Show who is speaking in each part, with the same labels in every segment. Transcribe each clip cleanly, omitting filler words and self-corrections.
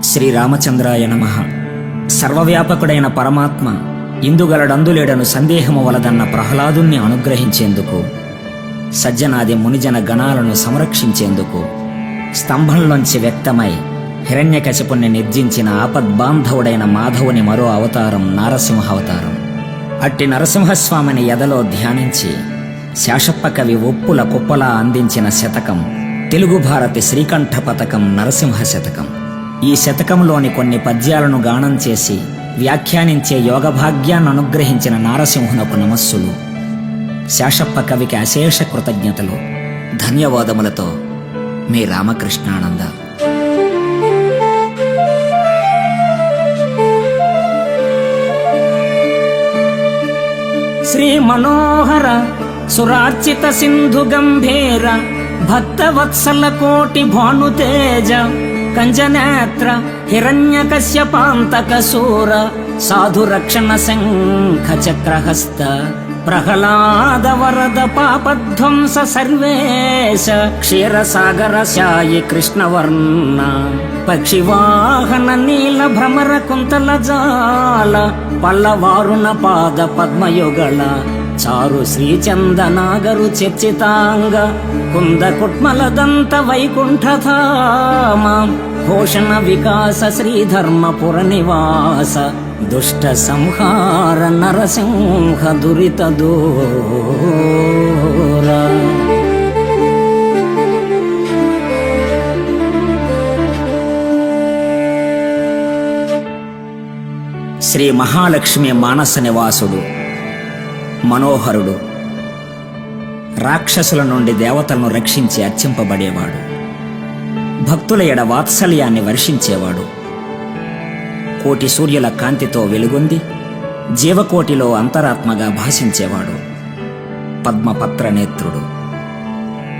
Speaker 1: శ్రీరామచంద్రాయ నమః. సర్వవ్యాపకుడైన పరమాత్మ ఇందుగలడందులేడను సందేహము వలదన్న ప్రహ్లాదుణ్ణి అనుగ్రహించేందుకు, సజ్జనాది మునిజన గణాలను సంరక్షించేందుకు స్తంభంలోంచి వ్యక్తమై హిరణ్యకశిపుణ్ణి నిర్జించిన ఆపద్బాంధవుడైన మాధవుని మరో అవతారం నారసింహావతారం. అట్టి నరసింహస్వామిని ఎదలో ధ్యానించి శాషప్ప కవి ఒప్పుల కుప్పలా అందించిన శతకం తెలుగు భారతి శ్రీకంఠ పథకం నరసింహ శతకం. ఈ శతకంలోని కొన్ని పద్యాలను గానం చేసి వ్యాఖ్యానించే యోగభాగ్యాన్ని అనుగ్రహించిన నారసింహునకు నమస్సులు. శాషప్ప కవికి అశేష కృతజ్ఞతలు. ధన్యవాదములతో మీ రామకృష్ణానంద. శ్రీ మనోహర సురార్చిత సింధు గంభీర భక్తవత్సల కోటి భానుతేజ కంజనేత్ర హిరణ్యకశ్యపాంతక శూర సాధు రక్షణ శంఖ చక్రహస్త ప్రహ్లాద వరద పాపధ్వంస సర్వేశ క్షీరసాగర శాయి కృష్ణవర్ణ పక్షివాహన నీల భ్రమర కుంతల జాల పల్లవారుణ పాద పద్మయుగళ చారు శ్రీచందనాగరు చర్చితాంగ కుంద కుట్మల దంత వైకుంఠధామ భూషణ వికాస శ్రీధర్మపుర నివాస దుష్ట సంహార నరసింహ దురిత దూర. శ్రీ మహాలక్ష్మి మానస నివాసుడు, మనోహరుడు, రాక్షసుల నుండి దేవతలను రక్షించి అర్చింపబడేవాడు, భక్తుల ఎడ వాత్సల్యాన్ని వర్షించేవాడు, కోటి సూర్యుల కాంతితో వెలుగొంది జీవకోటిలో అంతరాత్మగా భాషించేవాడు, పద్మపత్ర నేత్రుడు,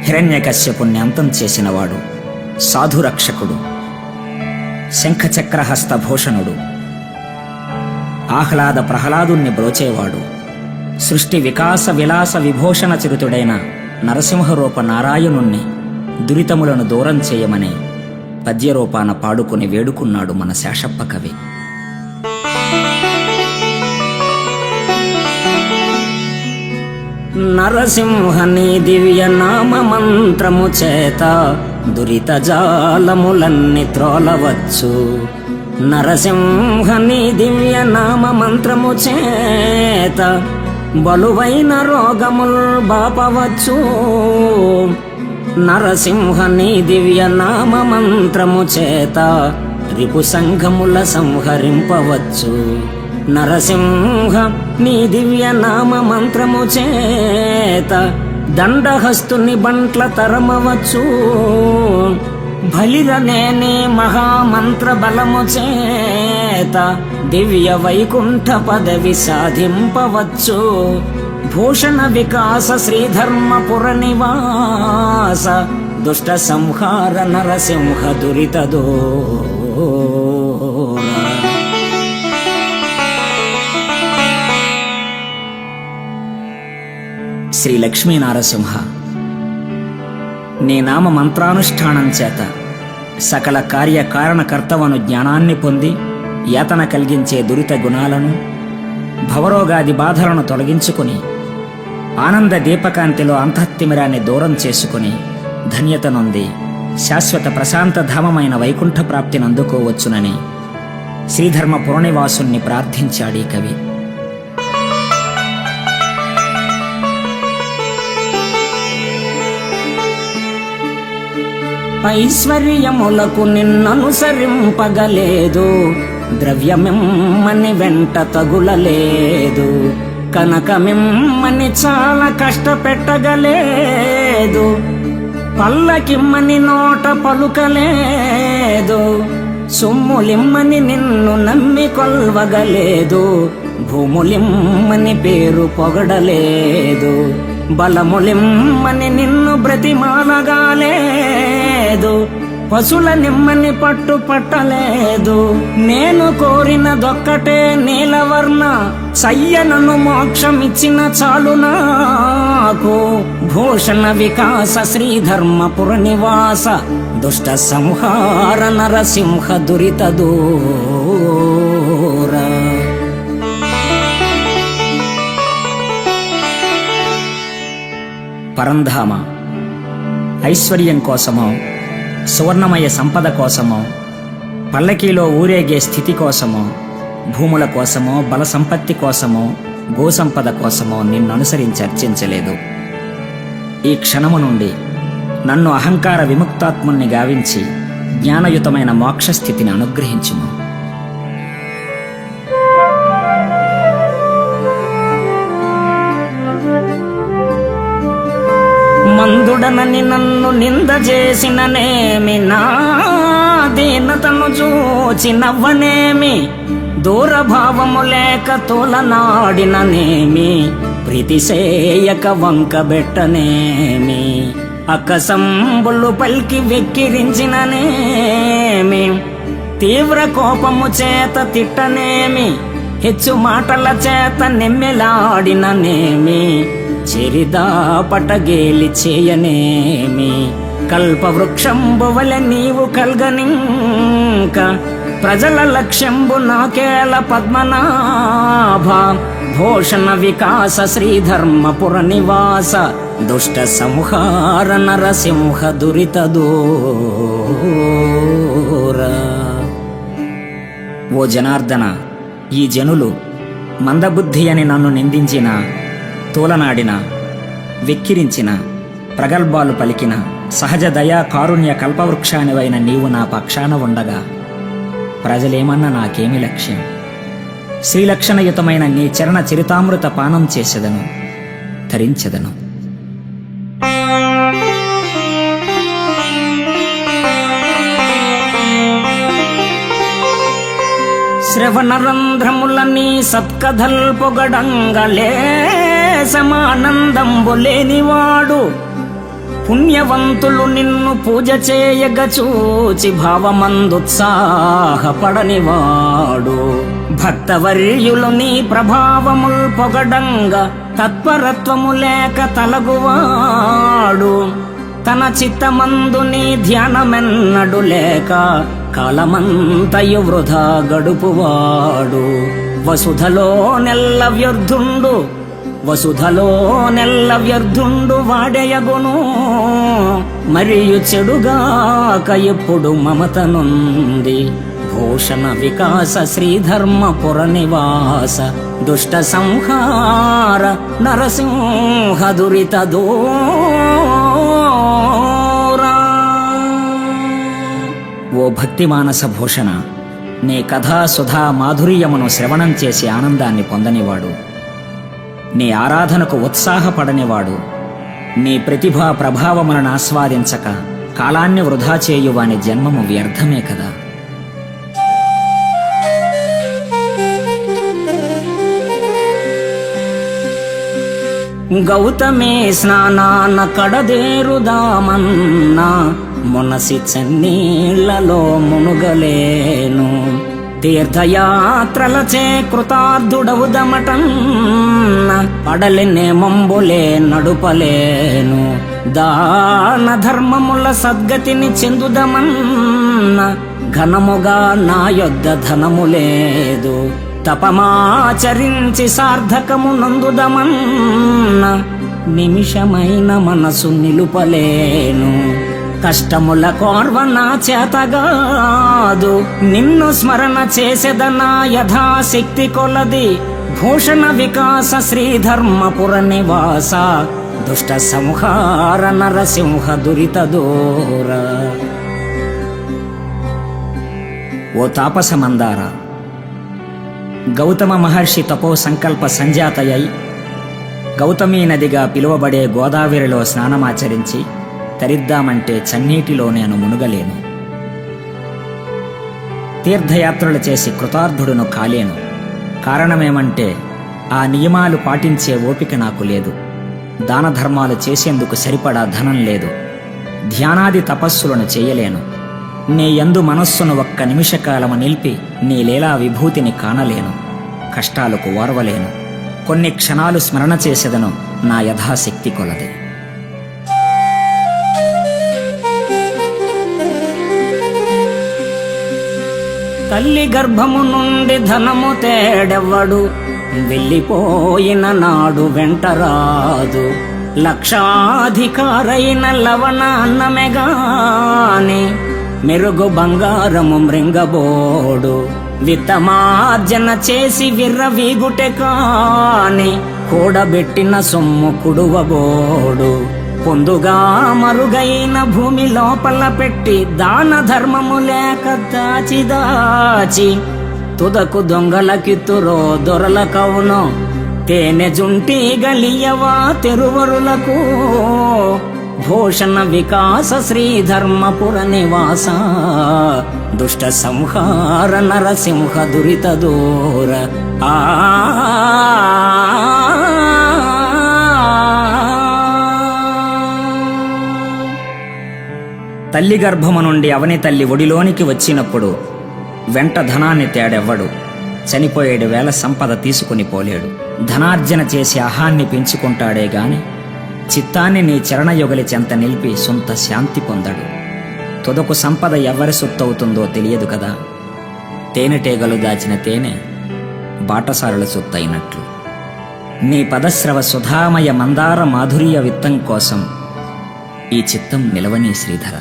Speaker 1: హిరణ్యకశ్యపుణ్ణి అంతం చేసినవాడు, సాధురక్షకుడు, శంఖచక్రహస్త భూషణుడు, ఆహ్లాద ప్రహ్లాదుణ్ణి బ్రోచేవాడు, సృష్టి వికాస విలాస విభూషణ చిరుతుడైన నరసింహరూప నారాయణుణ్ణి దురితములను దూరం చేయమని పద్యరూపాన పాడుకుని వేడుకున్నాడు మన శాషప్ప కవి. నరసింహని దివ్య నామ మంత్రము చేత దురిత జాలములన్నీ త్రోలవచ్చు. నరసింహని దివ్య నామ మంత్రము చేత బలువైన రోగముల్ బాపవచ్చు. నరసింహని దివ్య నామ మంత్రము చేత రిపు సంఘముల సంహరింపవచ్చు. నరసింహ నీ దివ్య నామ మంత్రము చేత దండహస్తుని బంట్ల తరమవచ్చు. బలిరనేని మహామంత్ర బలము చేత దివ్య వైకుంఠ పదవి సాధింపవచ్చు. భూషణ వికాస శ్రీధర్మపుర నివాస దుష్ట సంహార నరసింహ దురిత దూర. శ్రీ లక్ష్మీ నారసింహ, నీ నామ మంత్రానుష్ఠానం చేత సకల కార్యకారణకర్తవను జ్ఞానాన్ని పొంది యాతన కలిగించే దురిత గుణాలను, భవరోగాది బాధలను తొలగించుకుని ఆనంద దీపకాంతిలో అంతఃతిమిరాన్ని దూరం చేసుకుని ధన్యత నొంది శాశ్వత ప్రశాంత ధామమైన వైకుంఠ ప్రాప్తిని అందుకోవచ్చునని శ్రీధర్మ పురనివాసుణ్ణి ప్రార్థించాడీ కవి. ఐశ్వర్యములకు నిన్ననుసరింపగలేదు, ద్రవ్యమిమ్మని వెంట తగులలేదు. కనకమిమ్మని చాలా కష్టపెట్టగలేదు, పల్లకిమ్మని నోట పలుకలేదు. సొమ్ములిమ్మని నిన్ను నమ్మి కొల్వగలేదు, భూములిమ్మని పేరు పొగడలేదు. బలములిమ్మని నిన్ను బ్రతిమాలగాలేదు, పశుల నిమ్మని పట్టు పట్టలేదు. నేను కోరినదొక్కటే నీలవర్ణ సయ్యనను మోక్షమిచ్చిన చాలు నాకు. భూషణ వికాస శ్రీధర్మపుర నివాస దుష్ట సంహార నరసింహ దురిత దూర. పరంధామ ఐశ్వర్యం కోసమో, సువర్ణమయ సంపద కోసమో, పల్లకీలో ఊరేగే స్థితి కోసమో, భూముల కోసమో, బల సంపత్తి కోసమో, గోసంపద కోసమో నిన్ను అనుసరించి అర్చించలేదు. ఈ క్షణము నుండి నన్ను అహంకార విముక్తాత్ముణ్ణి గావించి జ్ఞానయుతమైన మోక్షస్థితిని అనుగ్రహించుము. మందుడనని నన్ను నింద చేసిననేమి, నా దీనతను చూచి నవ్వనేమి, దూరభావము లేక తోలనాడిననేమి, ప్రీతిసేయక వంకబెట్టనేమి, అక్కసంబులు పల్కి వెక్కిరించిననేమి, తీవ్ర కోపము చేత తిట్టనేమి, హెచ్చు మాటల చేత నెమ్మెలాడిననేమి, చెరిదా పటగేలి చేయనేమి, కల్పవృక్షంబు వలె నీవు కల్గనింక, ప్రజల లక్ష్యంబు నాకేల పద్మనాభ, భూషణ వికాస శ్రీధర్మపుర నివాస, దుష్ట సంహార నరసింహ దురిత దూర. ఓ జనార్దన, ఈ జనులు మందబుద్ధి అని నన్ను నిందించిన, తోలనాడిన, వెక్కిరించిన, ప్రగల్భాలు పలికిన సహజ దయా కారుణ్య కల్పవృక్షానివైన నీవు నా పక్షాన ఉండగా ప్రజలేమన్నా నాకేమి లక్ష్యం? శ్రీలక్షణయుతమైన నీ చరణ చరితామృత పానం చేసెదను, ధరించెదను. శ్రవణరంధ్రములని సత్కథల్ పొగడంగలే సమానందంబు లేనివాడు, పుణ్యవంతులు నిన్ను పూజ చేయగ చూచి భావమందుత్సాహపడనివాడు, భక్తవర్యులు నీ ప్రభావముల్ పొగడంగ తత్పరత్వము లేక తలగువాడు, తన చిత్తమందు నీ ధ్యానమెన్నడు లేక కాలమంతయు వృధా గడుపువాడు, వసుధలో నెల్ల వ్యర్థుండు, వసుధలో నెల్ల వ్యర్థుండు వాడెయగును, మరియు చెడుగాక ఎప్పుడు మమత నుండి, భూషణ వికాస శ్రీధర్మపుర నివాస, దుష్ట సంహార నరసింహ దురిత దూర. ఓ భక్తి మానస భూషణ, నీ కథా సుధా మాధుర్యమును శ్రవణం చేసి ఆనందాన్ని పొందనివాడు, నీ ఆరాధనకు ఉత్సాహపడనివాడు, నీ ప్రతిభా ప్రభావములను ఆస్వాదించక కాలాన్ని వృధా చేయువాని జన్మము వ్యర్థమే కదా. గౌతమే స్నానాన కడదేరుదామన్నా, మునసి చన్నీళ్లలో మునుగలేను, తీర్థయాత్రలచే కృతార్థుడవుదమటన్న, పడలినే మంబులే నడుపలేను, దాన ధర్మముల సద్గతిని చెందుదమన్న, ఘనముగా నా యొద్ద ధనము లేదు, తపమాచరించి సార్థకము నందుదమన్న, నిమిషమైన మనసు నిలుపలేను, కష్టముల కోర్వ నా చేతగాదు, నిన్ను స్మరణ చేసెదనా యథాశక్తి కొలది, భూషణ వికాస శ్రీధర్మపుర నివాస, దుష్ట సంహార నరసింహ దురిత దూర. ఓ తాపస మందార, గౌతమ మహర్షి తపో సంకల్ప సంజాతయై గౌతమీ నదిగా పిలువబడే గోదావరిలో స్నానమాచరించి తరిద్దామంటే చన్నీటిలో నేను మునుగలేను, తీర్థయాత్రలు చేసి కృతార్థుడును కాలేను. కారణమేమంటే ఆ నియమాలు పాటించే ఓపిక నాకు లేదు, దాన ధర్మాలు చేసేందుకు సరిపడా ధనం లేదు, ధ్యానాది తపస్సులను చేయలేను, నీ యందు మనస్సును ఒక్క నిమిషకాలము నిలిపి నీ లీలా విభూతిని కానలేను, కష్టాలకు ఓర్వలేను, కొన్ని క్షణాలు స్మరణ చేసేదను నా యథాశక్తి కొలది. తల్లి గర్భము నుండి ధనము తేడెవ్వడు, వెళ్ళిపోయిన నాడు వెంటరాదు. లక్షాధికారైన లవణ అన్నమెగాని, మెరుగు బంగారము మృంగబోడు. విత్తమార్జన చేసి విర్రవీగుటె కాని, కూడబెట్టిన సొమ్ము కుడువబోడు. పొందుగా మరుగైన భూమి లోపల పెట్టి, దాన ధర్మము లేక దాచి దాచి, తుదకు దొంగలకిత్తురో దొరల కవును. తేనె జుంటి గలియవా తెరువరులకు, భూషణ వికాస శ్రీధర్మపుర నివాస. దుష్ట సంహార నరసింహ దురిత దూర. తల్లి గర్భము నుండి అవని తల్లి ఒడిలోనికి వచ్చినప్పుడు వెంట ధనాన్ని తేడెవ్వడు. చనిపోయేడు వేళ సంపద తీసుకుని పోలేడు. ధనార్జన చేసి అహాన్ని పెంచుకుంటాడే గాని, చిత్తాన్ని నీ చరణయుగలి చెంత నిలిపి సొంత శాంతి పొందడు. తుదకు సంపద ఎవరి సొత్తవుతుందో తెలియదు కదా. తేనెటీగలు దాచిన తేనె బాటసారుల సొత్తైనట్లు. నీ పదశ్రవ సుధామయ మందార మాధుర్య విత్తం కోసం ఈ చిత్తం నిలవని శ్రీధర.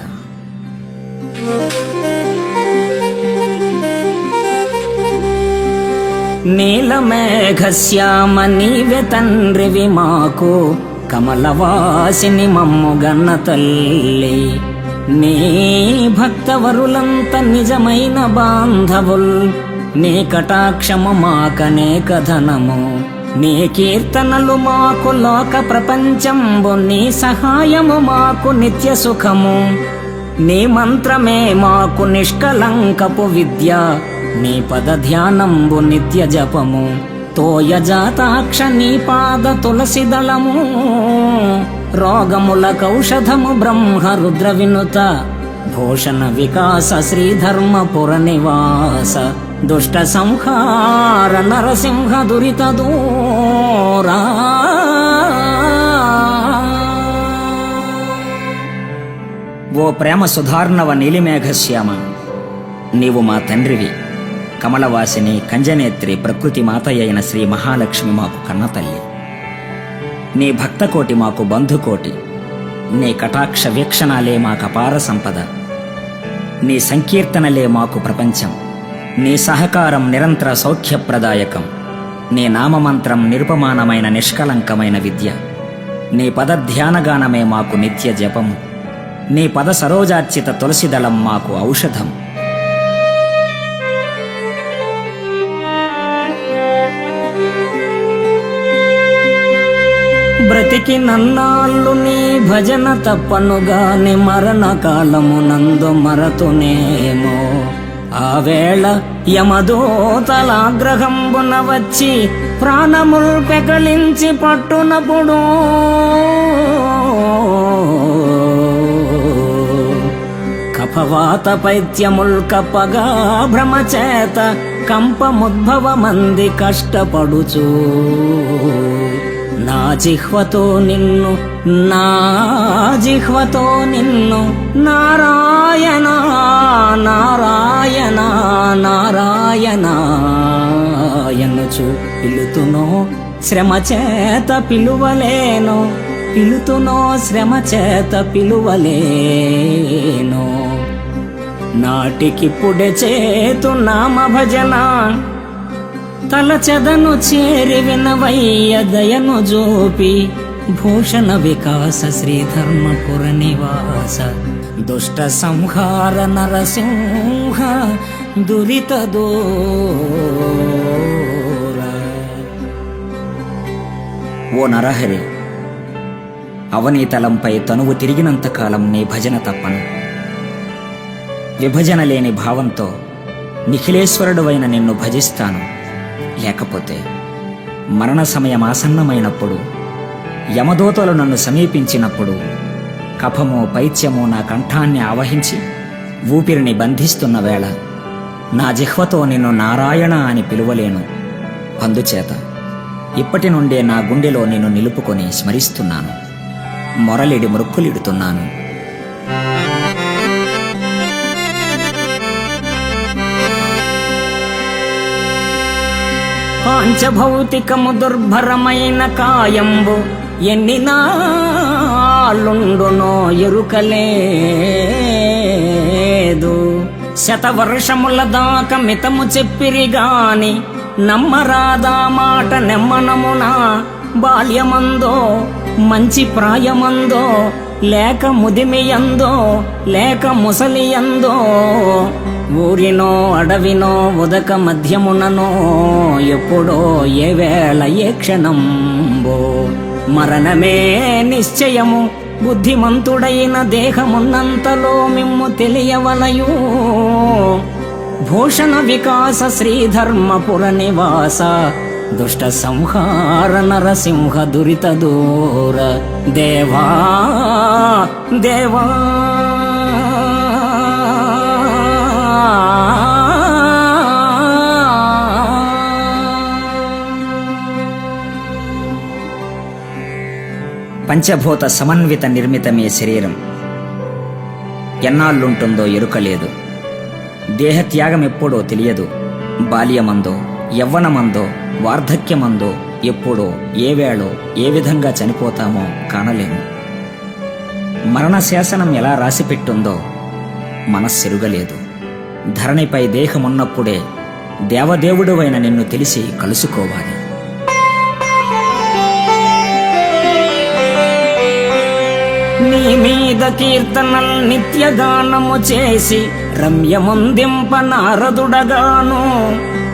Speaker 1: నీలమేఘశ్యామ నీవె తండ్రివి మాకు, కమలవాసిని మమ్ముగన్న తల్లి. నీ భక్తవరులంత నిజమైన బాంధవుల్, నీ కటాక్షము మాకనేక ధనము. నీ కీర్తనలు మాకు లోక ప్రపంచంబు, నీ సహాయము మాకు నిత్య సుఖము. నీ మంత్రమే మాకు నిష్కలంకపు విద్య, నీ పద ధ్యానంబు నిత్య జపము. తోయజాతాక్ష నీ పాద తులసి దళము, రోగముల కౌషధము బ్రహ్మ రుద్ర వినుత. భూషణ వికాస శ్రీధర్మపుర నివాస, దుష్ట సంహార నరసింహ దురిత దూరా. ఓ ప్రేమ సుధార్ణవ నీలిమేఘశ్యామ, నీవు మా తండ్రివి. కమలవాసిని కంజనేత్రి ప్రకృతి మాత అయిన శ్రీ మహాలక్ష్మి మాకు కన్నతల్లి. నీ భక్తకోటి మాకు బంధుకోటి. నీ కటాక్ష వీక్షణాలే మాకపార సంపద. నీ సంకీర్తనలే మాకు ప్రపంచం. నీ సహకారం నిరంతర సౌఖ్యప్రదాయకం. నీ నామమంత్రం నిరుపమానమైన నిష్కలంకమైన విద్య. నీ పదధ్యానగానమే మాకు నిత్య జపము. నీ పద సరోజార్చిత తులసిదళం మాకు ఔషధం. బ్రతికి నన్నాళ్ళు నీ భజన తప్పనుగాని, మరణ కాలమునందు మరతునేమో. ఆ వేళ యమదూతలాగ్రహంబున వచ్చి, ప్రాణముల్ పెకలించి పట్టునప్పుడు, కఫవాత పైత్యముల్ కప్పగా భ్రమచేత, కంపముద్భవమంది కష్టపడుచు. నా జిహ్వతో నిన్ను నారాయణ నారాయణ నారాయణ ఎన్నుచు పిలుతునో శ్రమ చేత పిలువలేను. శ్రమ చేత పిలువలేను. నాటికిప్పుడే చేతు నామ భజన, తలచెదను చేరి వినవయ్య దయను జోపి. భూషణ వికాస శ్రీధర్మపుర నివాస, దుష్ట సంహార నరసింహ దురిత దూర. ఓ నరహరి, అవనీతలంపై తనువు తిరిగినంతకాలం నీ భజన తప్పను. విభజన లేని భావంతో నిఖిలేశ్వరుడువైన నిన్ను భజిస్తాను. లేకపోతే మరణ సమయం ఆసన్నమైనప్పుడు, యమదూతలు నన్ను సమీపించినప్పుడు, కఫమో పైత్యమో నా కంఠాన్ని ఆవహించి ఊపిరిని బంధిస్తున్న వేళ నా జిహ్వతో నిన్ను నారాయణ అని పిలువలేను. అందుచేత ఇప్పటి నుండే నా గుండెలో నిన్ను నిలుపుకొని స్మరిస్తున్నాను. మొరలిడి మృక్కులిడుతున్నాను. పాంచభౌతికము దుర్భరమైన కాయంబు ఎన్ని నాలుండునో ఎరుకలేదు. శతవర్షముల దాకా మితము చెప్పిరిగాని నమ్మరాదా మాట నెమ్మనమునా. బాల్యమందో మంచి ప్రాయమందో లేక ముదిమియందో లేక ముసలియందో ఊరినో అడవినో ఉదక మధ్యముననో ఎప్పుడో ఏ వేళ ఏ క్షణంబో మరణమే నిశ్చయము. బుద్ధిమంతుడైన దేహమున్నంతలో మిమ్ము తెలియవలయు. భూషణ వికాస శ్రీధర్మపుర నివాస దుష్ట సంహార నరసింహ దురిత దూర దేవా దేవా. పంచభూత సమన్విత నిర్మితమే శరీరం. ఎన్నాళ్ళుంటుందో ఎరుకలేదు. దేహత్యాగం ఎప్పుడో తెలియదు. బాల్యమందో యవ్వనమందో వార్ధక్యమందో ఎప్పుడో ఏ వేళో ఏ విధంగా చనిపోతామో కానలేము. మరణ శాసనం ఎలా రాసిపెట్టుందో మనస్సెరుగలేదు. ధరణిపై దేహమున్నప్పుడే దేవదేవుడువైన నిన్ను తెలిసి కలుసుకోవాలి. నీ మీద కీర్తనల్ నిత్యగానము చేసి రమ్యముందింప నారదుడగాను.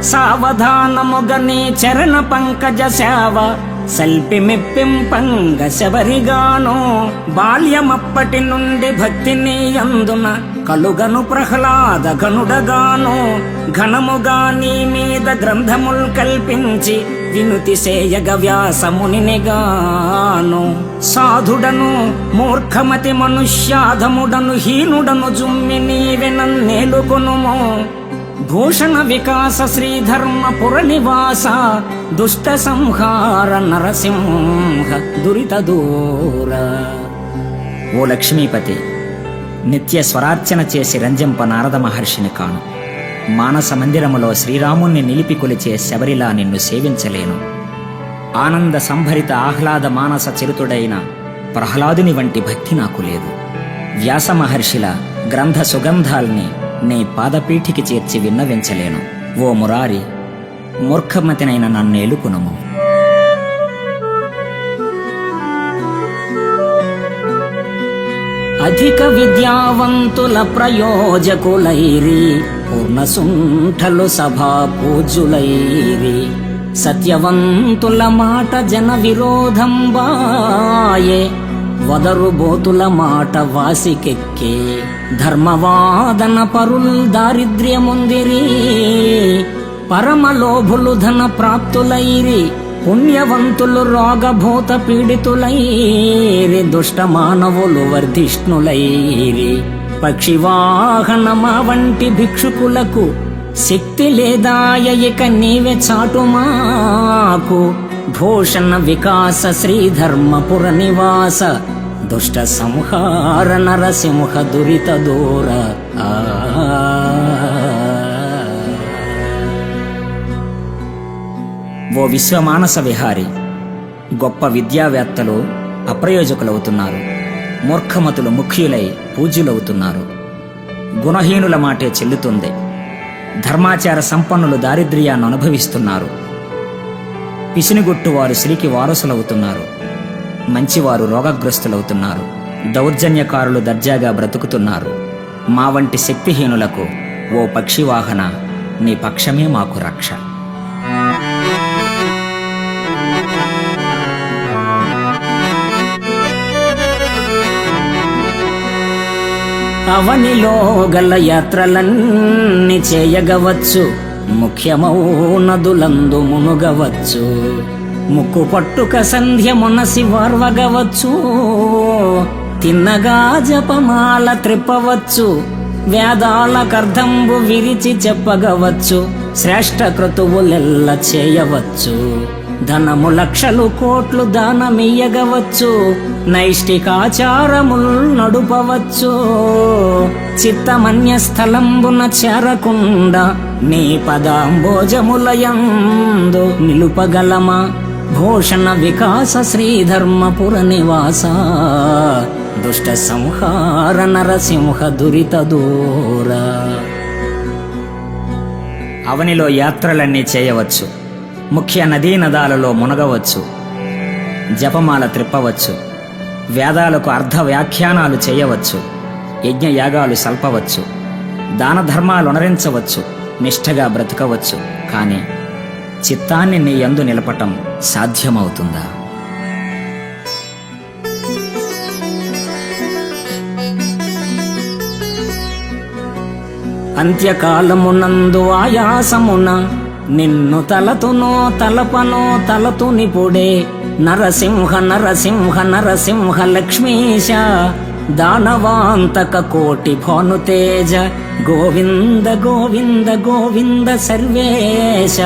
Speaker 1: సావధానముగ నీ చరణ పంకజ సేవ సల్పి మెప్పింపంగ శబరిగాను. బాల్యమప్పటి నుండి భక్తిని అందున కలుగను ప్రహ్లాద గనుడగాను. ఘనముగా నీ మీద గ్రంథముల్ కల్పించి వినుతి సేయగ వ్యాసమునిగాను. సాధుడను మూర్ఖమతి మనుష్యాధముడను హీనుడను జుమ్మి నీవె నన్నేలుకొనుము. భూషణ వికాస శ్రీధర్మపుర నివాస దుష్ట సంహార నరసింహ దురిత దూర. ఓ లక్ష్మీపతి, నిత్య స్వరార్చన చేసి రంజింప నారద మహర్షిని కాను. మానస మందిరములో శ్రీరాముణ్ణి నిలిపి కొలిచే శబరిలా నిన్ను సేవించలేను. ఆనంద సంభరిత ఆహ్లాద మానస చరితుడైన ప్రహ్లాదుని వంటి భక్తి నాకు లేదు. వ్యాస మహర్షిల గ్రంథ సుగంధాల్ని నీ పాదపీఠికి చేర్చి విన్నవించలేను. ఓ మురారి, మూర్ఖమతినైన నన్నేలుకునుము. అధిక విద్యావంతుల ప్రయోజకులైరి పూర్ణసుంఠలు సభా పూజులైరి. సత్యవంతుల మాట జన విరోధం బాయే వదరు బోతుల మాట వాసికెక్కే. ధర్మవాదన పరుల్ దారిద్ర్యముందిరి పరమలోభులు ధన ప్రాప్తులైరి. పుణ్యవంతులు రోగభూత పీడితులైరి. దుష్ట మానవులు వర్ధిష్ణులైరి. పక్షివాహనమా వంటి భిక్షుకులకు శక్తి లేదాయ ఇక నీవే చాటుమాకు. భూషణ వికాస శ్రీధర్మపుర నివాస దుష్ట సంహార నరసింహ దురిత దూర. ఓ విశ్వమానస విహారి, గొప్ప విద్యావేత్తలు అప్రయోజకులవుతున్నారు. మూర్ఖమతులు ముఖ్యులై పూజ్యులవుతున్నారు. గుణహీనుల మాటే చెల్లుతుంది. ధర్మాచార సంపన్నులు దారిద్ర్యాన్ని అనుభవిస్తున్నారు. పిసినిగొట్టువారు శ్రీకి వారసులవుతున్నారు. మంచివారు రోగగ్రస్తులవుతున్నారు. దౌర్జన్యకారులు దర్జాగా బ్రతుకుతున్నారు. మా వంటి శక్తిహీనులకు ఓ పక్షివాహన, నీ పక్షమే మాకు రక్ష. అవనిలో గల యాత్రలన్నీ చేయగవచ్చు. ముఖ్యమౌ నదులందు మునుగవచ్చు. ముక్కు పట్టుక సంధ్య మునసి వార్వగవచ్చు. తిన్నగా జపమాల త్రిప్పవచ్చు. వేదాలకర్ధంబు విరిచి చెప్పగవచ్చు. శ్రేష్ఠ క్రతువులెల్ల చేయవచ్చు. ధనము లక్షలు కోట్లు దానమియ్యగవచ్చు, నైష్టికాచారముల్ నడుపవచ్చు. చిత్తమన్య స్థలంబున చేరకుండా నీ పదాంబోజములయందు నిలుపగలమా? భూషణ వికాస శ్రీధర్మపుర నివాస, దుష్ట సంహార నరసింహ దురిత దూర. అవనిలో యాత్రలన్నీ చేయవచ్చు, ముఖ్య నదీ నదాలలో మునగవచ్చు, జపమాల త్రిప్పవచ్చు, వేదాలకు అర్ధ వ్యాఖ్యానాలు చేయవచ్చు, యజ్ఞయాగాలు సల్పవచ్చు, దాన ధర్మాలు అనరించవచ్చు, నిష్ఠగా బ్రతకవచ్చు. కానీ చిత్తాన్ని నీ యందు నిలపటం సాధ్యమవుతుందా? అంత్యకాలమునందు ఆయాసమున నిన్ను తలతునో తలపనో తలతునిపుడే. నరసింహ నరసింహ నరసింహ లక్ష్మీశ, దానవాంతక కోటి భానుతేజ. గోవింద గోవింద గోవింద సర్వేశ,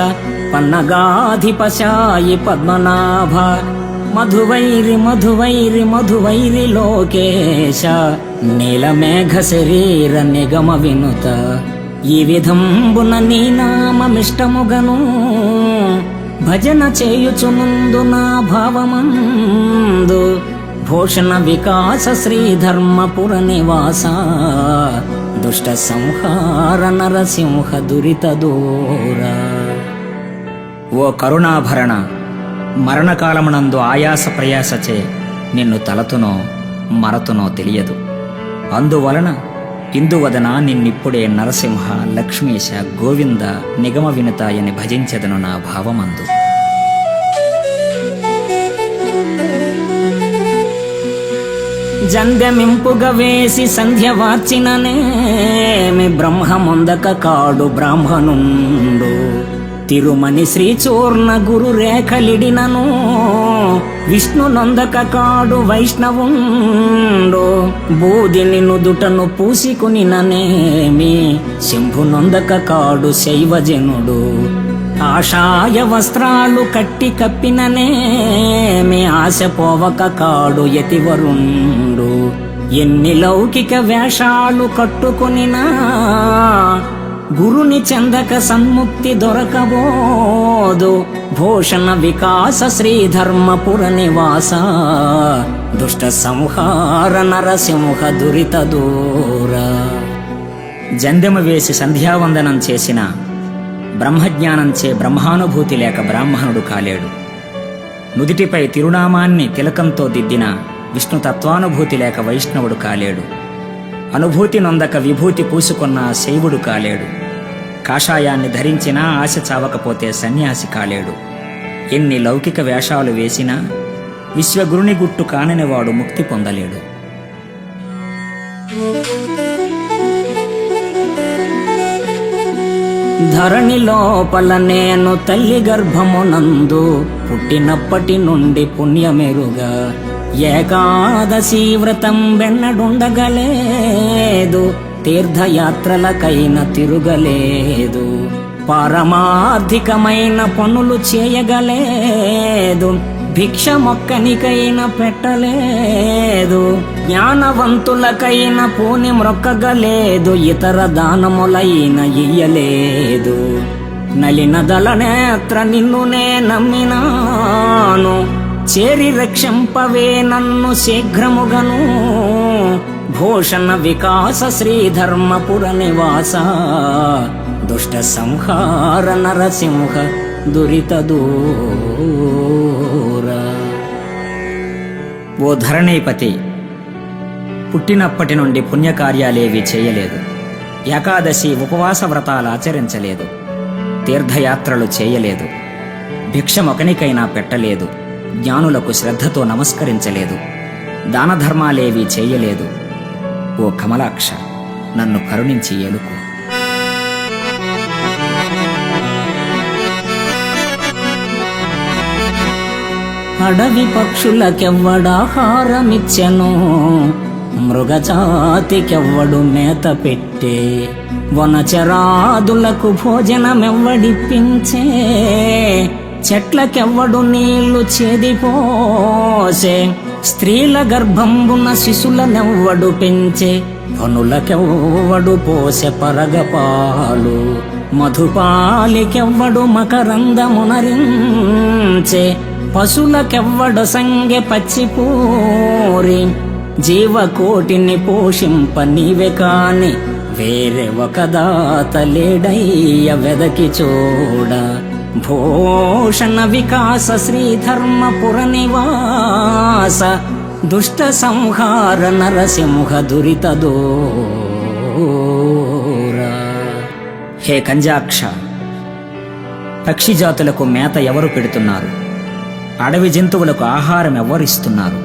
Speaker 1: పన్నగాధిపశాయి పద్మనాభ. మధువైరి మధువైరి మధువైరి లోకేశ, నీలమేఘ శరీర నిగమ వినుత. ఈ విధంబున నీ నామమిష్టముగను భజన చేయుచునుందు నా భావమందు. భూషణ వికాస శ్రీధర్మపుర నివాస, దుష్ట సంహార నరసింహ దురిత దూర. ఓ కరుణాభరణ, మరణకాలమునందు ఆయాస ప్రయాసచే నిన్ను తలతునో మరతునో తెలియదు. అందువలన ఇందువదన నిన్నిప్పుడే నరసింహ లక్ష్మీశ గోవింద నిగమ వినుతాయని భజించెదను నా భావమందు. జంధ్యమింపుగా వేసి సంధ్య వార్చిననేమి, బ్రహ్మముందక కాడు బ్రాహ్మణుండు. తిరుమణి శ్రీచూర్ణ గురు రేఖలిడినను, విష్ణు నొందక కాడు వైష్ణవుండు. బూదిని నుదుటను పూసికునిననేమి, శంభు నొందక కాడు శైవజనుడు. ఆశాయ వస్త్రాలు కట్టి కప్పిననేమి, ఆశ పోవక కాడు యతివరుండు. ఎన్ని లౌకిక వేషాలు కట్టుకొనినా, గురుని చెందక సన్ముక్తి దొరకబోదు. భూషణ వికాస శ్రీధర్మపుర నివాస, దుష్ట సంహార నరసింహ దురిత దూర. జంధ్యము వేసి సంధ్యావందనం చేసిన బ్రహ్మజ్ఞానంచే బ్రహ్మానుభూతి లేక బ్రాహ్మణుడు కాలేడు. నుదిటిపై తిరునామాన్ని తిలకంతో దిద్దిన విష్ణుతత్వానుభూతి లేక వైష్ణవుడు కాలేడు. అనుభూతి నొందక విభూతి పూసుకున్న శైవుడు కాలేడు. కాషాయాన్ని ధరించినా ఆశ చావకపోతే సన్యాసి కాలేడు. ఎన్ని లౌకిక వేషాలు వేసినా విశ్వగురుని గుట్టు కాననివాడు ముక్తి పొందలేడు. ధరణి లోపల నేను తల్లి గర్భమునందు పుట్టినప్పటి నుండి పుణ్యమెరుగా, ఏకాదశి వ్రతం వెన్నడుండగలేదు, తీర్థయాత్రలకైన తిరుగలేదు, పారమార్థికమైన పనులు చేయగలేదు, భిక్ష మొక్కనికైనా పెట్టలేదు, జ్ఞానవంతులకైన పూని మ్రొక్కగలేదు, ఇతర దానములైన ఇయ్యలేదు. నలినదల నేత్ర నిన్నునే నమ్మినాను, చేరి రక్షింపవే నన్ను శీఘ్రముగను. భూషణ వికాస శ్రీధర్మపుర నివాస, దుష్ట సంహార నరసింహ దురిత దూర. ఓ ధరణీపతి, పుట్టినప్పటి నుండి పుణ్యకార్యాలేవి చేయలేదు, ఏకాదశి ఉపవాస వ్రతాలు ఆచరించలేదు, తీర్థయాత్రలు చేయలేదు, భిక్షమొకనికైనా పెట్టలేదు, జ్ఞానులకు శ్రద్ధతో నమస్కరించలేదు, దాన ధర్మాలేవీ చేయలేదు. ఓ కమలాక్ష, నన్ను కరుణించి ఏలుకో. అడవి పక్షులకెవ్వడాహారమిచ్చెను, మృగజాతికెవ్వడు మేత పెట్టే, వనచరాదులకు భోజనమెవ్వడిప్పించే, చెట్లకెవ్వడు నీళ్లు చేదిపోసే, స్త్రీల గర్భంబున శిశులనెవ్వడు పెంచే, పనులకెవ్వడు పోసె పరగపాలు, మధుపాలికెవ్వడు మకరందమునరించే, పశులకెవ్వడు సంగె పచ్చిపూరి, జీవకోటిని పోషింప నీవే కాని వేరే ఒక దాత లేడయ్య వెదకి చూడ. భూషణ వికాస శ్రీధర్మపుర నివాస, దుష్ట సంహార నరసింహ దురిత దూర. హే కంజాక్ష, పక్షి జాతులకు మేత ఎవరు పెడుతున్నారు? అడవి జంతువులకు ఆహారం ఎవరిస్తున్నారు?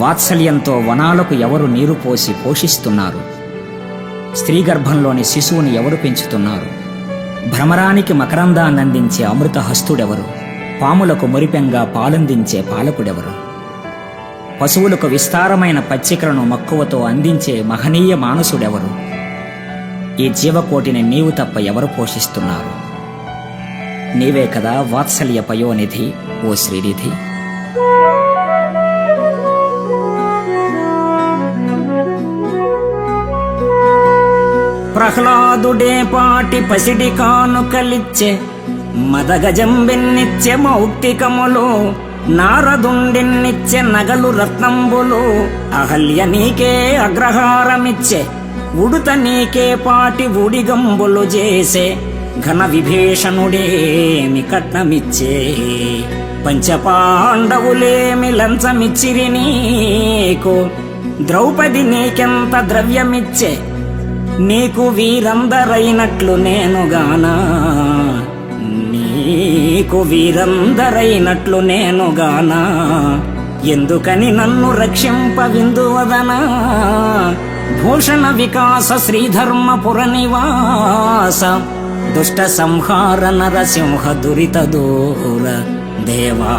Speaker 1: వాత్సల్యంతో వనాలకు ఎవరు నీరు పోసి పోషిస్తున్నారు? స్త్రీ గర్భంలోని శిశువుని ఎవరు పెంచుతున్నారు? భ్రమరానికి మకరందాన్నందించే అమృత హస్తుడెవరు? పాములకు మురిపెంగా పాలందించే పాలకుడెవరు? పశువులకు విస్తారమైన పచ్చికలను మక్కువతో అందించే మహనీయ మానసుడెవరు? ఈ జీవకోటిని నీవు తప్ప ఎవరు పోషిస్తున్నారు? నీవే కదా వాత్సల్య పయోనిధి ఓ శ్రీనిధి. ప్రహ్లాదుడే పాటి పసిడి కానుకలిచ్చే, మదగజంబెన్నిచ్చే మౌక్తికములు, నారదుండెన్నిచ్చే నగలు రత్నంబులు, అహల్య నీకే అగ్రహారమిచ్చే, ఉడుత నీకే పాటి ఉడిగంబులు చేసే, ఘన విభీషణుడేమి కట్నమిచ్చే, పంచపాండవులేమి లంచమిచ్చిరి నీకు, ద్రౌపది నీకెంత ద్రవ్యమిచ్చే, నీకు వీరందరైనట్లు నేనుగానా, నీకు వీరందరైనట్లు నేనుగానా, ఎందుకని నన్ను రక్షింప విందువదనా. భూషణ వికాస శ్రీధర్మపుర నివాస, దుష్ట సంహార నరసింహ దురిత దూర దేవా.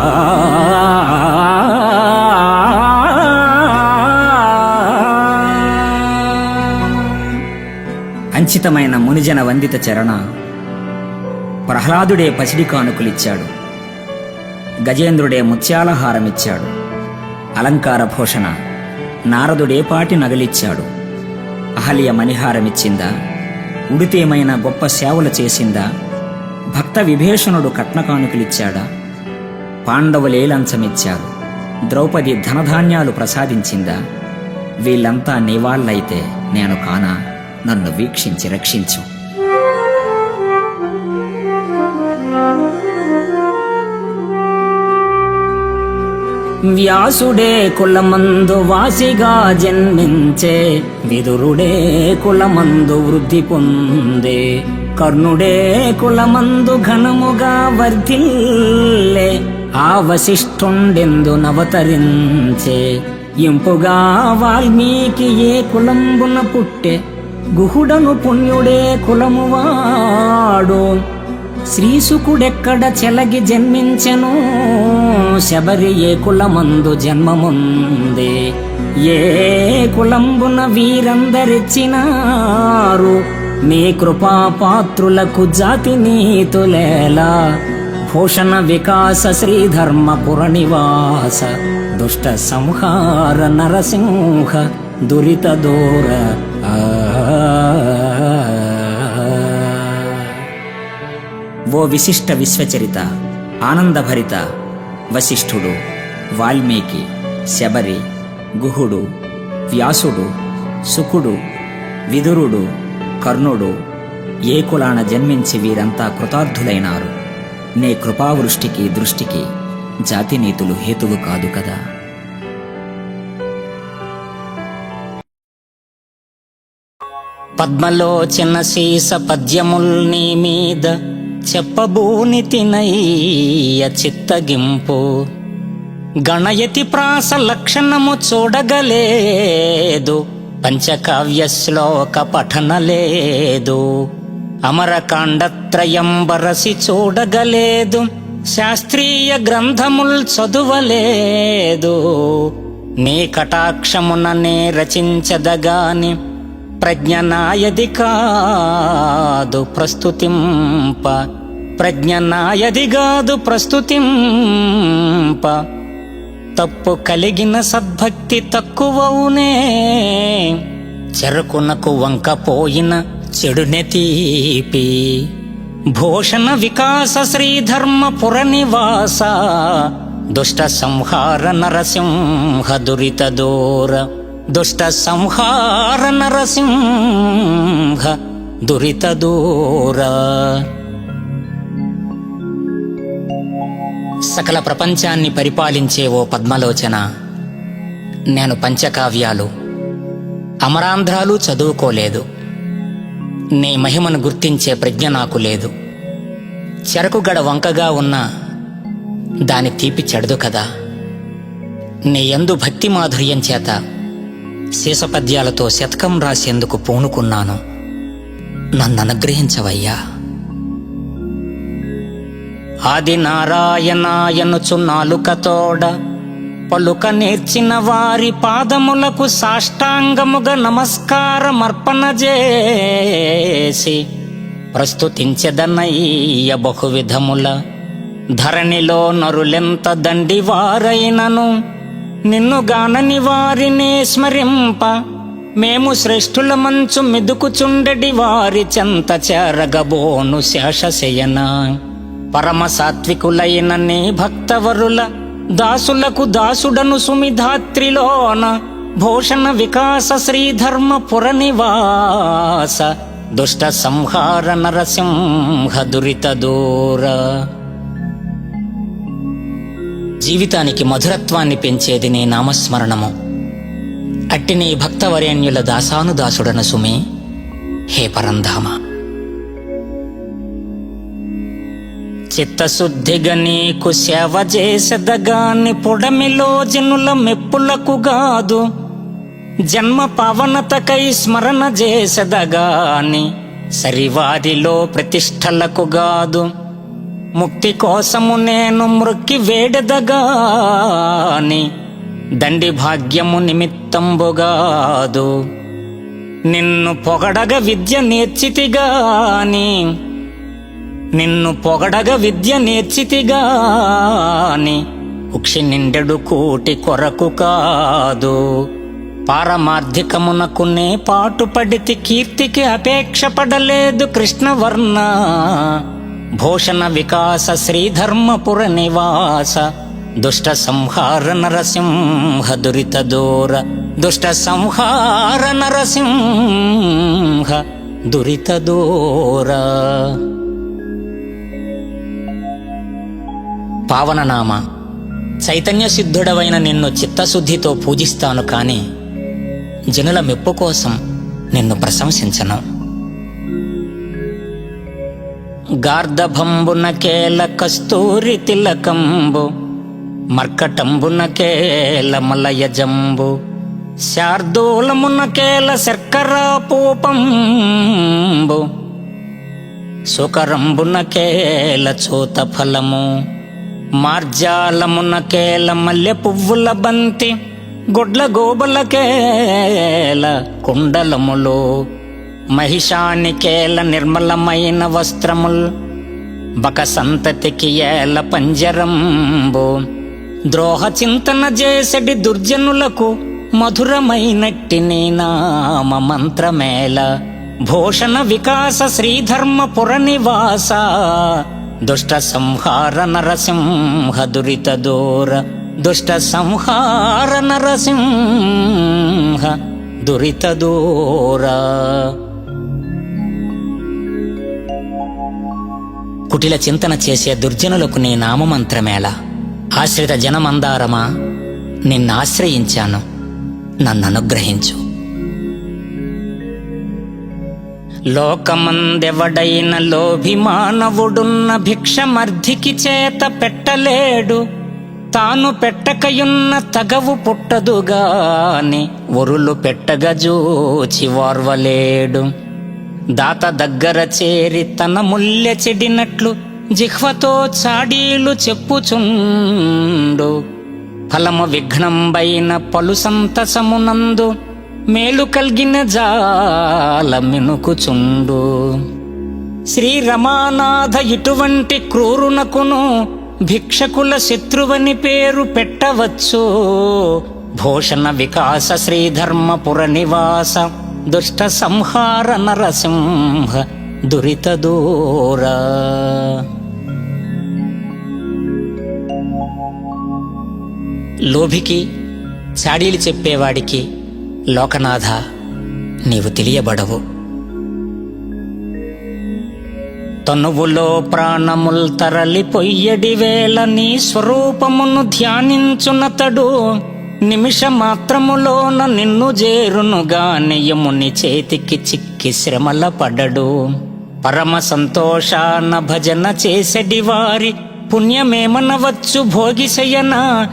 Speaker 1: అంచితమైన మునిజన వందిత చరణ, ప్రహ్లాదుడే పసిడి కానుకలిచ్చాడు, గజేంద్రుడే ముత్యాలహారమిచ్చాడు, అలంకార భూషణ నారదుడే పాటి నగలిచ్చాడు, అహల్య మణిహారమిచ్చిందా, ఉడితేమైనా గొప్ప సేవలు చేసిందా, భక్త విభీషణుడు కట్న కానుకలిచ్చాడా, పాండవులే లంచమిచ్చారు, ద్రౌపది ధనధాన్యాలు ప్రసాదించిందా, వీళ్ళంతా నీవాళ్ళైతే నేను కానా, నన్ను వీక్షించి రక్షించు. వ్యాసుడే కులమందు వాసిగా జన్మించే, విదురుడే కులమందు వృద్ధి పొందే, కర్ణుడే కులమందు ఘనముగా వర్ధిల్లే, ఆ వశిష్ఠుండెందునవతరించే, ఇంపుగా వాల్మీకి ఏ కులంబున పుట్టే, గుహుడను పుణ్యుడే కులమువాడు, శ్రీసుకుడెక్కడ చెలగి జన్మించెను, శబరి ఏ కులమందు జన్మముందే, ఏ కులంబున వీరందరిచ్చినారు, మీ కృపాపాత్రులకు జాతి నీతులేలా. భూషణ వికాస శ్రీధర్మపుర నివాస, దుష్ట సంహార నరసింహ దురిత దూర. ఓ విశిష్ట విశ్వచరిత, ఆనందభరిత వశిష్ఠుడు, వాల్మీకి, శబరి, గుహుడు, వ్యాసుడు, శుకుడు, విదురుడు, కర్ణుడు ఏ కులాన జన్మించి వీరంతా కృతార్థులైనారు. నీ కృపావృష్టికి దృష్టికి జాతినీతులు హేతువు కాదు కదా. పద్మలోచన శీస పద్యముల్ నీ మీద చెప్పబూని తినయ్య చిత్తగింపు, గణయతి ప్రాస లక్షణము చూడగలేదు, పంచకావ్య శ్లోక పఠన లేదు, అమరకాండత్రయం బరసి చూడగలేదు, శాస్త్రీయ గ్రంథముల్ చదువలేదు, నీ కటాక్షముననే రచించదగాని ప్రజ్ఞ నాయది కాదు ప్రస్తుతింప, ప్రజ్ఞ నాయదిగాదు ప్రస్తుతింప, తప్పు కలిగిన సద్భక్తి తక్కువవునే. చెరుకునకు వంకపోయిన చెడునె తీపి, భూషణ వికాస శ్రీధర్మపుర నివాస, దుష్ట సంహార నరసింహ దురిత దూర, దుష్ట సంహార నరసింహ దురిత దూర. సకల ప్రపంచాన్ని పరిపాలించే ఓ పద్మలోచన, నేను పంచకావ్యాలు అమరాంధ్రాలు చదువుకోలేదు. నీ మహిమను గుర్తించే ప్రజ్ఞ నాకు లేదు. చెరకుగడ వంకగా ఉన్న దాని తీపి చెడదు కదా. నీ యందు భక్తి మాధుర్యం చేత శేషపద్యాలతో శతకం రాసేందుకు పూనుకున్నాను. నన్ను అనుగ్రహించవయ్యా. ఆది నారాయణాయనుచు నాలుకతోడ పలుక నేర్చిన వారి పాదములకు సాష్టాంగముగా నమస్కారమర్పణ చేసి ప్రస్తుతించెదనయ్య బహువిధముల. ధరణిలో నరులెంత దండివారైనను నిన్ను గానని వారినే స్మరింప, మేము శ్రేష్ఠుల మంచు మెదుకుచుండెడి వారి చెంత చేరగబోను శేషశయన. పరమ సాత్వికులైన నీ భక్తవరుల దాసులకు దాసుడను సుమిధాత్రిలోన, భూషణ వికాస శ్రీధర్మపుర నివాస, దుష్ట సంహార నరసింహ దురిత దూర. జీవితానికి మధురత్వాన్ని పెంచేది నీ నామస్మరణము. అట్టి నీ భక్తవరేణ్యుల దాసానుదాసుడను సుమి, హే పరంధామ. చిత్తశుద్ధిగా నీకు సేవ చేసెదగాని పొడమిలో జనుల మెప్పులకు గాదు, జన్మ పావనతకై స్మరణ చేసెదగాని సరివారిలో ప్రతిష్టలకు గాదు. ముక్తి కోసము నేను మృక్కి వేడెదగాని దండి భాగ్యము నిమిత్తంబుగాదు. నిన్ను పొగడగ విద్య నేర్చితిగాని, నిన్ను పొగడగ విద్య నేర్చితిగాని ఉక్షి నిండెడు కూటి కొరకు కాదు. పారమార్థికమునకునే పాటుపడితి కీర్తికి అపేక్ష పడలేదు కృష్ణవర్ణ. భూషణ వికాస శ్రీధర్మపుర నివాస, దుష్ట సంహార నరసింహ దురిత దూర, దుష్ట సంహార నరసింహ దురిత దూర. పావననామ, చైతన్య సిద్ధుడవైన నిన్ను చిత్తశుద్ధితో పూజిస్తాను కాని జనుల మెప్పు కోసం నిన్ను ప్రశంసించను. గార్ధభంబున కేల కస్తూరి తిలకంబు, మర్కటంబున కేల మలయజంబు, శార్దూలమున కేల శర్కరా పూపంబు, సుకరంబున కేల చూత ఫలము, మార్జాలమున కేల మల్లె పువ్వుల బంతి, గొడ్ల గోబల కేల కుండలములు, మహిషానికేల నిర్మలమైన వస్త్రముల్, బక సంతతికి ఏల పంజరంబు, ద్రోహ చింతన చేసడి దుర్జనులకు మధురమైనట్టి నీ నామ మంత్రమేల. భూషణ వికాస శ్రీధర్మపుర నివాస, దుష్ట సంహార నరసింహ దురిత దూర, దుష్ట సంహార నరసింహ దురిత దూర. కుటిల చింతన చేసే దుర్జనులకు నీ నామమంత్రమేలా. ఆశ్రిత జనమందారమా, నిన్నాశ్రయించాను, నన్ననుగ్రహించు. లోకమందెవడైన లోభిమానవుడున్న భిక్షమర్ధికి చేత పెట్టలేడు, తాను పెట్టకయున్న తగవు పుట్టదుగాని ఒరులు పెట్టగజూచి వార్వలేడు. దాత దగ్గర చేరి తన ముల్లె చెడినట్లు జిహ్వతో చాడీలు చెప్పుచుండు, ఫలము విఘ్నంబైన పలు సంతసమునందు మేలు కల్గిన జాల మినుకుచుండు. శ్రీరమానాథ ఇటువంటి క్రూరునకును భిక్షకుల శత్రువని పేరు పెట్టవచ్చు. భూషణ వికాస శ్రీధర్మపుర నివాస దుష్ట సంహార నరసింహ దురిత దూర. లోభికి చాడీలు చెప్పేవాడికి లోకనాథ నీవు తెలియబడవు. తనువులో ప్రాణముల్ తరలిపోయ్యడి వేళ నీ స్వరూపమును ధ్యానించునతడు నిమిష మాత్రములోన నిన్ను చేరునుగాని యముని చేతికి చిక్కి శ్రమల పడడు. పరమ సంతోషాన భజన చేసెడి వారి పుణ్యమేమనవచ్చు భోగిశయన.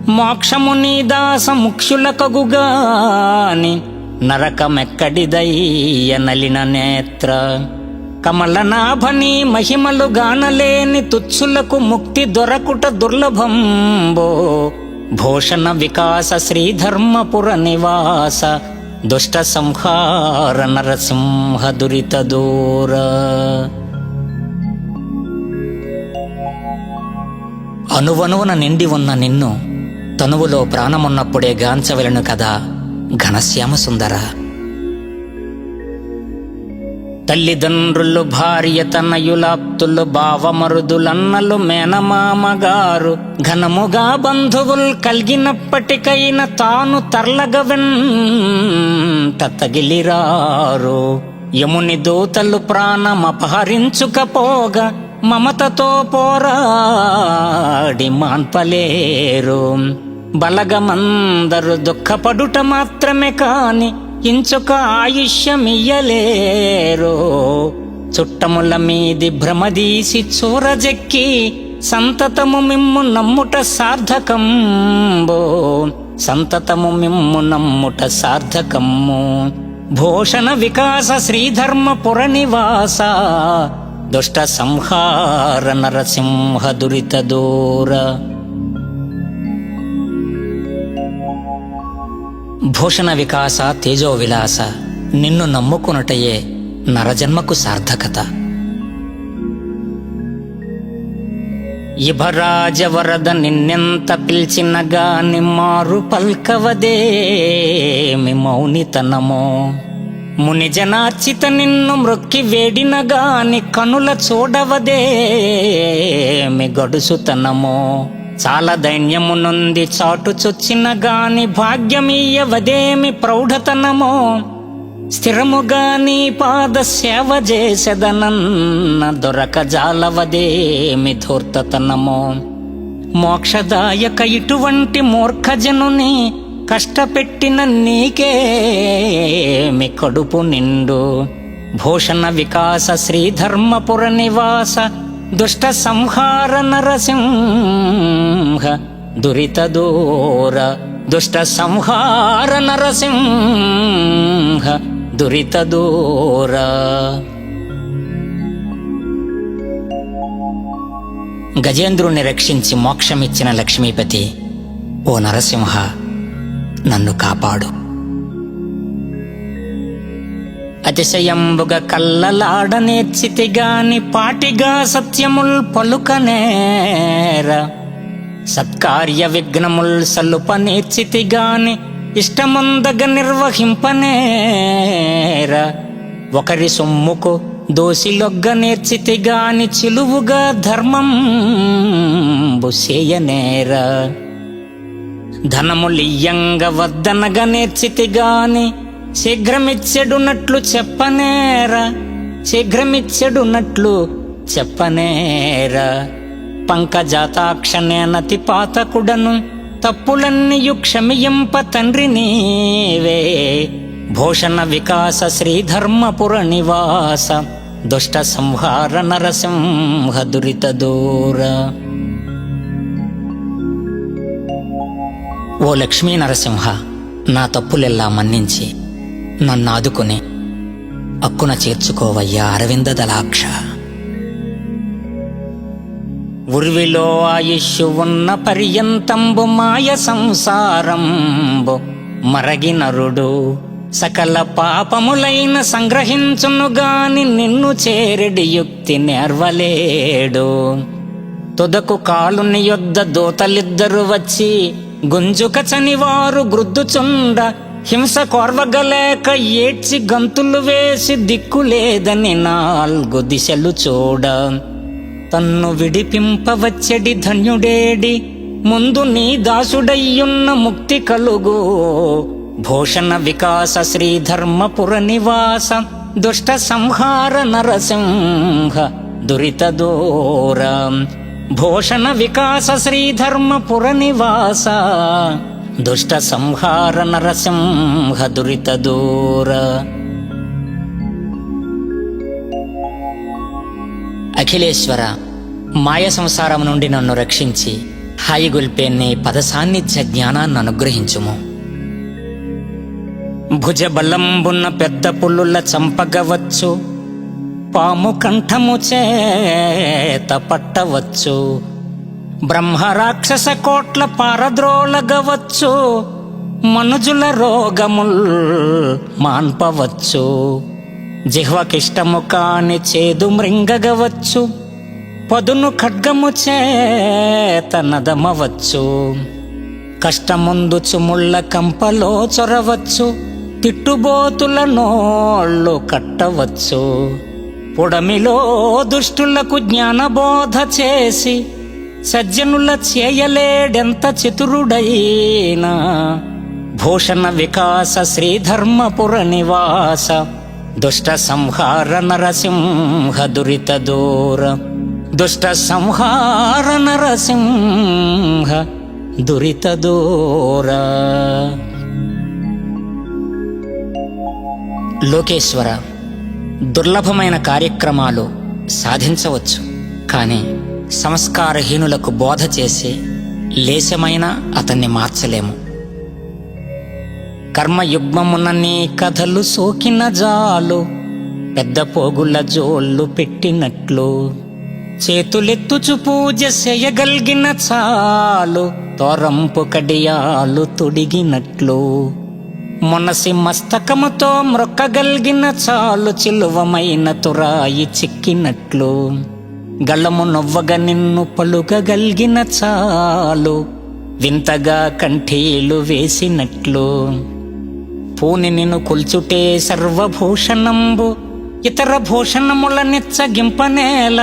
Speaker 1: మోక్షము నీ దాస ముఖ్యులకగుగాని నరకమెక్కడిదయ్య నలిన నేత్ర. కమలనాభని మహిమలు గానలేని తుచ్చులకు ముక్తి దొరకుట దుర్లభంబో. భూషణ వికాస శ్రీధర్మపుర నివాస దుష్ట సంహార నరసింహ దురిత దూర. అనువనువున నిండి ఉన్న నిన్ను తనువులో ప్రాణమున్నప్పుడే గాంచవెలను కదా ఘనశ్యామ సుందర. తల్లిదండ్రులు భార్య తనయులాప్తులు బావమరుదులన్నలు మేనమామగారు ఘనముగా బంధువుల్ కలిగినప్పటికైన తాను తర్లగవెంట తగిలిరారు. యముని దూతలు ప్రాణమపహరించుకపోగా మమతతో పోరాడి మాన్పలేరు. బలగమందరు దుఃఖపడుట మాత్రమే కాని ఇంచుక ఆయుష్యమియ్యలేరు. చుట్టముల మీది భ్రమదీసి చూరజెక్కి సంతతము మిమ్ము నమ్ముట సార్థకంబో. సంతతము మిమ్ము నమ్ముట సార్థకమ్ము. భూషణ వికాస శ్రీధర్మపుర నివాస దుష్ట సంహార నరసింహ దురిత దూర. భూషణ వికాస తేజో విలాస నిన్ను నమ్ముకున్నటయే నరజన్మకు సార్థకత. ఇభరాజవరద నిన్నెంత పిలిచిన గాని మారు పల్కవదేమి మౌనితనమో. ముని జనార్చిత నిన్ను మ్రొక్కి వేడిన గాని కనుల చూడవదేమి గడుసుతనమో. చాలా దైన్యము నుండి చాటు చొచ్చిన గాని భాగ్యమీయవదేమి ప్రౌఢతనమో. స్థిరముగా నీ పాద సేవ చేసెదనన్న దొరక జాలవదేమి ధూర్తతనమో. మోక్షదాయక ఇటువంటి మూర్ఖజనుని కష్టపెట్టిన నీకేమి కడుపు నిండు. భూషణ వికాస శ్రీధర్మపుర నివాస దుష్ట సంహార నరసింహ దురిత దూర. దుష్ట సంహార నరసింహ దురిత దూర. గజేంద్రుణ్ణి రక్షించి మోక్షమిచ్చిన లక్ష్మీపతి ఓ నరసింహ నన్ను కాపాడు. అతిశయంబుగ కల్లలాడ నేర్చితిగాని పాటిగా సత్యముల్ పలుకనేర. సత్కార్య విఘ్నముల్ సల్లుప నేర్చితిగాని ఇష్టమందగ నిర్వహింపనేర. ఒకరి సొమ్ముకు దోసిలొగ్గ నేర్చితిగాని చిలువుగా ధర్మంబు సేయనేర. ధనములియ్యంగ వద్దనగ నేర్చితిగాని శీఘ్రమిచ్చెడునట్లు చెప్పనేర. శీఘ్రమిచ్చెడునట్లు చెప్పనేర. పంకజాతాక్ష నేనతి పాతకుడను తప్పులన్నీయు క్షమియంప తండ్రి నీవే. భూషణ వికాస శ్రీధర్మపుర నివాస దుష్ట సంహార నరసింహ దురిత దూర. ఓ లక్ష్మీ నరసింహ నా తప్పులెల్లా మన్నించి నన్నాదుకుని అక్కున చేర్చుకోవయ్యా అరవింద దళాక్ష. ఉర్విలో ఆయుష్షు ఉన్న పర్యంతంబు మాయ సంసారంబు మరగి నరుడు సకల పాపములైన సంగ్రహించునుగాని నిన్ను చేరెడి యుక్తి నేర్వలేడు. తుదకు కాలుని యొద్ద దూతలిద్దరు వచ్చి గుంజుక చనివారు గ్రుద్దుచుండ హింస కోర్వగలేక ఏడ్చి గంతులు వేసి దిక్కులేదని నాల్గు దిశలు చూడ తన్ను విడిపింపవచ్చడి ధన్యుడేడి ముందు నీ దాసుడయ్యున్న ముక్తి కలుగు. భూషణ వికాస శ్రీధర్మపుర నివాస దుష్ట సంహార నరసింహ దురిత దూర. భూషణ వికాస శ్రీధర్మపుర నివాస దుష్ట సంహార నరసింహ దురిత దూర. అఖిలేశ్వర, మాయ సంసారం నుండి నన్ను రక్షించి హాయిగొల్పే నీ పద సాన్నిధ్య జ్ఞానాన్ని అనుగ్రహించుము. భుజబలంబున్న పెద్ద పుల్లుల చంపగవచ్చు, పాము కంఠము చేత పట్టవచ్చు, బ్రహ్మరాక్షస కోట్ల పారద్రోలగవచ్చు, మనుజుల రోగముల్ మాన్పవచ్చు, జిహ్వకిష్టము కాని చేదు మృంగగవచ్చు, పదును ఖడ్గము చేత నదమవచ్చు, కష్టముందుచు ముళ్ళ కంపలో చొరవచ్చు, తిట్టుబోతుల నోళ్ళు కట్టవచ్చు, పుడమిలో దుష్టులకు జ్ఞానబోధ చేసి సజ్జనుల చేయలేడెంత చతురుడైనా. భూషణ వికాస శ్రీధర్మపుర నివాస దుష్ట సంహార నరసింహ దురిత దూర. దుష్ట సంహార నరసింహ దురిత దూర. లోకేశ్వర, దుర్లభమైన కార్యక్రమాలు సాధించవచ్చు, కానీ సంస్కారహీనులకు బోధ చేసి లేశమైన అతన్ని మార్చలేము. కర్మయుగ్మమున నీ కథలు సోకిన జాలు పెద్ద పోగుల జోళ్ళు పెట్టినట్లు, చేతులెత్తుచు పూజ చేయగలిగిన చాలు తోరంపు కడియాలు తొడిగినట్లు, మనసి మస్తకముతో మ్రొక్కగలిగిన చాలు చిలువమైన తురాయి చిక్కినట్లు, గళము నొవ్వగా నిన్ను పలుకగలిగిన చాలు వింతగా కంఠీలు వేసినట్లు, పూని నిన్ను కొల్చుటే సర్వభూషణంబు ఇతర భూషణముల నిచ్చగింపనేల.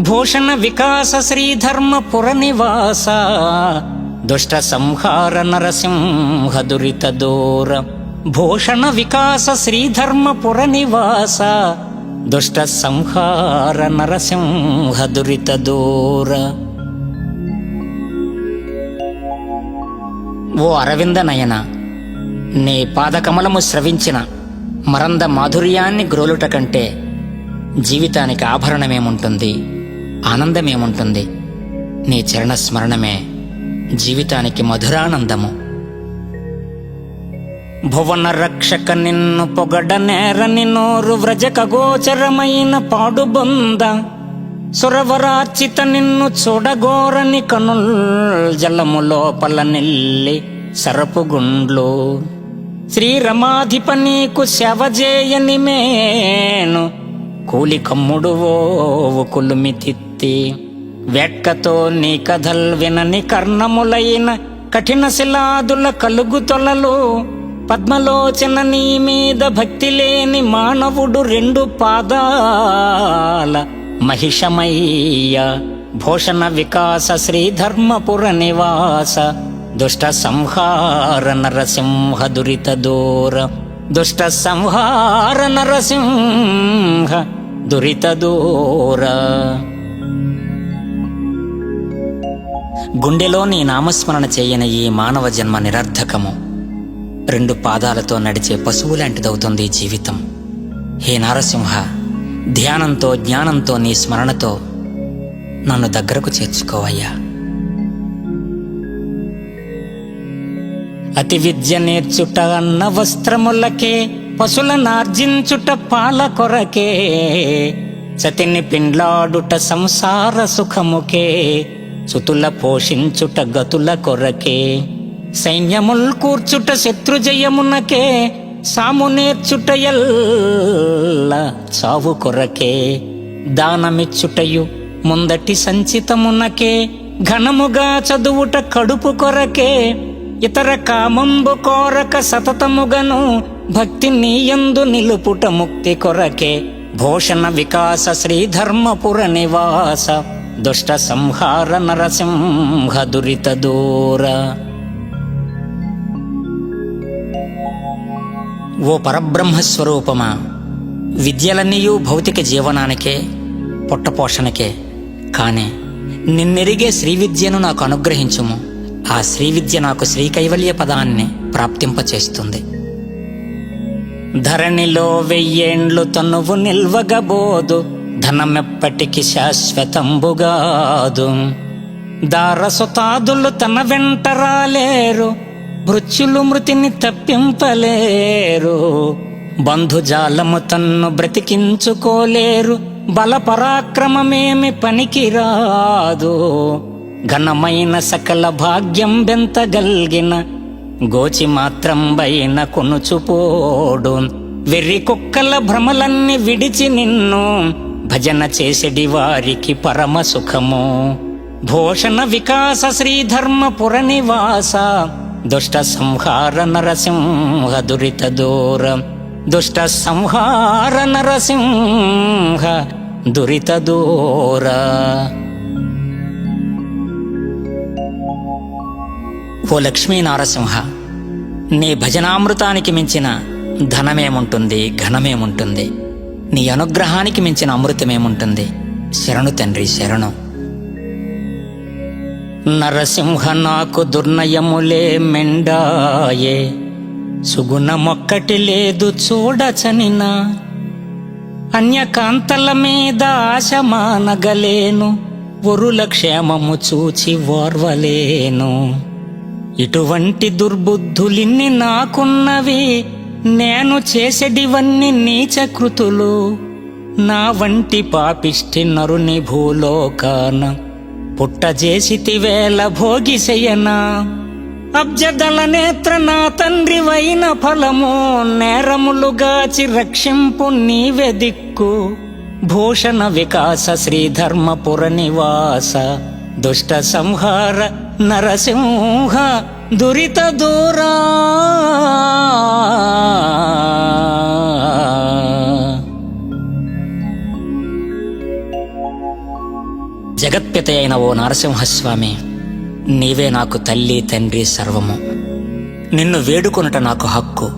Speaker 1: భూషణ వికాస శ్రీధర్మపుర నివాస దుష్ట సంహార నరసింహ దురిత దూర. భూషణ వికాస శ్రీధర్మపుర నివాస దుష్ట సంహార నరసింహ దురిత దూర. ఓ అరవింద నయన, నీ పాదకమలము స్రవించిన మరంద మాధుర్యాన్ని గ్రోలుట కంటే జీవితానికి ఆభరణమేముంటుంది, ఆనందమేముంటుంది? నీ చరణస్మరణమే జీవితానికి మధురానందము. భువన రక్షక నిన్ను పొగడ నేరని నోరు వ్రజక గోచరమైన పాడుబొంద, సురవరార్చిత నిన్ను చూడగోరని కనుల్ జలము లోపల నిల్లి సరపుగుండ్లు, శ్రీరమాధిప నీకు శవజేయని మేను కూలి కమ్ముడు ఓ కులుమి తిత్తి, వేట్కతో నీ కథల్ వినని కర్ణములైన కఠిన శిలాదుల కలుగు తొలలు, పద్మలోచన నీ మీద భక్తి లేని మానవుడు రెండు పాదాల మహిషమయ్య. భూషణ వికాస శ్రీధర్మపుర నివాస దుష్ట సంహార నరసింహ దురిత దూర. దుష్ట సంహార నరసింహ దురిత దూర. గుండెలో నీ నామస్మరణ చేయని ఈ మానవ జన్మ నిరర్థకము. రెండు పాదాలతో నడిచే పశువు లాంటిదవుతుంది జీవితం. హే నారసింహ, ధ్యానంతో జ్ఞానంతో నీ స్మరణతో నన్ను దగ్గరకు చేర్చుకోవయ్యా. అతి విద్య నేర్చుట అన్న వస్త్రములకే, పశులనార్జించుట పాల కొరకే, సతిని పిండ్లాడుట సంసార సుఖముకే, సుతుల పోషించుట గతుల కొరకే, సైన్యముల్ కూర్చుట శత్రుజయమునకే, సాము నేర్చుటయల్ల చావు కొరకే, దానమిచ్చుటయు ముందటి సంచితమునకే, ఘనముగా చదువుట కడుపు కొరకే, ఇతర కామంబు కోరక సతతముగను భక్తి నీయందు నిలుపుట ముక్తి కొరకే. భూషణ వికాస శ్రీధర్మపుర నివాస, దుష్ట సంహార నరసింహ దురిత దూర. ఓ పరబ్రహ్మస్వరూపమా, విద్యలన్నీయూ భౌతిక జీవనానికే, పొట్టపోషణకే. కానే నిన్నెరిగే శ్రీవిద్యను నాకు అనుగ్రహించుము. ఆ శ్రీవిద్య నాకు శ్రీకైవల్య పదాన్ని ప్రాప్తింపచేస్తుంది. ధరణిలో 1000 ఏండ్లు తనువు నిల్వగబోదు, ధనమెప్పటికి శాశ్వతంబుగాదు. దారసుతాదులు తన వెంట రాలేరు, మృత్యులు మృతిని తప్పింపలేరు. బంధుజాలము తన్ను బ్రతికించుకోలేరు, బలపరాక్రమమేమి పనికిరాదు. ఘనమైన సకల భాగ్యం బెంతగల్గిన, గోచి మాత్రం బైన కొనుచుపోడు. వెర్రి కుక్కల భ్రమలన్నీ విడిచి నిన్ను భజన చేసెడి వారికి పరమ సుఖము. భూషణ వికాస శ్రీధర్మపుర నివాస, దుష్ట సంహార నరసింహ దురిత దూర. దుష్ట సంహార నరసింహ దురిత దూర. ఓ లక్ష్మీ నారసింహ, నీ భజనామృతానికి మించిన ధనమేముంటుంది, ఘనమేముంటుంది? నీ అనుగ్రహానికి మించిన అమృతమేముంటుంది? శరణు తండ్రి, శరణు. నరసింహ నాకు దుర్నయములే మెండాయే, సుగుణమొక్కటి లేదు చూడచనినా. అన్యకాంతల మీద ఆశ మానగలేను, వరుల క్షేమము చూచి ఓర్వలేను. ఇటువంటి దుర్బుద్ధులిన్ని నాకున్నవి, నేను చేసేటివన్నీ నీచకృతులు. నా వంటి పాపిష్టి నరుని భూలోకాన పుట్టజేసితివేళ భోగిశయనా. అబ్జదల నేత్ర నా తండ్రివైన ఫలము, నేరములుగాచి రక్షింపు నీవే దిక్కు. భూషణ వికాస శ్రీధర్మపుర నివాస, దుష్ట సంహార నరసింహ దురిత దూరా. జగత్పిత అయిన ఓ నరసింహస్వామి, నీవే నాకు తల్లి తండ్రి సర్వము. నిన్ను వేడుకొనుట నాకు హక్కు,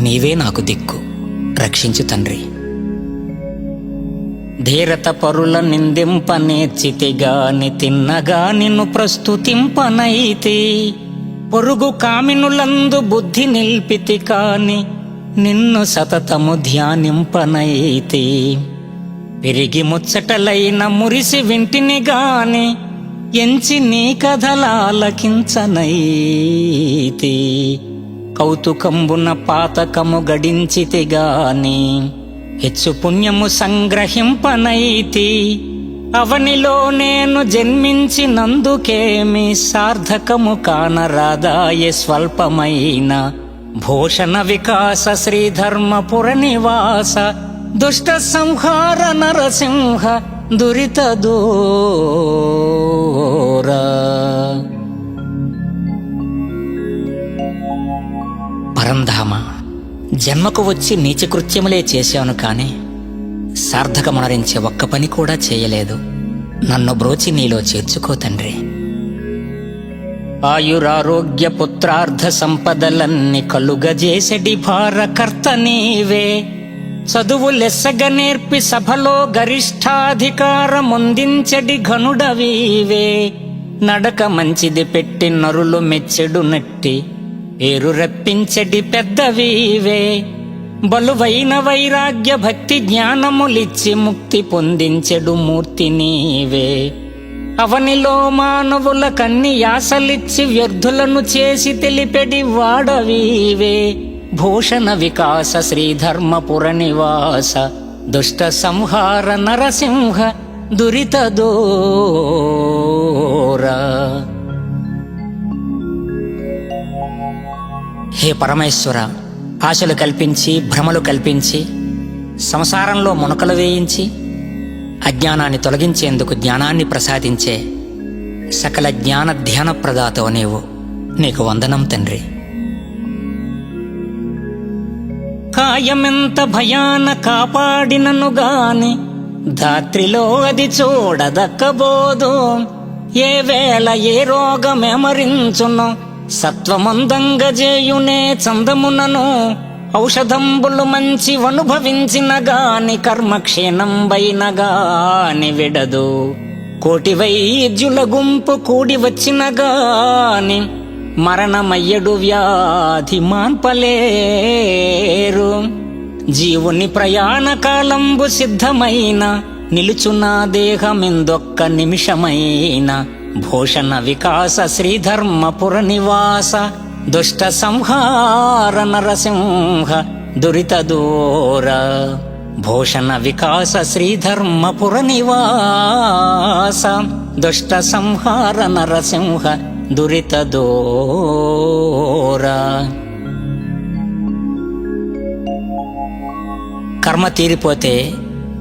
Speaker 1: నీవే నాకు దిక్కు. రక్షించు తండ్రి. ధీరత పరుల నిందింప నేర్చితిగాని, తిన్నగా నిన్ను ప్రస్తుతింపనైతి. పొరుగు కామినులందు బుద్ధి నిల్పితి కాని, నిన్ను సతతము ధ్యానింపనైతి. పెరిగి ముచ్చటలైన మురిసి వింటిని గాని, ఎంచి నీ కథలాలకించనైతి. కౌతుకంబున పాతకము గడించితి గాని, హెచ్చు పుణ్యము సంగ్రహింపనైతి. అవనిలో నేను జన్మించినందుకేమి, సార్థకము కానరాదాయ స్వల్పమైన. భూషణ వికాస శ్రీధర్మపుర నివాస, దుష్ట సంహార నరసింహ దురిత దూర. పరంధామ, జన్మకు వచ్చి నీచకృత్యములే చేశాను కాని, సార్థకమనరించే ఒక్క పని కూడా చేయలేదు. నన్ను బ్రోచి నీలో చేర్చుకో తండ్రి. ఆయురారోగ్య పుత్రార్థ సంపదలన్నీ కలుగజేసెడి భారకర్త నీవే. చదువు లెస్సగ నేర్పి సభలో గరిష్టాధికారముందించెడి ఘనుడవీవే. నడక మంచిది పెట్టి నరులు మెచ్చెడు నట్టి, పేరు రప్పించెడి పెద్దవీవే. బలువైన వైరాగ్య భక్తి జ్ఞానములిచ్చి ముక్తి పొందించెడు మూర్తి నీవే. అవనిలో మానవుల కన్ని యాసలిచ్చి వ్యర్థులను చేసి తెలిపెడి వాడవీవే. భూషణ వికాస శ్రీధర్మపుర నివాస, దుష్ట సంహార నరసింహ దురిత దూర. హే పరమేశ్వర, ఆశలు కల్పించి భ్రమలు కల్పించి సంసారంలో మునకలు వేయించి అజ్ఞానాన్ని తొలగించేందుకు జ్ఞానాన్ని ప్రసాదించే సకల జ్ఞాన ధ్యాన ప్రదాతవు నీవు. నీకు వందనం తండ్రి. కాయమెంత భయాన కాపాడినను గాని ధాత్రిలో అది చూడదక్కబోదు. ఏ వేళ ఏ రోగమెమరించును సత్వమందంగజేయునే చందమునను. ఔషధంబులు మంచి అనుభవించిన గాని కర్మక్షీణంబైన గాని విడదు. కోటి వైద్యుల గుంపు కూడి వచ్చిన గాని మరణమయ్యడు వ్యాధి మాన్పలేరు. జీవుని ప్రయాణ కాలంబు సిద్ధమైన నిలుచునా దేహమిందొక్క నిమిషమైన. భూషణ వికాస శ్రీధర్మపుర నివాస దుష్ట సంహార నరసింహ దురిత దూర. భూషణ వికాస శ్రీధర్మపుర నివాస దుష్ట సంహార నరసింహ దురిత దూర. కర్మ తీరిపోతే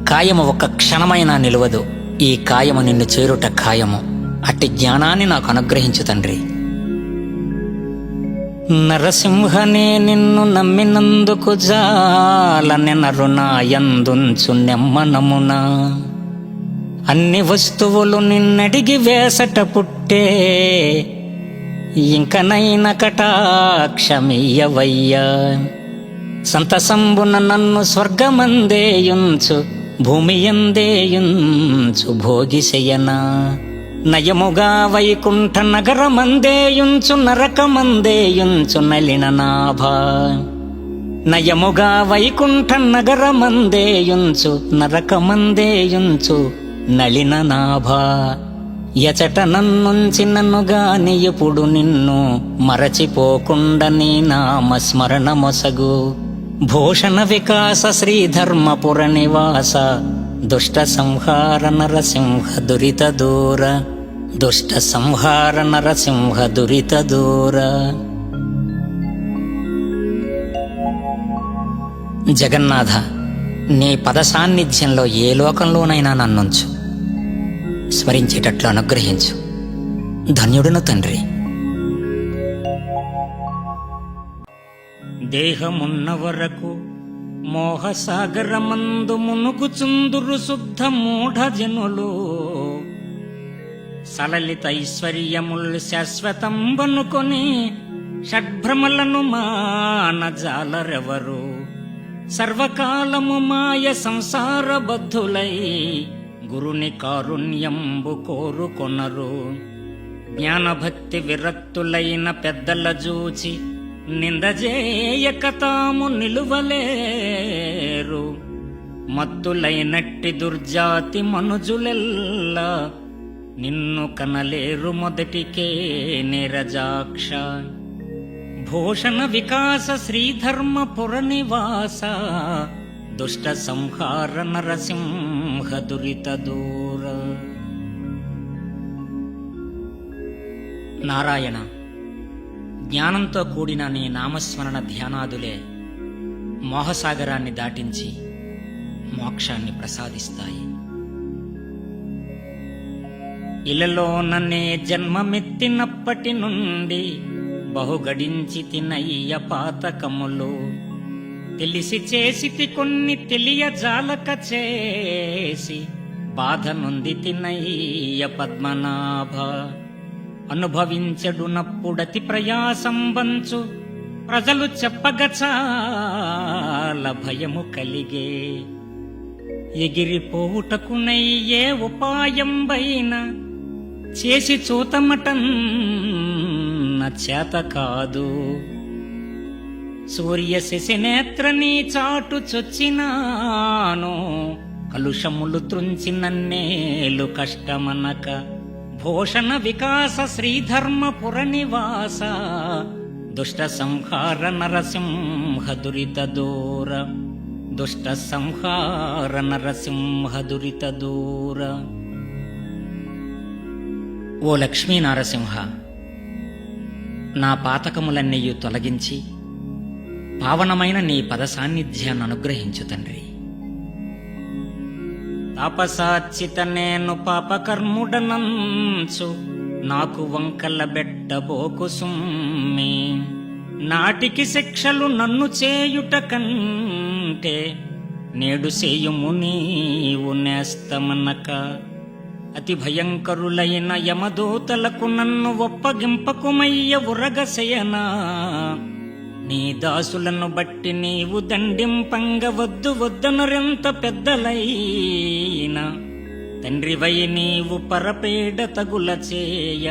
Speaker 1: కాయము ఒక్క క్షణమైనా నిలవదు. ఈ కాయము నిన్ను చేరుట ఖాయము. అట్టి జ్ఞానాన్ని నాకు అనుగ్రహించు తండ్రి. నరసింహనే నిన్ను నమ్మినందుకు జాలనెనరు నాయందుంచు నెమ్మనమున. అన్ని వస్తువులు నిన్నడిగి వేసట పుట్టే ఇంకనైన కటాక్షమియ్యవయ్యా. సంతసంబున నన్ను స్వర్గమందేయుంచు భూమియందేయుంచు భోగిశయనా. నయముగా వైకుంఠ నగరమందేయుంచు నరకమందేయుంచు నలిన నాభ. నయముగా వైకుంఠ నగరమందేయుంచు నరకమందేయుంచు నలిన నాభ. ఎచట నన్నుంచి నన్నుగాని ఎప్పుడు నిన్ను మరచిపోకుండా నీ నామస్మరణ మొసగు. భూషణ వికాస శ్రీధర్మపుర నివాస దుష్ట సంహార నరసింహ దురిత దూర. దుష్ట సంహార నరసింహ దురిత దూర. జగన్నాథ, నీ పద సాన్నిధ్యంలో ఏ లోకంలోనైనా నన్నుంచు. స్మరించేటట్లు అనుగ్రహించు. ధన్యుడును తండ్రి. దేహమున్న వరకు మోహసాగరమందు మునుగుచుందురు శుద్ధ మూఢజనులు. సలలిత ఐశ్వర్యములు శాశ్వతంబనుకొని షడ్భ్రమలను మానజాలరెవరు. సర్వకాలము మాయ సంసార బద్ధులై గురుని కారుణ్యంబు కోరుకొనరు. జ్ఞానభక్తి విరక్తులైన పెద్దల జూచి నిందజేయక తాము నిలువలేరు. మత్తులైనట్టి దుర్జాతి మనుజులెల్లా నిన్ను కనలేరు మొదటికే నీరజాక్ష. భూషణ వికాస శ్రీధర్మపుర నివాస దుష్ట సంహార నరసింహ దురిత దూర. నారాయణ, జ్ఞానంతో కూడిన నీ నామస్మరణ ధ్యానాదులే మోహసాగరాన్ని దాటించి మోక్షాన్ని ప్రసాదిస్తాయి. ఇలలో నన్నే జన్మమెత్తినప్పటి నుండి బహుగడించి తినయ్య పాతకములు. తెలిసి చేసితి కొన్ని తెలియజాలక చేసి బాధ నొంది తినయ్య పద్మనాభ. అనుభవించడునప్పుడతి ప్రయాసంబంచు ప్రజలు చెప్పగ చాలా భయము కలిగే. ఎగిరిపోవుటకునయ్యే ఉపాయంబైన చేసి చూతమటన్న చేత కాదు. సూర్య శశినేత్రని చాటు చొచ్చినాను కలుషములు త్రుంచి నన్నేలు కష్టమనక. భూషణ వికాస శ్రీధర్మపుర నివాస దుష్ట సంహార నరసింహ దురిత దూర. దుష్ట సంహార నరసింహ దురిత దూర. ఓ లక్ష్మీ నరసింహ, నా పాతకములన్నీయు తొలగించి పావనమైన నీ పద సాన్నిధ్యాన్ని అనుగ్రహించు తండ్రి. తాపసార్చిత నేను పాపకర్ముడనంచు నాకు వంకల బెట్టబోకు సుమ్మి, నాటికి శిక్షలు నన్ను చేయుట కంటే నేడు సేయుము నీవు నేస్తమనక. అతి భయంకరులైన యమదూతలకు నన్ను ఒప్పగింపకుమయ్య ఉరగశయనా, నీ దాసులను బట్టి నీవు దండింపంగ వద్దు వద్దనరెంత పెద్దలైనా. తండ్రివై నీవు పరపేడ తగుల చేయ,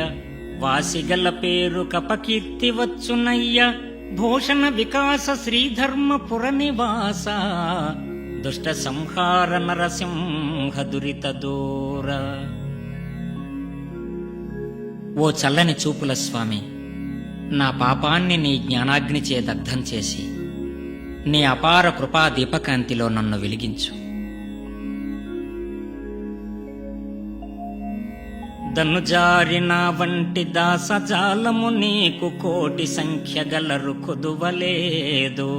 Speaker 1: వాసిగల పేరు కపకీర్తి వచ్చునయ్య. భూషణ వికాస శ్రీధర్మపుర నివాస, దుష్ట సంహార నరసింహ దురిత దూర. ఓ చల్లని చూపుల స్వామి, నా పాపాన్ని నీ జ్ఞానాగ్నిచే దగ్ధం చేసి నీ అపార కృపా దీపకాంతిలో నన్ను వెలిగించు. దనుజారిన వంటి దాసజాలము నీకు కోటి సంఖ్య గలరు కొదువలేదు.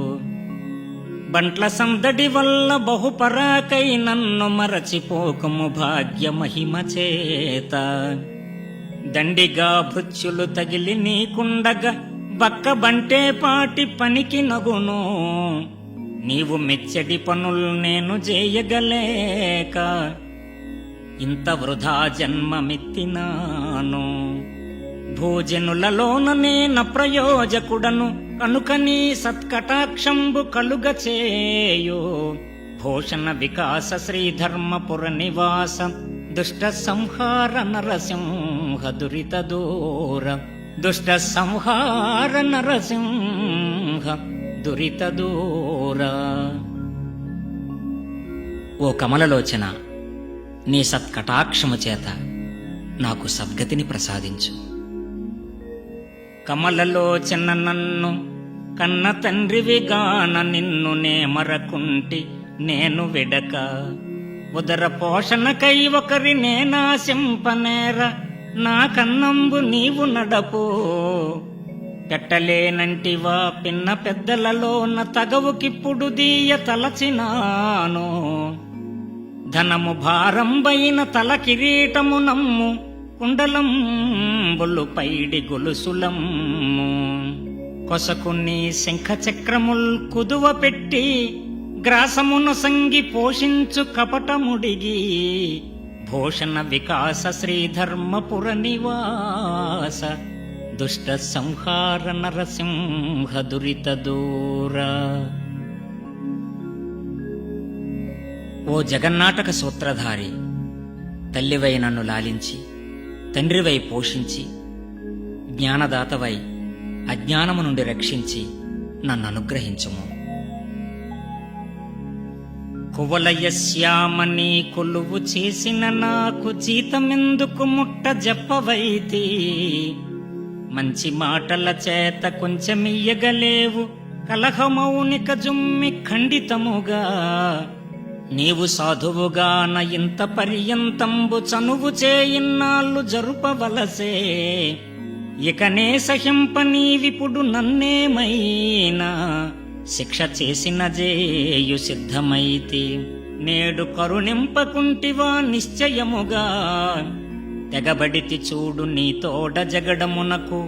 Speaker 1: బంట్ల సందడి వల్ల బహుపరాకై నన్ను మరచిపోకము భాగ్య మహిమ చేత. దండిగా భృత్యులు తగిలి నీకుండగా బక్క బంటే పాటి పనికి నగును. నీవు మెచ్చడి పనులు నేను చేయగలేక ఇంత వృధా జన్మమెత్తినాను. భోజనులలోన నేన ప్రయోజకుడను కనుక నీ సత్కటాక్షంబు కలుగ చేయు. భూషణ వికాస శ్రీధర్మపుర నివాస, దుష్ట సంహార నరసింహ దురిత దూర. దుష్ట సంహార నరసింహ దురిత దూర. ఓ కమలలోచన, నీ సత్కటాక్షము చేత నాకు సద్గతిని ప్రసాదించు. కమలలోచన నన్ను కన్న తండ్రివిగాన నిన్ను నే మరకుంటి నేను విడక. ఉదర పోషణకై ఒకరి నేనాశింపనేర, నా కన్నంబు నీవు నడపో. పెట్టలేనంటివా పిన్న పెద్దలలోన తగవుకిప్పుడు దీయ తలచినాను. ధనము భారంబైన తల కిరీటము నమ్ము, కుండలంబులు పైడి గొలుసులమ్ము. కొసకు నీ శంఖ చక్రముల్ కుదువ పెట్టి, గ్రాసమును సంగి పోషించు కపటముడిగి. భూషణ వికాస శ్రీధర్మపుర నివాస, దుష్ట సంహార నరసింహ దురిత దూర. ఓ జగన్నాటక సూత్రధారి, తల్లివై నన్ను లాలించి తండ్రివై పోషించి జ్ఞానదాతవై అజ్ఞానము నుండి రక్షించి నన్ను అనుగ్రహించుము. కువలయశ్యామని కొలువు చేసిన నాకు జీతమెందుకు ముట్ట జప్పవైతి. మంచి మాటల చేత కొంచెమియ్యగలేవు, కలహమౌనిక జుమ్మి ఖండితముగా. నీవు సాధువుగాన ఇంత పర్యంతంబు చనువు చేయిన్నాళ్ళు జరుపవలసే. ఇకనే సహింప నీవిపుడు నన్నేమైనా శిక్ష చేసిన జేయు సిద్ధమైతి. నేడు కరుణింపకుంటివా నిశ్చయముగా, తెగబడితి చూడు నీ తోడ జగడమునకు.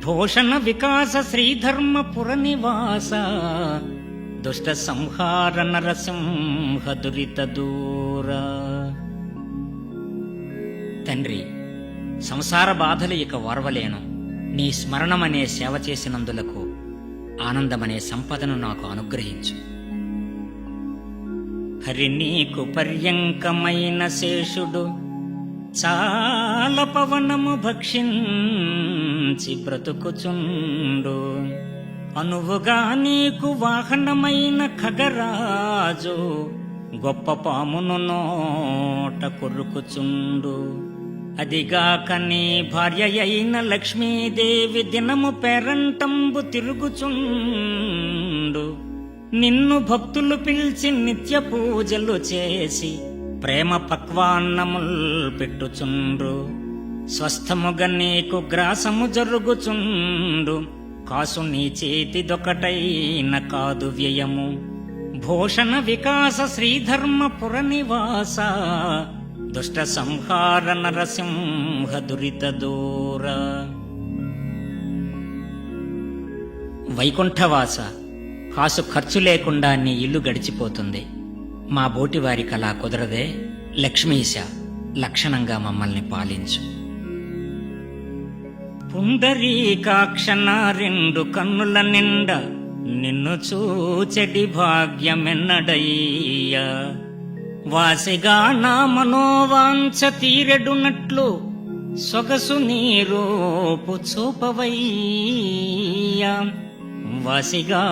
Speaker 1: భూషణ వికాస శ్రీధర్మపుర నివాస, దుష్ట సంహార నరసింహ దురిత దూర. తండ్రి, సంసార బాధలు ఇక ఓర్వలేను. నీ స్మరణమనే సేవ చేసినందులకు ఆనందమనే సంపదను నాకు అనుగ్రహించు. హరి నీకు పర్యంకమైన శేషుడు చాలా పవనము భక్షించి బ్రతుకుచుండు. అనువుగా నీకు వాహనమైన ఖగరాజు గొప్ప పామును నోట కొరుకుచుండు. అదిగాక నీ భార్య అయిన లక్ష్మీదేవి దినము పేరంటంబు తిరుగుచుండు. నిన్ను భక్తులు పిలిచి నిత్య పూజలు చేసి ప్రేమ పక్వాన్నముల్ పెట్టుచుండ్రు. స్వస్థముగా నీకు గ్రాసము జరుగుచుండు. కాసు నీ చేతిదొకటైన కాదు వ్యయము. భూషణ వికాస శ్రీధర్మపుర నివాస, దుష్ట సంహార నరసింహ దురిత దూర. వైకుంఠవాస, కాసు ఖర్చు లేకుండా నీ ఇల్లు గడిచిపోతుంది. మా బోటి వారికి అలా కుదరదే. లక్ష్మీశ, లక్షణంగా మమ్మల్ని పాలించు. పుండరీకాక్షణ రెండు కన్నుల నిండ, నిన్ను చూచెడి భాగ్యమెన్నడయ్యా. వాసిగా నా మనోవాంఛ తీరెడునట్లు, సొగసు నీ రూపు చూపవయ్యా. వాసిగా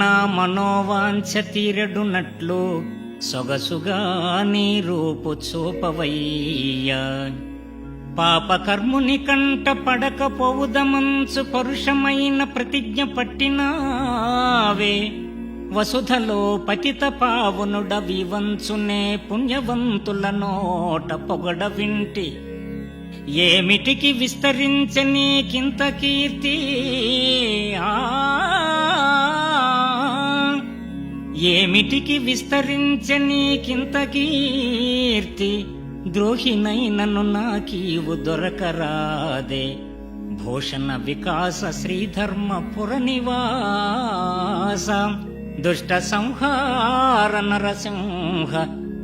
Speaker 1: నా మనోవాంఛ తీరెడునట్లు, సొగసుగా నీ రూపు చూపవయ్యా. పాపకర్ముని కంట పడకపోవుదమంచు పరుషమైన ప్రతిజ్ఞ పట్టినావే. వసుధలో పతిత పావనుడవి వంచునే పుణ్యవంతుల నోట పొగడ వింటి. ఏమిటికి విస్తరించనీకింత కీర్తి, ఏమిటికి విస్తరించనీకింత కీర్తి. ద్రోహినైనను నాకీవు దొరకరాదే. భూషణ వికాస శ్రీధర్మపుర నివాస, దుష్ట సంహార నరసింహ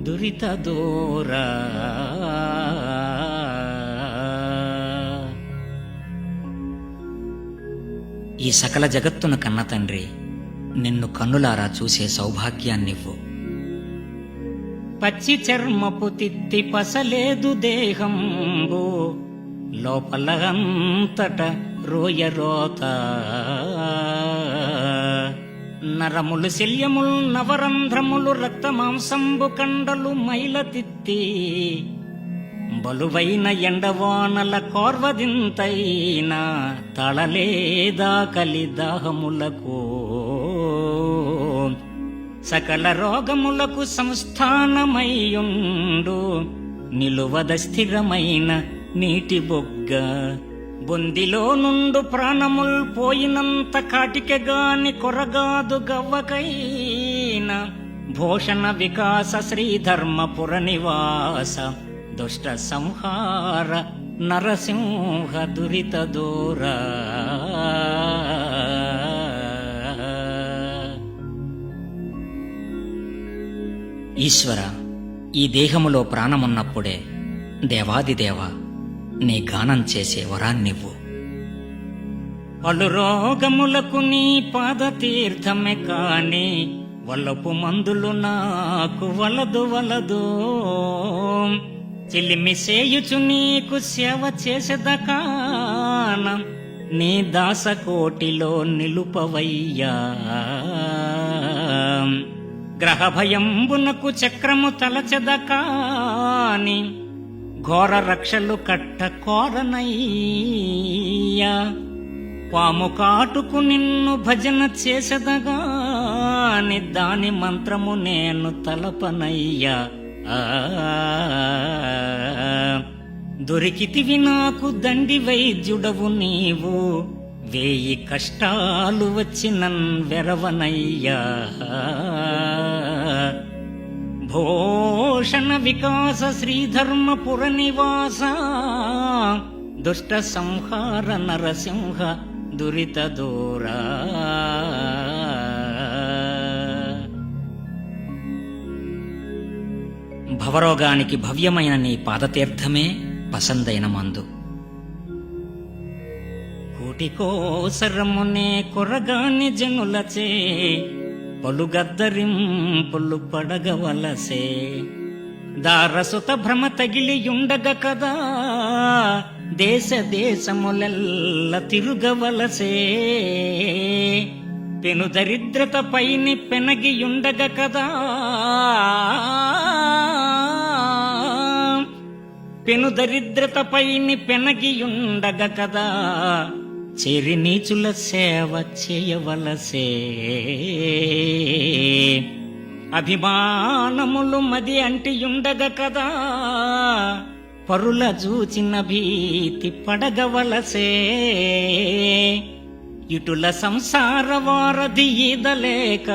Speaker 1: దురిత దూర. ఈ సకల జగత్తును కన్న తండ్రి, నిన్ను కన్నులారా చూసే సౌభాగ్యాన్నివ్వు. పచ్చి చర్మపు తిత్తి పసలేదు దేహంబు, లోపల అంతట రోయరోత. నరములు శల్యములు నవరంధ్రములు రక్తమాంసంబు కండలు మైల తిత్తి. బలువైన ఎండవానల కోర్వదింతైన తళలేదా కలిదాహములకు. సకల రోగములకు సంస్థానమయ్యుండు, నిలువద స్థిరమైన నీటి బొగ్గ. బొందిలో నుండు ప్రాణముల్ పోయినంత కాటికెగాని కొరగాదు గవ్వకైన. భూషణ వికాస శ్రీధర్మపుర నివాస, దుష్ట సంహార నరసింహ దురిత దూర. ఈశ్వర, ఈ దేహములో ప్రాణమున్నప్పుడే దేవాదిదేవ నీ గానం చేసే వరాన్నివ్వు. పలు రోగములకు నీ పాదతీర్థమే కాని, వలపు మందులు నాకు వలదు వలదు. చిలిమి సేయుచు నీకు సేవ చేసేదకాన, నీ దాసకోటిలో నిలుపవయ్యా. గ్రహ భయంబునకు చక్రము తలచెదకాని, ఘోర రక్షలు కట్ట కోరనయ్యా. పాము కాటుకు నిన్ను భజన చేసెదగాని, దాని మంత్రము నేను తలపనయ్యా. దొరికితివి నాకు దండి వైద్యుడవు నీవు, వేయి కష్టాలు వచ్చి నన్ వెరవనయ్యా. భూషణ వికాస శ్రీధర్మపుర నివాస, దుష్ట సంహార నరసింహ దురిత దూర. భవరోగానికి భవ్యమైన నీ పాదతీర్థమే పసందైన మందు. కోటికోసరమునే కొరగాని జనులచే, పలుగద్దరింపులు పడగవలసే. దారసుత భ్రమ తగిలియుండగ కదా, దేశ దేశములెల్ల తిరుగవలసే. పెను దరిద్రత పైని పెనగియుండగ కదా, పెను దరిద్రత పైని పెనగియుండగ కదా. చెరి నీచుల సేవ చేయవలసే. అభిమానములు మది అంటియుండగ కదా, పరుల చూచిన భీతి పడగవలసే. ఇటుల సంసార వారధి ఈదలేక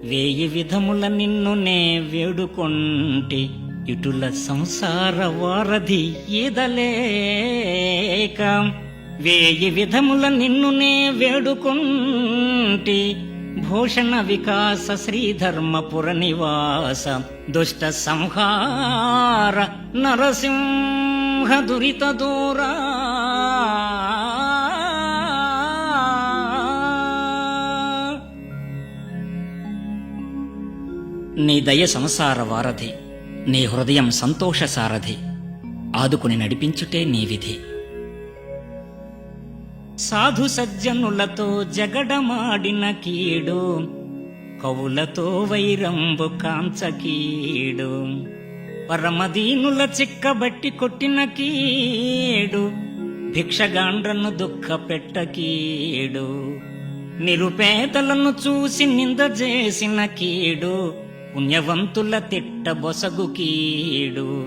Speaker 1: వేయి విధముల నిన్ను నే వేడుకొంటి. ఇటుల సంసార వారధి ఈదలేక వేయి విధముల నిన్ను నే వేడుకొంటి. భూషణ వికాస శ్రీధర్మపుర నివాస దుష్ట సంహార నరసింహ దురిత దూరా. నీ దయ సంసార వారధి, నీ హృదయం సంతోష సారథి. ఆదుకుని నడిపించుటే నీ విధి. సాధు సజ్జనులతో జగడమాడిన కీడు, కవులతో వైరంబు కాంచకీడు. పరమదీనుల చిక్కబట్టి కొట్టిన కీడు, భిక్షగాండ్రను దుఃఖ పెట్టకీడు. నిరుపేదలను చూసి నింద చేసిన కీడు, పుణ్యవంతుల తిట్ట బొసగు కీడు.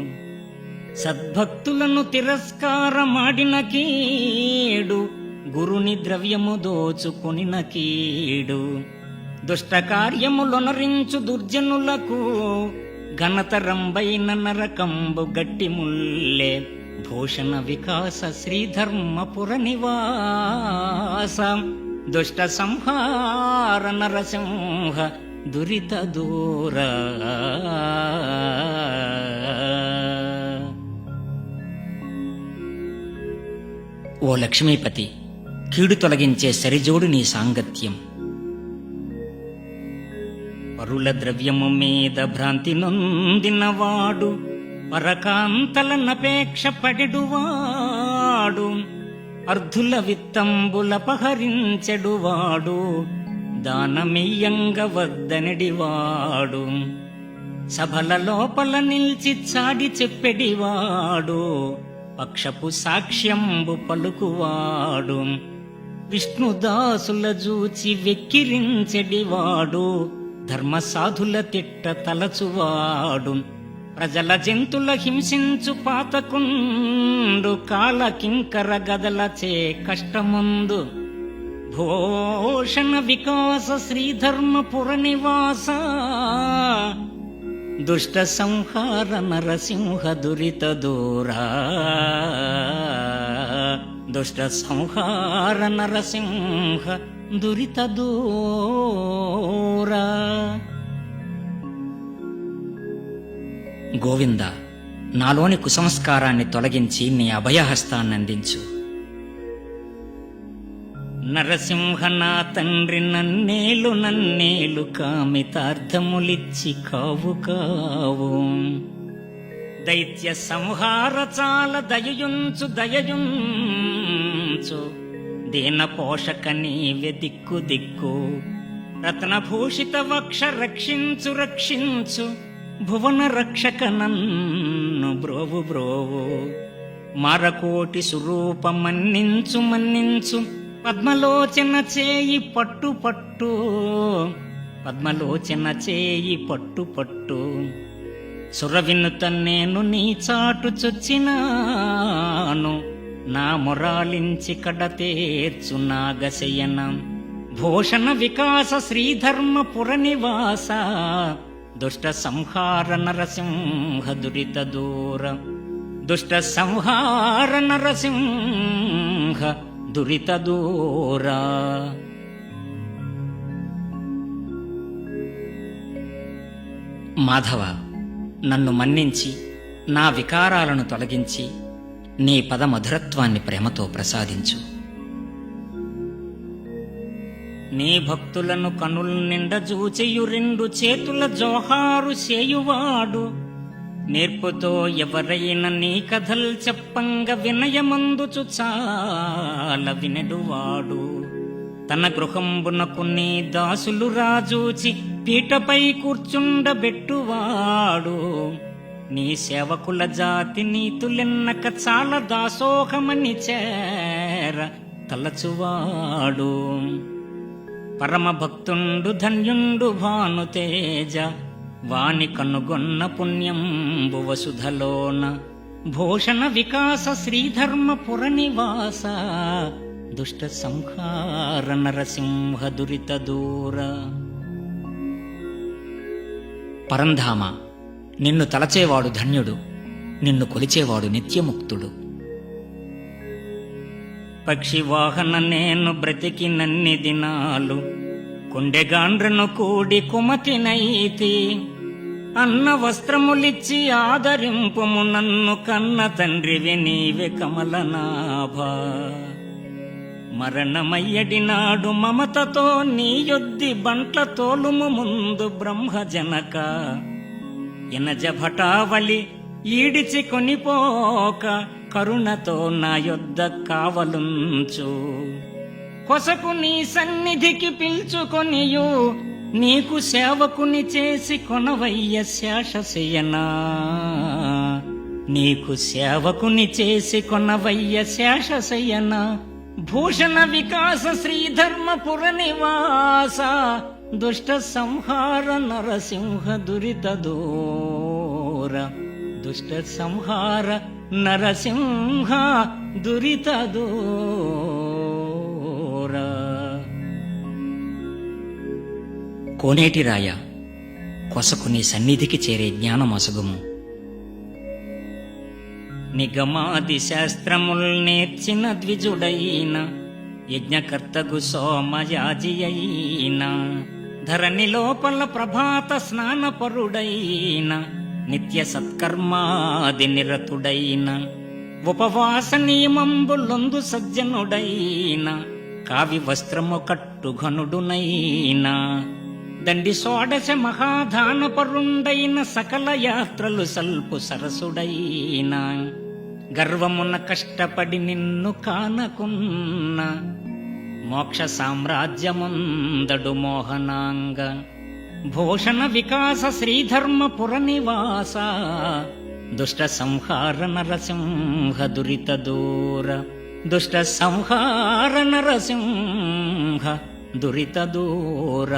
Speaker 1: సద్భక్తులను తిరస్కారమాడిన కీడు, గురుని ద్రవ్యము దోచుకొనిన కీడు. దుష్ట కార్యములొనరించు దుర్జనులకు ఘనతరంబైన నరకంబు గట్టి ముల్లే. భూషణ వికాస శ్రీధర్మపుర నివాస దుష్ట సంహార నరసింహ దురిత దూర. ఓ లక్ష్మీపతి, కీడు తొలగించే సరిజోడు నీ సాంగత్యం. పరుల ద్రవ్యము మీద భ్రాంతి నొందినవాడు, పరకాంతలనపేక్ష పడెడువాడు. అర్ధుల విత్తంబులపహరించెడువాడు, దానమియ్యంగ వద్దనడివాడు. సభల లోపల నిల్చి చాడి చెప్పెడివాడు, పక్షపు సాక్ష్యంబు పలుకువాడు. విష్ణుదాసుల జూచి వెక్కిరించెడివాడు, ధర్మసాధుల తిట్ట తలచువాడు. ప్రజల జంతుల హింసించు పాతకుండు, కాల కింకర గదలచే కష్టముందు. భూషణ వికాస శ్రీధర్మపుర నివాస దుష్ట సంహార నరసింహ దురిత దూరా. దుష్ట సంహార నరసింహ దురిత దూరా. గోవింద, నాలోని కుసంస్కారాన్ని తొలగించి నీ అభయహస్తాన్నందించు. నరసింహ నా తండ్రి, నన్నేలు నన్నేలు కామితార్థములిచ్చి కావు కావు. దైత్య సంహార చాల దయయుంచు దయయుంచు. దీన పోషక నీవె దిక్కు దిక్కు. రత్నభూషిత వక్ష రక్షించు రక్షించు. భువన రక్షక నన్ను బ్రోవు బ్రోవు. మరకోటి స్వరూప మన్నించు మన్నించు. పద్మలోచన చేయి పట్టు పట్టు. పద్మలోచన చేయి పట్టు పట్టు. సురవినుత నేను నీ చాటు చొచ్చినాను. నా మొరాలించి కడతేర్చు నాగశయన. భూషణ వికాస శ్రీధర్మపుర నివాస దుష్ట సంహార నరసింహ దురిత దూర. దుష్ట సంహార నరసింహ దురిత దూరా. మాధవ, నన్ను మన్నించి నా వికారాలను తొలగించి నీ పద మధురత్వాన్ని ప్రేమతో ప్రసాదించు. నీ భక్తులను కనుల్ నిండ జూచెయు రెండు చేతుల జోహారు చేయువాడు. నేర్పుతో ఎవరైనా నీ కథల్ చెప్పంగ వినయమందుచు చాల వినెడువాడు. తన గృహంబునకు నీ దాసులు రాజూచి పీటపై కూర్చుండబెట్టువాడు. నీ సేవకుల జాతి నీతులెన్నక చాలా దాసోహమని చేర తలచువాడు. పరమ భక్తుండు ధన్యుండు భానుతేజ. వాని కనుగొన్న పుణ్యంబు వసుధలోన. భూషణ వికాస శ్రీధర్మపుర నివాస దుష్ట సంహార నరసింహ దురిత దూర. పరంధామ, నిన్ను తలచేవాడు ధన్యుడు, నిన్ను కొలిచేవాడు నిత్యముక్తుడు. పక్షివాహన నేను బ్రతికినన్ని దినాలు, కొండెగాండ్రను కూడి కుమతినైతి. అన్న వస్త్రములిచ్చి ఆదరింపుము నన్ను, కన్న తండ్రివి నీవే కమలనాభ. మరణమయ్యడినాడు మమతతో నీ యొద్ది బంట్ల తోలుము ముందు బ్రహ్మజనక. ఎనజ భటావళి ఈడిచి కొనిపోక, కరుణతో నా యొద్ద కావలుంచు. కొసకు నీ సన్నిధికి పిల్చుకొనియు, నీకు సేవకుని చేసి కొనవయ్య శేషశయనా. నీకు సేవకుని చేసి కొనవయ్య శేషశయన. భూషణ వికాస శ్రీధర్మపుర నివాస, దుష్ట సంహార నరసింహ దురిత దూర. దుష్ట సంహార నరసింహ దురిత దూర. కోనేటి రాయ, కొసకు నీ సన్నిధికి చేరే జ్ఞానమొసగుము. నిగమాది శాస్త్రముల్ నేర్చిన ద్విజుడైన, యజ్ఞకర్తగు సోమయాజి అయిన, ధరణి లోపల ప్రభాత స్నానపరుడైన, నిత్య సత్కర్మాది నిరతుడైన, ఉపవాస నియమంబులొందు సజ్జనుడైన, కావి వస్త్రము కట్టుఘనుడునైన, దండి షోడశ మహాదానపరుండైన, సకల యాత్రలు సల్పు సరసుడైన, గర్వమున కష్టపడి నిన్ను కానకున్న, మోక్ష సామ్రాజ్యముందడు మోహనాంగ. భూషణ వికాస శ్రీధర్మపుర నివాస, దుష్ట సంహార నరసింహ దురిత దూర. దుష్ట సంహార నరసింహ దురిత దూర.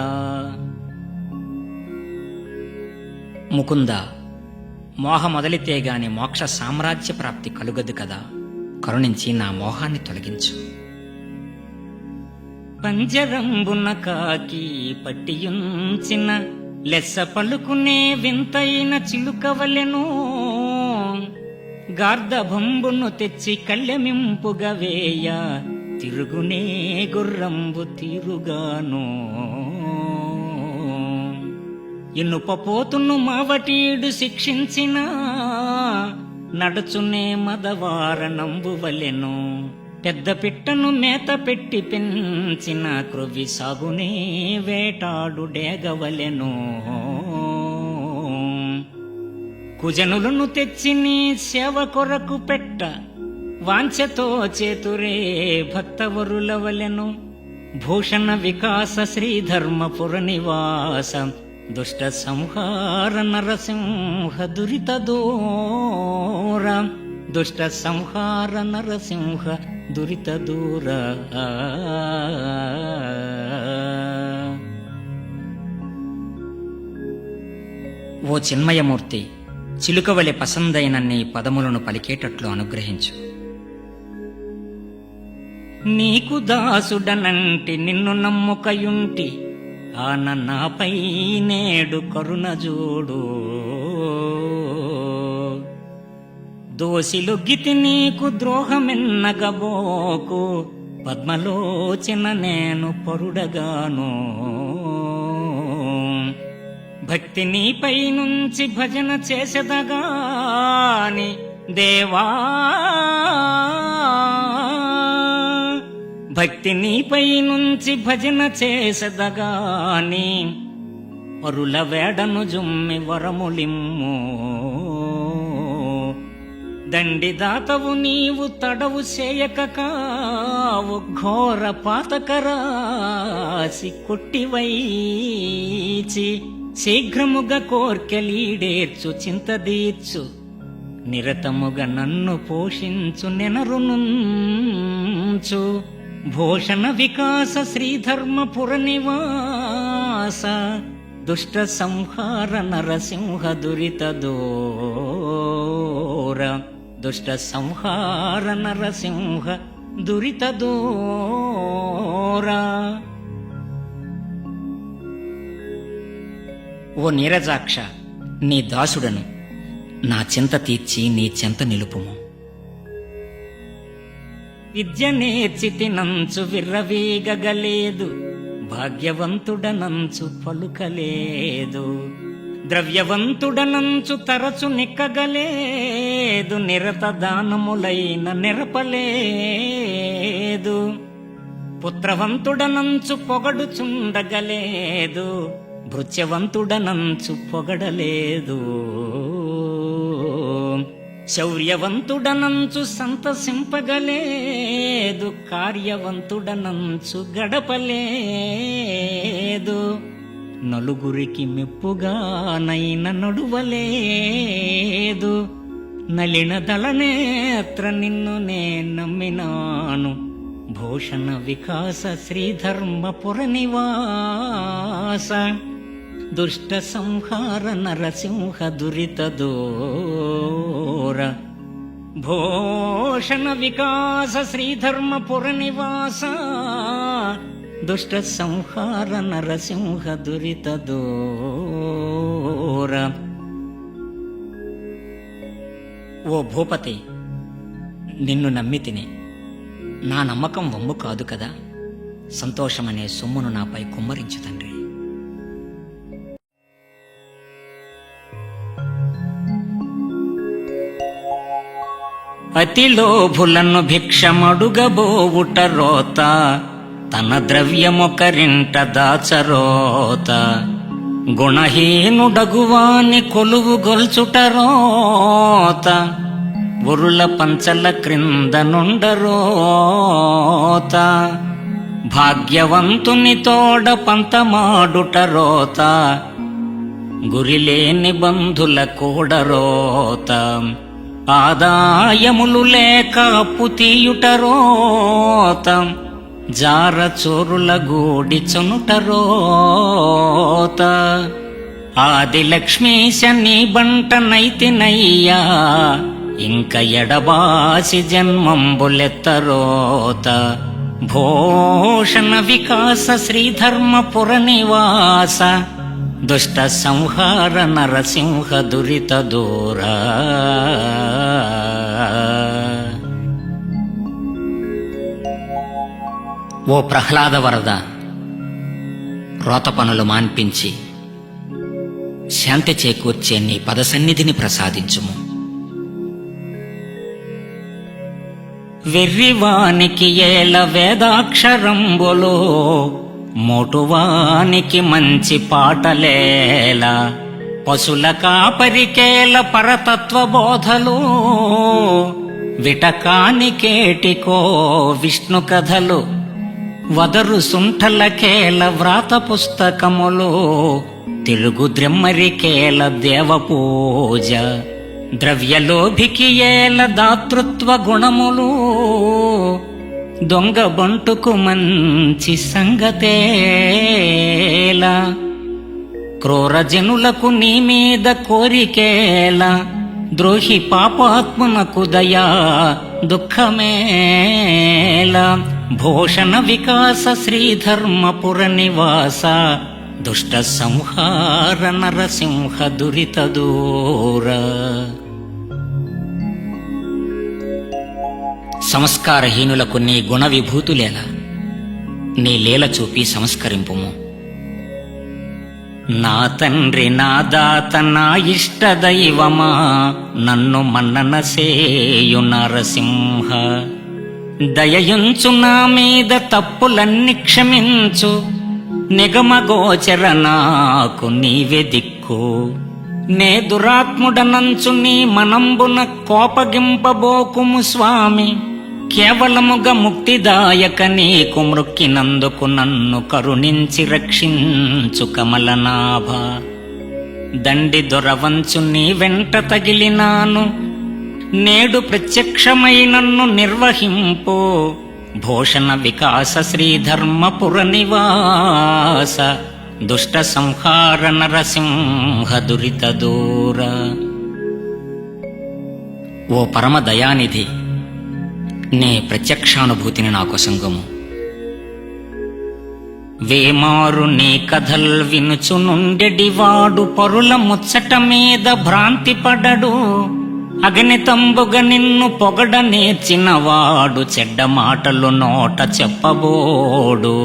Speaker 1: ముకుంద, మోహ మొదలితే గాని మోక్ష సామ్రాజ్య ప్రాప్తి కలుగదు కదా. కరుణించి నా మోహాన్ని తొలగించు. పంజరంబున కాకి పట్టియుంచిన, లెస్స పలుకునే వింతైన చిలుకవలెను. గార్ధబంబును తెచ్చి కళ్ళెమింపుగా వేయ, తిరుగునే గుర్రంబు తీరుగాను. ఇనుపపోతును మావటీడు శిక్షించిన, నడుచునే మదవారణంబు వలెను. పెద్ద పిట్టను మేత పెట్టి పెంచిన, క్రొవ్వి సాగునే వేటాడు డేగవలెను. కుజనులను తెచ్చి నీ సేవ కొరకు పెట్ట, వాంఛతో చేతురే భక్తవరులవలెను. భూషణ వికాస శ్రీధర్మపుర నివాస, దుష్ట సంహార నరసింహ దురిత దూర. దుష్ట సంహార నరసింహ దురిత దూర. ఓ చిన్మయమూర్తి, చిలుకవలె పసందైన నీ పదములను పలికేటట్లు అనుగ్రహించు. నీకు దాసుడనంటి నిన్ను నమ్ముకయుంటి, ఆన నాపై నేడు కరుణ జోడు. దోసిలొగ్గితి నీకు ద్రోహమెన్నగబోకు, పద్మలోచన నేను పరుడగాను. భక్తి నీపై నుంచి భజన చేసెదగాని దేవా. భక్తి నీపై నుంచి భజన చేసెదగాని, పరుల వేడను జుమ్మి వరములిమ్ము. దండిదాతవు నీవు తడవు చేయక కావు, ఘోర పాతకరాసి కొట్టివైచి. శీఘ్రముగా కోర్కెలీడేర్చు చింతదీర్చు, నిరతముగా నన్ను పోషించు నెనరునుంచు. భూషణ వికాస శ్రీధర్మపుర నివాస, దుష్ట సంహార నరసింహ దురిత దూర. దుష్ట సంహార నరసింహ దురిత దూరా. ఓ నీరజాక్ష, నీ దాసుడను, నా చింత తీర్చి నీ చెంత నిలుపుము. విద్య నేర్చితినంచు విర్రవీగగలేదు, భాగ్యవంతుడనంచు పలుకలేదు. ద్రవ్యవంతుడనంచు తరచు నిక్కగలేదు, నిరత దానములైన నెరపలేదు. పుత్రవంతుడనంచు పొగడుచుండగలేదు, భృత్యవంతుడనంచు పొగడలేదు. శౌర్యవంతుడనంచు సంతసింపగలేదు, కార్యవంతుడనంచు గడపలేదు. నలుగురికి మెప్పుగానైన నడువలేదు, నలిన దళనేత్ర నిన్ను నే నమ్మినాను. భూషణ వికాస శ్రీధర్మపుర నివాస, దుష్ట సంహార నరసింహ దురిత దూర. భూషణ వికాస శ్రీధర్మపుర నివాస, దుష్ట సంహార నరసింహ దురిత దూర. ఓ భూపతి, నిన్ను నమ్మి తిని నా నమ్మకం వమ్ము కాదు కదా. సంతోషమనే సొమ్మును నాపై కుమ్మరించు తండ్రి. అతిలోభులను భిక్షమడుగబోవుట రోత, తన ద్రవ్యమొకరింట దాచరోత. గుణహీనుడగువాని కొలువు గొల్చుట రోత, ఉరుల పంచల క్రింద నుండరోత. భాగ్యవంతుని తోడ పంతమాడుట రోత, గురిలేని బంధుల కూడరోత. ఆదాయములు లేక అప్పు తీయుట రోత, జార చోరుల గూడి చొనుట రోత. ఆది లక్ష్మీశ నీ బంట నైతినయ్యా, ఇంక ఎడబాసి జన్మంబులెత్తరోత. భూషణ వికాస శ్రీధర్మపుర నివాస, దుష్ట సంహార నరసింహ దురిత దూర. ఓ ప్రహ్లాద వరద, రోత పనులు మాన్పించి శాంతి చేకూర్చే నీ పదసన్నిధిని ప్రసాదించుము. వెర్రివానికి ఏల వేదాక్షరంబులో, మోటువానికి మంచి పాటలేల. పశుల కాపరికేల పరతత్వ బోధలు, విటకానికేటికో విష్ణు కథలు. వదరు సుంఠలకేల వ్రాత పుస్తకములు, తెలుగు ద్రెమ్మరికేల దేవ పూజ. ద్రవ్యలోభికి ఏల దాతృత్వ గుణములు, దొంగ బంటుకు మంచి సంగతేల. క్రూరజనులకు నీ మీద కోరికేల, ద్రోహి పాపాత్మనకు దయా దుఃఖమేల. భూషణ వికాస శ్రీధర్మపుర నివాస, దుష్ట సంహార నరసింహ దురిత దూర. సంస్కారహీనులకు నీ గుణ విభూతులేలా, నీ లీల చూపి సంస్కరింపుము. నా తండ్రి నా దాత నా ఇష్ట దైవమా, నన్ను మన్నన సేయు నరసింహ. దయయుంచు నా మీద తప్పులన్నీ క్షమించు, నిగమగోచర నాకు నీవే దిక్కు. నే దురాత్ముడనంచు నీ మనంబున కోపగింపబోకుము స్వామి. కేవలముగా ముక్తిదాయక నీకు మృక్కినందుకు నన్ను కరుణించి రక్షించు కమలనాభ. దండి దొరవంచు నీ వెంట తగిలినాను, నేడు ప్రత్యక్షమై నన్ను నిర్వహింపు. భూషణ వికాస శ్రీధర్మపుర నివాస, దుష్ట సంహార నరసింహ దురిత దూర. ఓ పరమ దయానిధి, నే ప్రత్యక్షానుభూతిని నాకు సంగము. వేమారు నీ కథల్ వినుచు నుండెడివాడు పరుల ముచ్చట మీద భ్రాంతి పడడు. అగనితంబుగ నిన్ను పొగడ నేర్చినవాడు చెడ్డ మాటలు నోట చెప్పబోడు.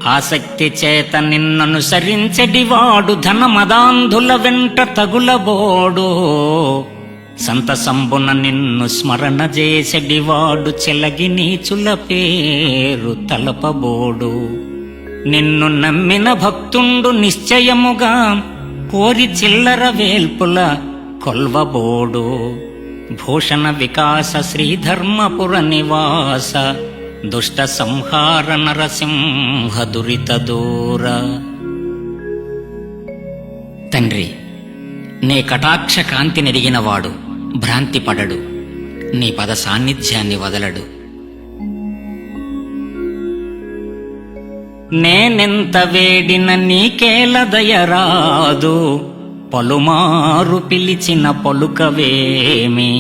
Speaker 1: ఆసక్తి చేత నిన్ననుసరించెడివాడు ధనమదాంధుల వెంట తగులబోడు. సంతసంబున నిన్ను స్మరణ చేసెడివాడు చెలగి నీచుల పేరు తలపబోడు. నిన్ను నమ్మిన భక్తుండు నిశ్చయముగా కోరి చిల్లర వేల్పుల కొల్వబోడు. భూషణ వికాస శ్రీధర్మపుర నివాస దుష్ట సంహార నరసింహ దురిత దూర. తండ్రి, నీ కటాక్ష కాంతి నెరిగినవాడు భ్రాంతి పడడు, నీ పద సాన్నిధ్యాన్ని వదలడు. నేనెంత వేడిన నీకేల దయరాదు, పలుమారు పిలిచిన పలుకవేమి,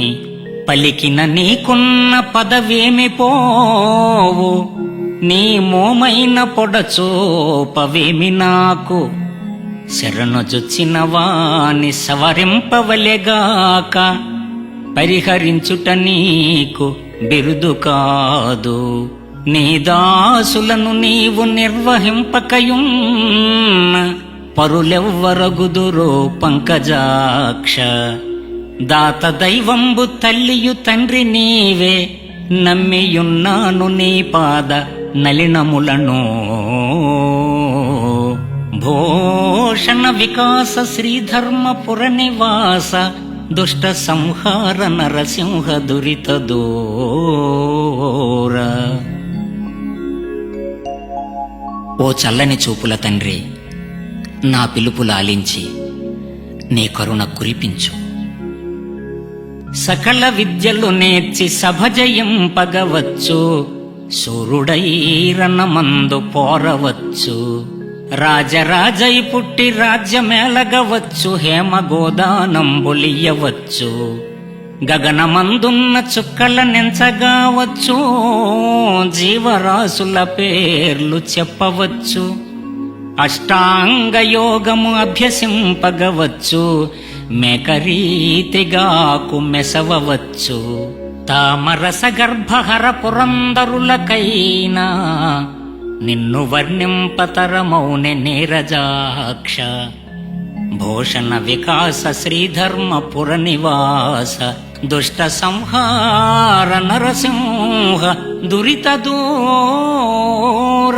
Speaker 1: పలికిన నీకున్న పదవేమి పోవు, నీ మోమైన పొడచోపవేమి నాకు. శరణుజొచ్చిన వాని సవరింపవలెగాక, పరిహరించుట నీకు బిరుదు కాదు. నీ దాసులను నీవు నిర్వహింపకయున్న పరులెవ్వరగుదురో పంకజాక్ష. దాత దైవంబు తల్లియు తండ్రి నీవే, నమ్మియున్నాను నీ పాద నలినములను. భూషణ వికాస శ్రీధర్మపుర నివాస దుష్ట సంహార నరసింహ దురిత దూర. ఓ చల్లని చూపుల తండ్రి, నా పిలుపులు ఆలించి నీ కరుణ కురిపించు. సకల విద్యలు నేర్చి సభజయింపగవచ్చు, సూర్యుడై రణమందు పోరవచ్చు. రాజరాజై పుట్టి రాజ్యమేలగవచ్చు, హేమగోదానంబులియవచ్చు. గగనమందున్న చుక్కల నెంచగావచ్చు, జీవరాశుల పేర్లు చెప్పవచ్చు. అష్టాంగ యోగము అభ్యసింపగవచ్చు, మేకరీతిగాకు మెసవవచ్చు. తామరస గర్భహర పురందరులకైనా, నిన్ను వర్ణింపతరమౌనె నీరజాక్ష. భూషణ వికాస శ్రీధర్మపుర నివాస దుష్ట సంహార నరసింహ దురిత దూర.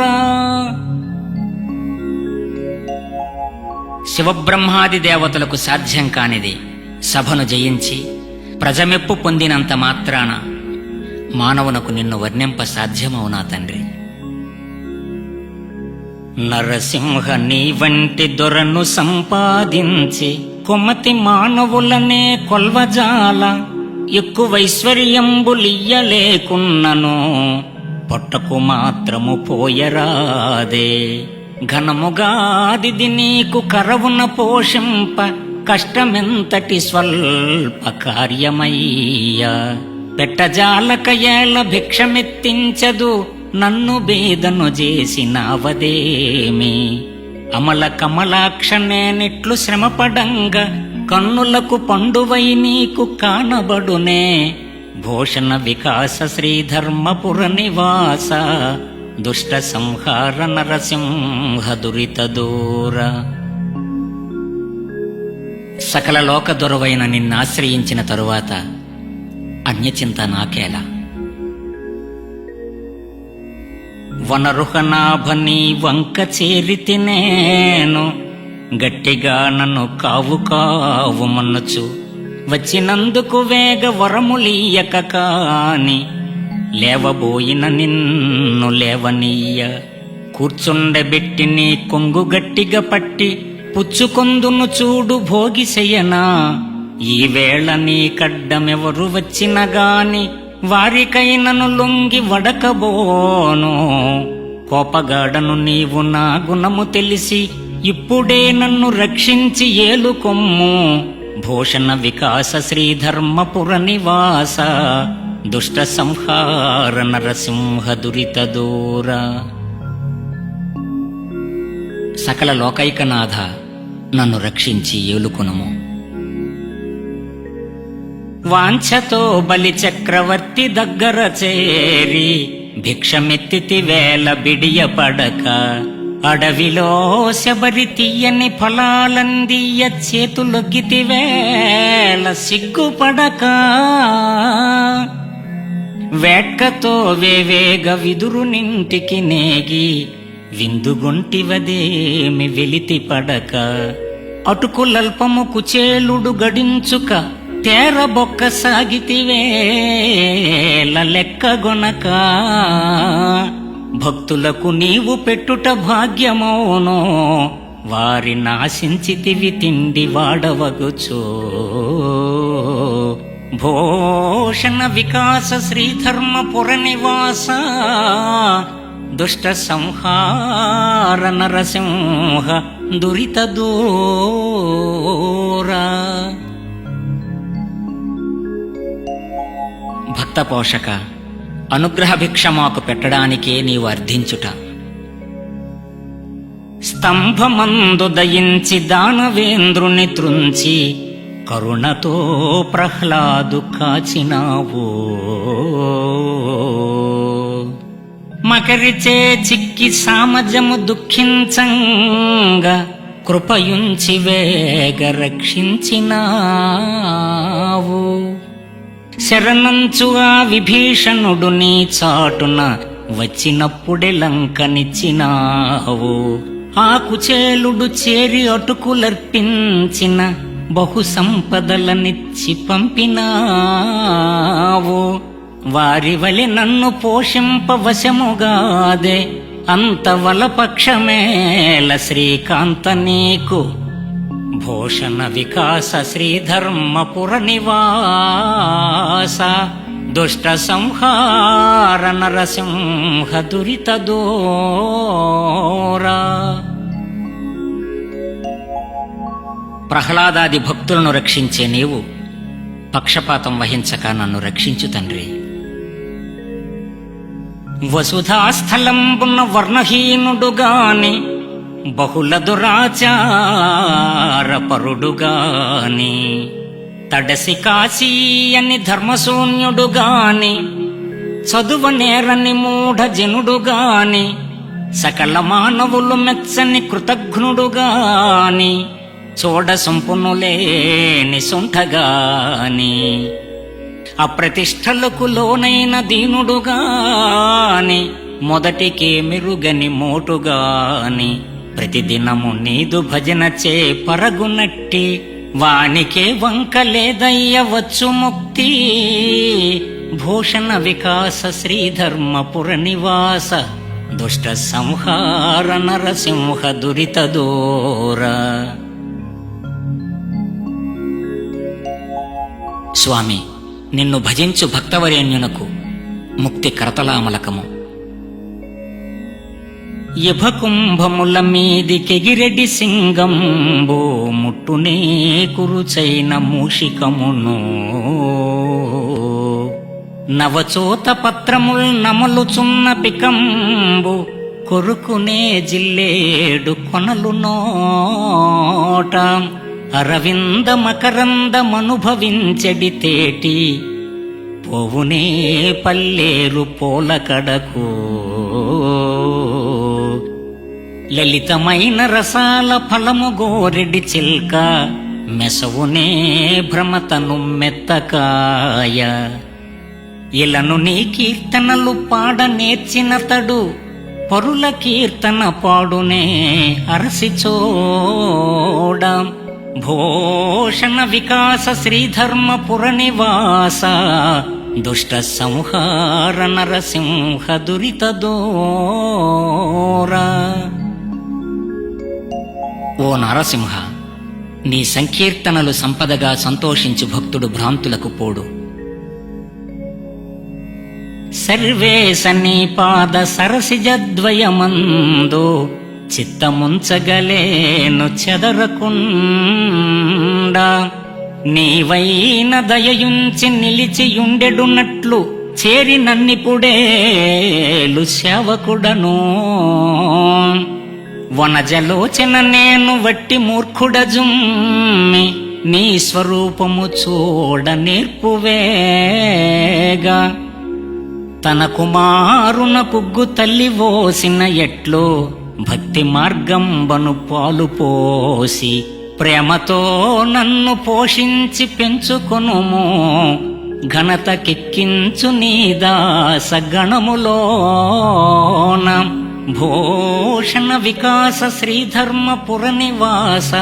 Speaker 1: శివబ్రహ్మాది దేవతలకు సాధ్యం కానిది సభను జయించి ప్రజమెప్పు పొందినంత మాత్రాన మానవునకు నిన్ను వర్ణింప సాధ్యమవునా తండ్రి? నరసింహ నీ వంటి దొరను సంపాదించి కొమతి మానవులనే కొల్వజాల. ఎక్కువైశ్వర్యంబులియ్యలేకున్నను పొట్టకు మాత్రము పోయరాదే. ఘనముగాదిది నీకు కరవున పోషింప కష్టమెంతటి స్వల్ప కార్యమయ్యా. పెట్టజాలక ఏల భిక్షమెత్తించదు, నన్ను బేదను చేసినవదేమి. అమల కమలాక్ష నేనిట్లు శ్రమపడంగ, కన్నులకు పండువై నీకు కానబడునే. భూషణ వికాస శ్రీధర్మపుర నివాస దుష్ట సంహార నరసింహ దురిత దూర. సకల లోక దొరవైన నిన్నాశ్రయించిన తరువాత అన్యచింత నాకేలా? వనరుహనాభని వంక చేరితి నేను, గట్టిగా నన్ను కావు కావు మన్నుచు. వచ్చినందుకు వేగ వరములీయక కాని, లేవబోయిన నిన్ను లేవనీయ. కూర్చుండబెట్టి నీ కొంగు గట్టిగా పట్టి, పుచ్చుకొందును చూడు భోగిశయనా. ఈవేళ నీ కడ్డమెవరు వచ్చిన గాని, వారికైనను లొంగి వడకబోను. కోపగాడను నీవు నా గుణము తెలిసి, ఇప్పుడే నన్ను రక్షించి ఏలుకొమ్ము. భూషణ వికాస శ్రీధర్మపుర నివాస దుష్ట సంహార నరసింహ దురిత దూర. సకల లోకైకనాథ, నన్ను రక్షించి ఏలుకొనుము. వాంఛతో బలి చక్రవర్తి దగ్గర చేరి భిక్షమెత్తితి వేల బిడియపడక, అడవిలో శబరి తీయని ఫలాలందియ చేతులొగ్గితి వేళ సిగ్గుపడక, వేట్కతో వేవేగ విదురునింటికి నేగి విందుగొంటివదేమి వెలితి పడక, అటుకులల్పము కుచేలుడు గడించుక తేరబొక్క సాగితివేల లెక్కగొనక, భక్తులకు నీవు పెట్టుట భాగ్యమోనో వారి నాశించితివి తిండి వాడవగుచో. భూషణ వికాస శ్రీధర్మపుర నివాస, దుష్ట సంహార నరసింహ దురిత దూర. భక్త పోషక, అనుగ్రహ భిక్ష మాకు పెట్టడానికే నీవు అర్థించుట. స్తంభమందు దయించి దానవేంద్రుని త్రుంచి కరుణతో ప్రహ్లాదు కాచినావు. మకరిచే చిక్కి సామజము దుఃఖించంగా కృపయుంచి వేగ రక్షించినావు. శరణంచు ఆ విభీషణుడు నీ చాటున వచ్చినప్పుడే లంకనిచ్చినావు. ఆ కుచేలుడు చేరి అటుకులర్పించిన బహు సంపదలనిచ్చి పంపినావు. వారి వలె నన్ను పోషింపవశముగాదే అంత వలపక్షమేల శ్రీకాంత నీకు. భూషణ వికాస శ్రీధర్మపుర నివాస, దుష్ట సంహార నరసింహ దురిత దూర. ప్రహ్లాదాది భక్తులను రక్షించే నీవు పక్షపాతం వహించక నన్ను రక్షించు తండ్రి. వసుధాస్థలంబున్న వర్ణహీనుడుగాని బహుళ దురాచార పరుడుగాని, తడసి కాశీ అని ధర్మశూన్యుడుగాని, చదువ నేరని మూఢ జనుడుగాని, సకల మానవులు మెచ్చని కృతఘ్నుడుగాని, చూడ సంపునులేని సుంఠగాని, అప్రతిష్టలకు లోనైన దీనుడుగాని, మొదటికే మెరుగని మోటుగాని, ప్రతిదినము నీదు భజన చే పరగునట్టి, వానికే వంకలేదయ్య వచ్చు ముక్తి. భూషణ వికాస శ్రీధర్మపుర నివాస, దుష్ట సంహార నరసింహ దురిత దూర. స్వామి, నిన్ను భజించు భక్తవరేణ్యునకు ముక్తి కరతలామలకము. యభకుంభముల మీదికెగిరెడి సింగంబో ముట్టునే కురుచైన మూషికమును, నవచోత పత్రముల్ నమలుచున్న పికంబు కొరుకునే జిల్లేడు కొనలు నోట, అరవింద మకరందమనుభవించెడి తేటి పోవునే పల్లేరు పోలకడకు. లలితమైన రసాల ఫలము గోరెడి చిల్క, మెసవునే భ్రమతను మెత్తకాయ. ఇలను నీ కీర్తనలు పాడ నేర్చినతడు, పరుల కీర్తన పాడునే అరసి చూడ. భూషణ వికాస శ్రీధర్మపుర నివాస, దుష్ట సంహార నరసింహ దురిత దూర. ఓ నరసింహ, నీ సంకీర్తనలు సంపదగా సంతోషించు భక్తుడు భ్రాంతులకు పోడు. సర్వేశ నీ పాద సరసిజద్వయమందు చిత్తముంచగలేను చెదరకుండా, నీవైన దయయుంచి నిలిచియుండెడునట్లు చేరి నన్నిపుడేలు సేవకుడను. వనజలోచన నేను వట్టి మూర్ఖుడజుమ్మి, నీ స్వరూపము చూడ నేర్పువేగా. తన కుమారున పుగ్గు తల్లి ఓసిన ఎట్లో, భక్తి మార్గంబను పాలు పోసి ప్రేమతో నన్ను పోషించి పెంచుకొనుము. ఘనతకెక్కించు నీ దాస గణములోన. భూషణ వికాస శ్రీధర్మపుర నివాస,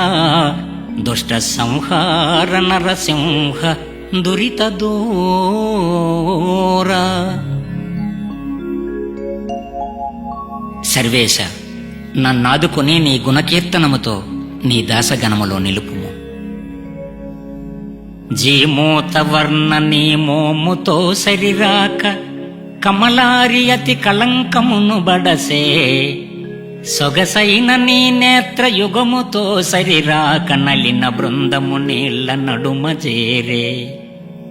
Speaker 1: దుష్ట సంహార నరసింహ దురిత దూర. సర్వేశ, నన్నాదుకొని నీ గుణకీర్తనముతో నీ దాసగణములో నిలుపుము. జీమూత వర్ణ నీ మోముతో సరిరాక, కమలారి అతి కళంకమును బడసే. సొగసైన నీ నేత్ర యుగముతో సరిరాక, నలిన బృందము నీళ్ల నడుమ చేరే.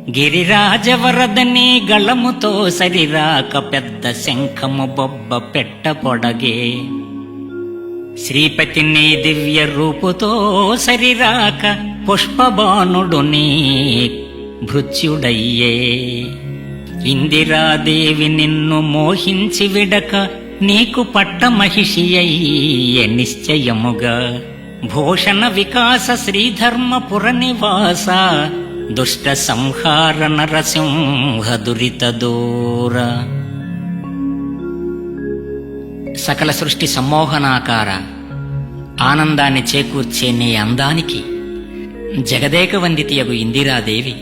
Speaker 1: గిరిరాజవరద నీ గళముతో సరిరాక, పెద్ద శంఖము బొబ్బ పెట్ట పొడగే. శ్రీపతి నీ దివ్య రూపుతో సరిరాక, పుష్పబాణుడు నీ భృత్యుడయ్యే. ఇందిరాదేవి నిన్ను మోహించి విడక, నీకు పట్ట మహిషి అయ్యే నిశ్చయముగా. భూషణ వికాస శ్రీధర్మపుర నివాస, దుష్ట సంహార నరసింహ దురిత దూర. సకల సృష్టి సమ్మోహనాకార, ఆనందాన్ని చేకూర్చే నీ అందానికి జగదేక వందితియగు ఇందిరాదేవి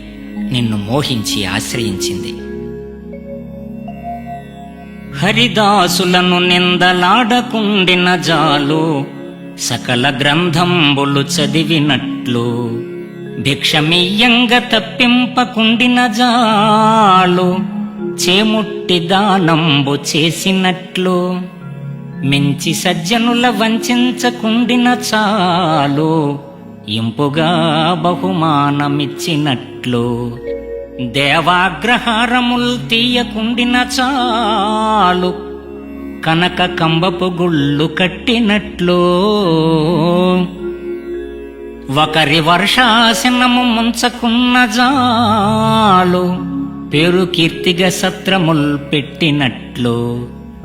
Speaker 1: నిన్ను మోహించి ఆశ్రయించింది. హరిదాసులను నిందలాడకుండిన జాలు, సకల గ్రంథంబులు చదివినట్లు. భిక్షమియ్యంగ తప్పింపకుండిన జాలు, చేముట్టి దానంబు చేసినట్లు. మించి సజ్జనుల వంచకుండిన చాలు, ఇంపుగా బహుమానమిచ్చినట్లు. దేవాగ్రహారముల్ తీయకుండిన చాలు, కనక కంబపు గుళ్ళు కట్టినట్లు. ఒకరి వర్షాసనము ముంచకున్న జాలు, పేరు కీర్తిగా సత్రముల్ పెట్టినట్లు.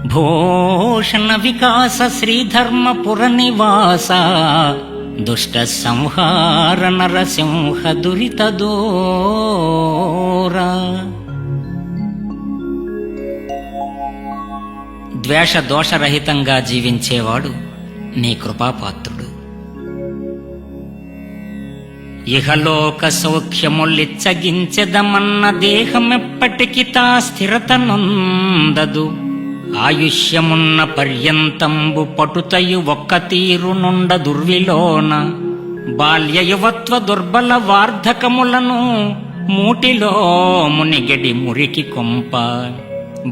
Speaker 1: భూషణ వికాస శ్రీధర్మపుర నివాస, దుష్ట సంహార నరసింహ దురిత దూర. ద్వేష దోషరహితంగా జీవించేవాడు నీ కృపాపాత్రుడు. ఇహలోక సౌఖ్యములిచ్చగించెదమన్న దేహమెప్పటికి తా స్థిరత నొందదు. ఆయుష్యమున్న పర్యంతంబు పటుతయు ఒక్క తీరు నుండ దుర్విలోన. బాల్య యువత్వ దుర్బల వార్ధకములను మూటిలో మునిగడి మురికి కొంప.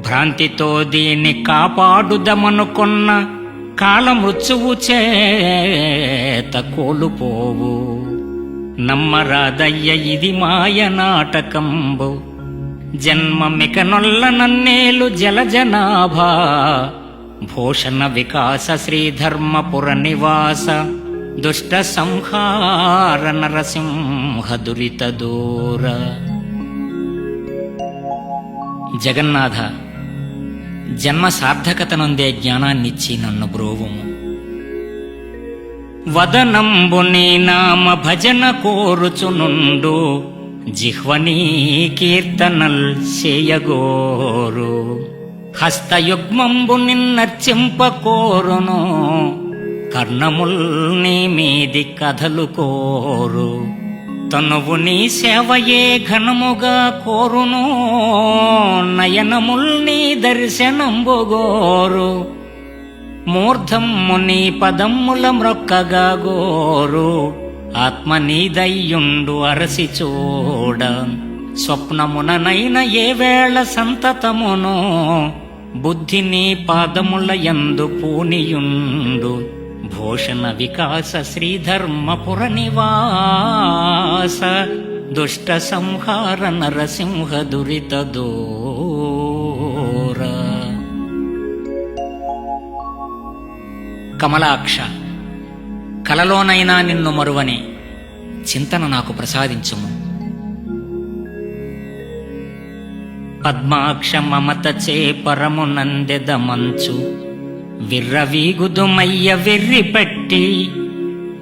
Speaker 1: భ్రాంతితో దీని కాపాడుదమనుకొన్న కాలమృత్యువు చేత కోలుపోవు. నమ్మరాదయ్య ఇది మాయ నాటకంబు, జన్మమిక నొల్ల నన్నేలు జలజనాభా. భూషణ వికాస శ్రీధర్మపుర నివాస, దుష్ట సంహార నరసింహ దురిత దూర. జగన్నాథ, జన్మ సార్థకతనుందే జ్ఞానాన్నిచ్చి నన్ను బ్రోవుము. వదనంబు నీ నామ భజన కోరుచునుండు, జిహ్వనీ కీర్తనల్ చేయగోరు. హస్తయుగ్మంబు నిన్నర్చింప కోరును, కర్ణముల్ నీ మీది కథలు కోరు. తనువు నీ సేవయే ఘనముగా కోరును, నయనముల్ నీ దర్శనంబుగోరు. మూర్ధమ్ము నీ పదమ్ముల మ్రొక్కగా గోరు, ఆత్మ నీదయ్యుండు అరసి చూడ. స్వప్నముననైన ఏ వేళ సంతతమును, బుద్ధి నీ పాదముల యందు పూనియుండు. భూషణ వికాస శ్రీధర్మపుర నివాస, దుష్ట సంహార నరసింహ దురిత దూర. కమలాక్ష, కలలోనైనా నిన్ను మరువని చింతన నాకు ప్రసాదించుము. పద్మాక్ష మమతచే పరమునందెద మంచు విర్రవీగుదుమయ్య వెర్రిపట్టి,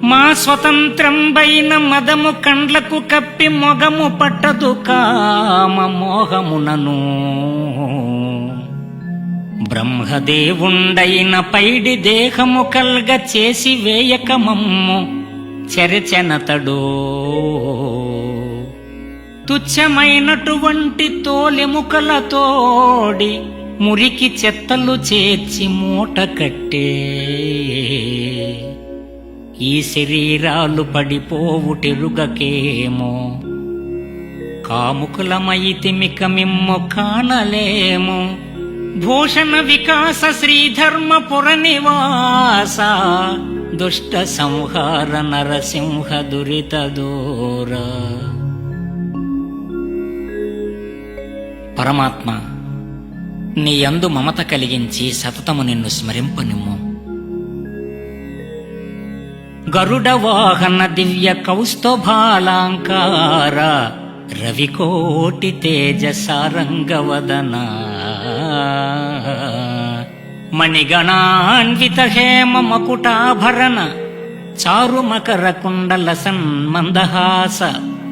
Speaker 1: మా స్వతంత్రంబైన మదము కండ్లకు కప్పి మొగము పట్టదు కామ మోహమునను. బ్రహ్మదేవుండైన పైడి దేహము కల్గ చేసి వేయక మమ్ము చెరచెనతడో. తుచ్చమైనటువంటి తోలెముకలతోడి మురికి చెత్తలు చేర్చి మూట కట్టే. ఈ శరీరాలు పడిపోవుటెరుగకేమో, కాముకులమైతిమిక మిమ్ము కానలేము. భూషణ వికాస శ్రీధర్మపుర నివాస, దుష్ట సంహార నరసింహ దురిత దూర. పరమాత్మ, నీ యందు మమత కలిగించి సతతము నిన్ను స్మరింపనిమ్ము. గరుడ వాహన దివ్య కౌస్తుభాలాంకార, రవికోటి తేజ సారంగవదన. మణిగణాన్విత హేమ మకుటాభరణ, చారు మకర కుండల సన్మందహాస.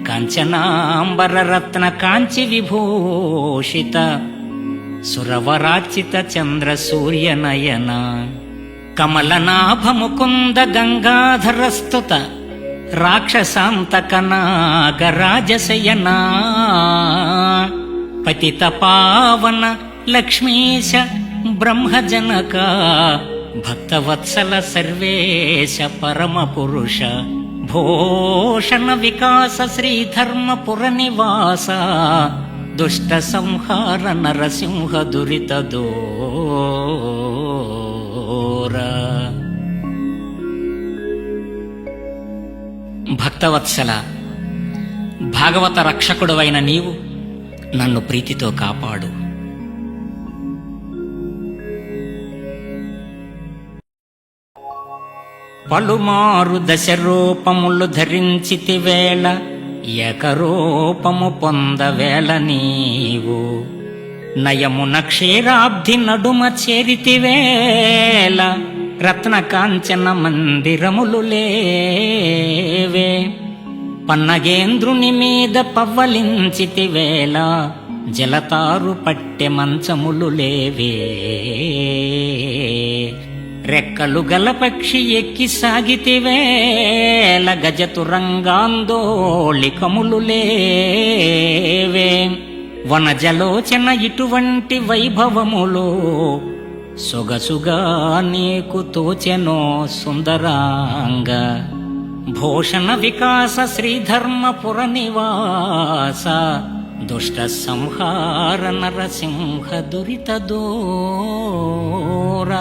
Speaker 1: కాంచనాంబర రత్న కాంచి విభూషిత, సురవరాచిత చంద్ర సూర్యనయన. కమలనాభ ముకుంద గంగాధరస్తుత, రాక్షసాంతక నాగరాజశయనా. పతిత పావన లక్ష్మీశ బ్రహ్మజనక, భక్తవత్సల సర్వేశ పరమ పురుష. భూషణ వికాస శ్రీధర్మపుర నివాస, దుష్ట సంహార నరసింహ దురిత దూర. భక్తవత్సల, భాగవత రక్షకుడవైన నీవు నన్ను ప్రీతితో కాపాడు. పలుమారు దశరూపములు ధరించితివేళ, ఏకరూపము పొందవేళ నీవు. నయమున క్షీరాబ్ధి నడుమ చేరితివేళ, రత్న కాంచన మందిరములు లేవే. పన్నగేంద్రుని మీద పవ్వలించితివేళ, జలతారు పట్టె మంచములు లేవే. రెక్కలు గల పక్షి ఎక్కి సాగితివేళ, గజతురంగాందోళికములు లేవే. వనజలోచన ఇటువంటి వైభవములు, సొగసుగా నీకు తోచెనో సుందరాంగ. భూషణ వికాస శ్రీధర్మపుర నివాస, దుష్ట సంహార నరసింహ దురిత దూర.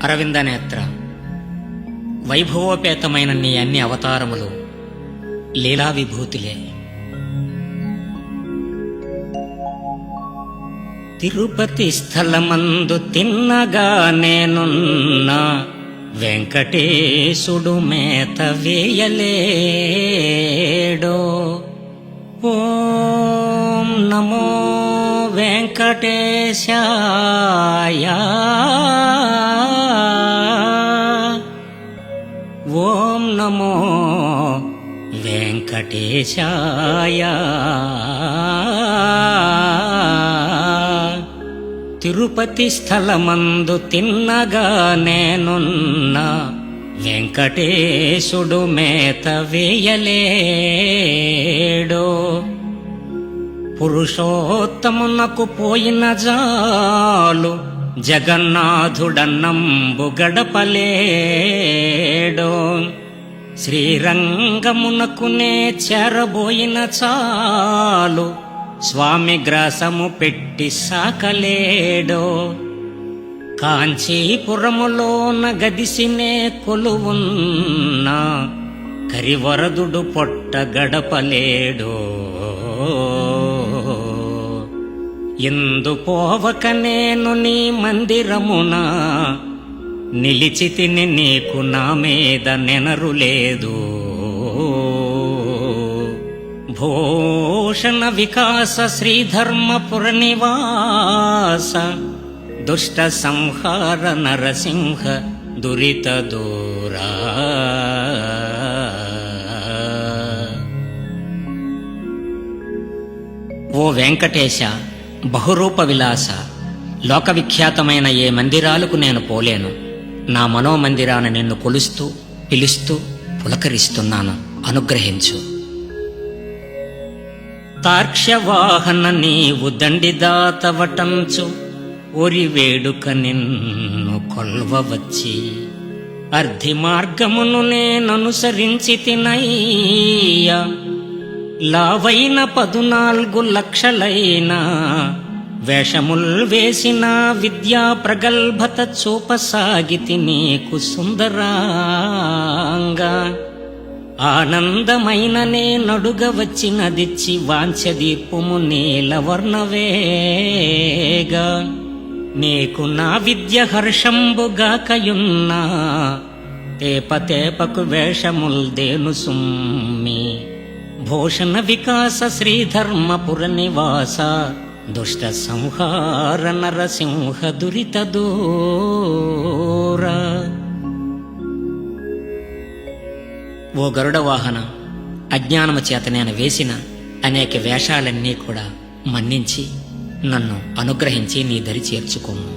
Speaker 1: అరవిందనేత్ర, వైభవోపేతమైన నీ అన్ని అవతారములు లీలా విభూతులే. తిరుపతి స్థలమందు తిన్నగా నేనున్నా, వెంకటేశుడు మేత వేయలేడో. ఓం నమో వెంకటేశాయ, ఓం నమో వెంకటేశాయ. తిరుపతి స్థలమందు తిన్నగా నేనున్నా, వెంకటేశుడు మేత వేయలేడో. పురుషోత్తమునకు పోయిన జాలు, జగన్నాథుడన్నంబు గడపలేడో. శ్రీరంగమునకునే చేరబోయిన చాలు, స్వామి గ్రాసము పెట్టి సాకలేడో. కాంచీపురములోన గదిసినే కొలువున్న, కరివరదుడు పొట్ట గడపలేడో.
Speaker 2: ఎందు పోవక నేను నీ మందిరమున నిలిచితిని, నీకు నా మీద నెనరు లేదు. భూషణ వికాస శ్రీధర్మపుర నివాస దుష్ట సంహార నరసింహ దురిత దూరా. ఓ వెంకటేశ, బహురూప విలాస, లోకవిఖ్యాతమైన ఏ మందిరాలకు నేను పోలేను. నా మనోమందిరాన నిన్ను కొలుస్తూ పిలుస్తూ పులకరిస్తున్నాను, అనుగ్రహించు. తార్క్ష్యవాహన నీవు దండిదాతవటంచు ఒరి వేడుక నిన్ను కొల్వవచ్చి, అర్ధి మార్గమును నేననుసరించి తినయ్య. లావైన 14 లక్షలైన వేషముల్ వేసిన విద్యా ప్రగల్భత చూపసాగితి నీకు సుందరాంగా. ఆనందమైన నే నడుగ వచ్చినదిచ్చి వాంఛదీర్పుము నీలవర్ణవేగా. నీకు నా విద్య హర్షంబుగాకయున్నా, తేపతేపకు వేషముల్ దేను సుమ్మి. భూషణ వికాస శ్రీధర్మపుర నివాస దుష్ట సంహార నరసింహ దురిత దూర. ఓ గరుడ వాహన, అజ్ఞానము చేత నేను వేసిన అనేక వేషాలన్నీ కూడా మన్నించి నన్ను అనుగ్రహించి నీ దరి చేర్చుకోము.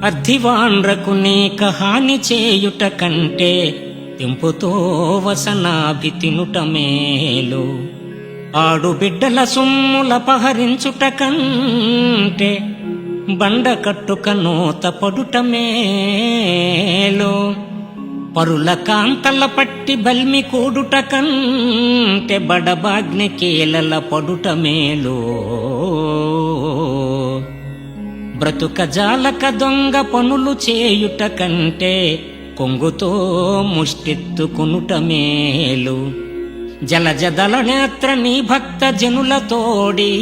Speaker 2: అర్ధివాండ్రకు నీక హాని చేయుట కంటే తెంపుతో వసనాభి తినుట మేలు. ఆడు బిడ్డల సొమ్ముల పహరించుట కంటే బండ కట్టుక నూత పడుట మేలు. పరుల కాంతల పట్టి బల్మి కూడుట కంటే బడబాగ్ని కీలల పడుట మేలు. బ్రతుక జాలక దొంగ పనులు చేయుట కంటే కొంగుతో ముష్టెత్తుకునుట మేలు. జలజదల నేత్ర నీ భక్త జనులతోడి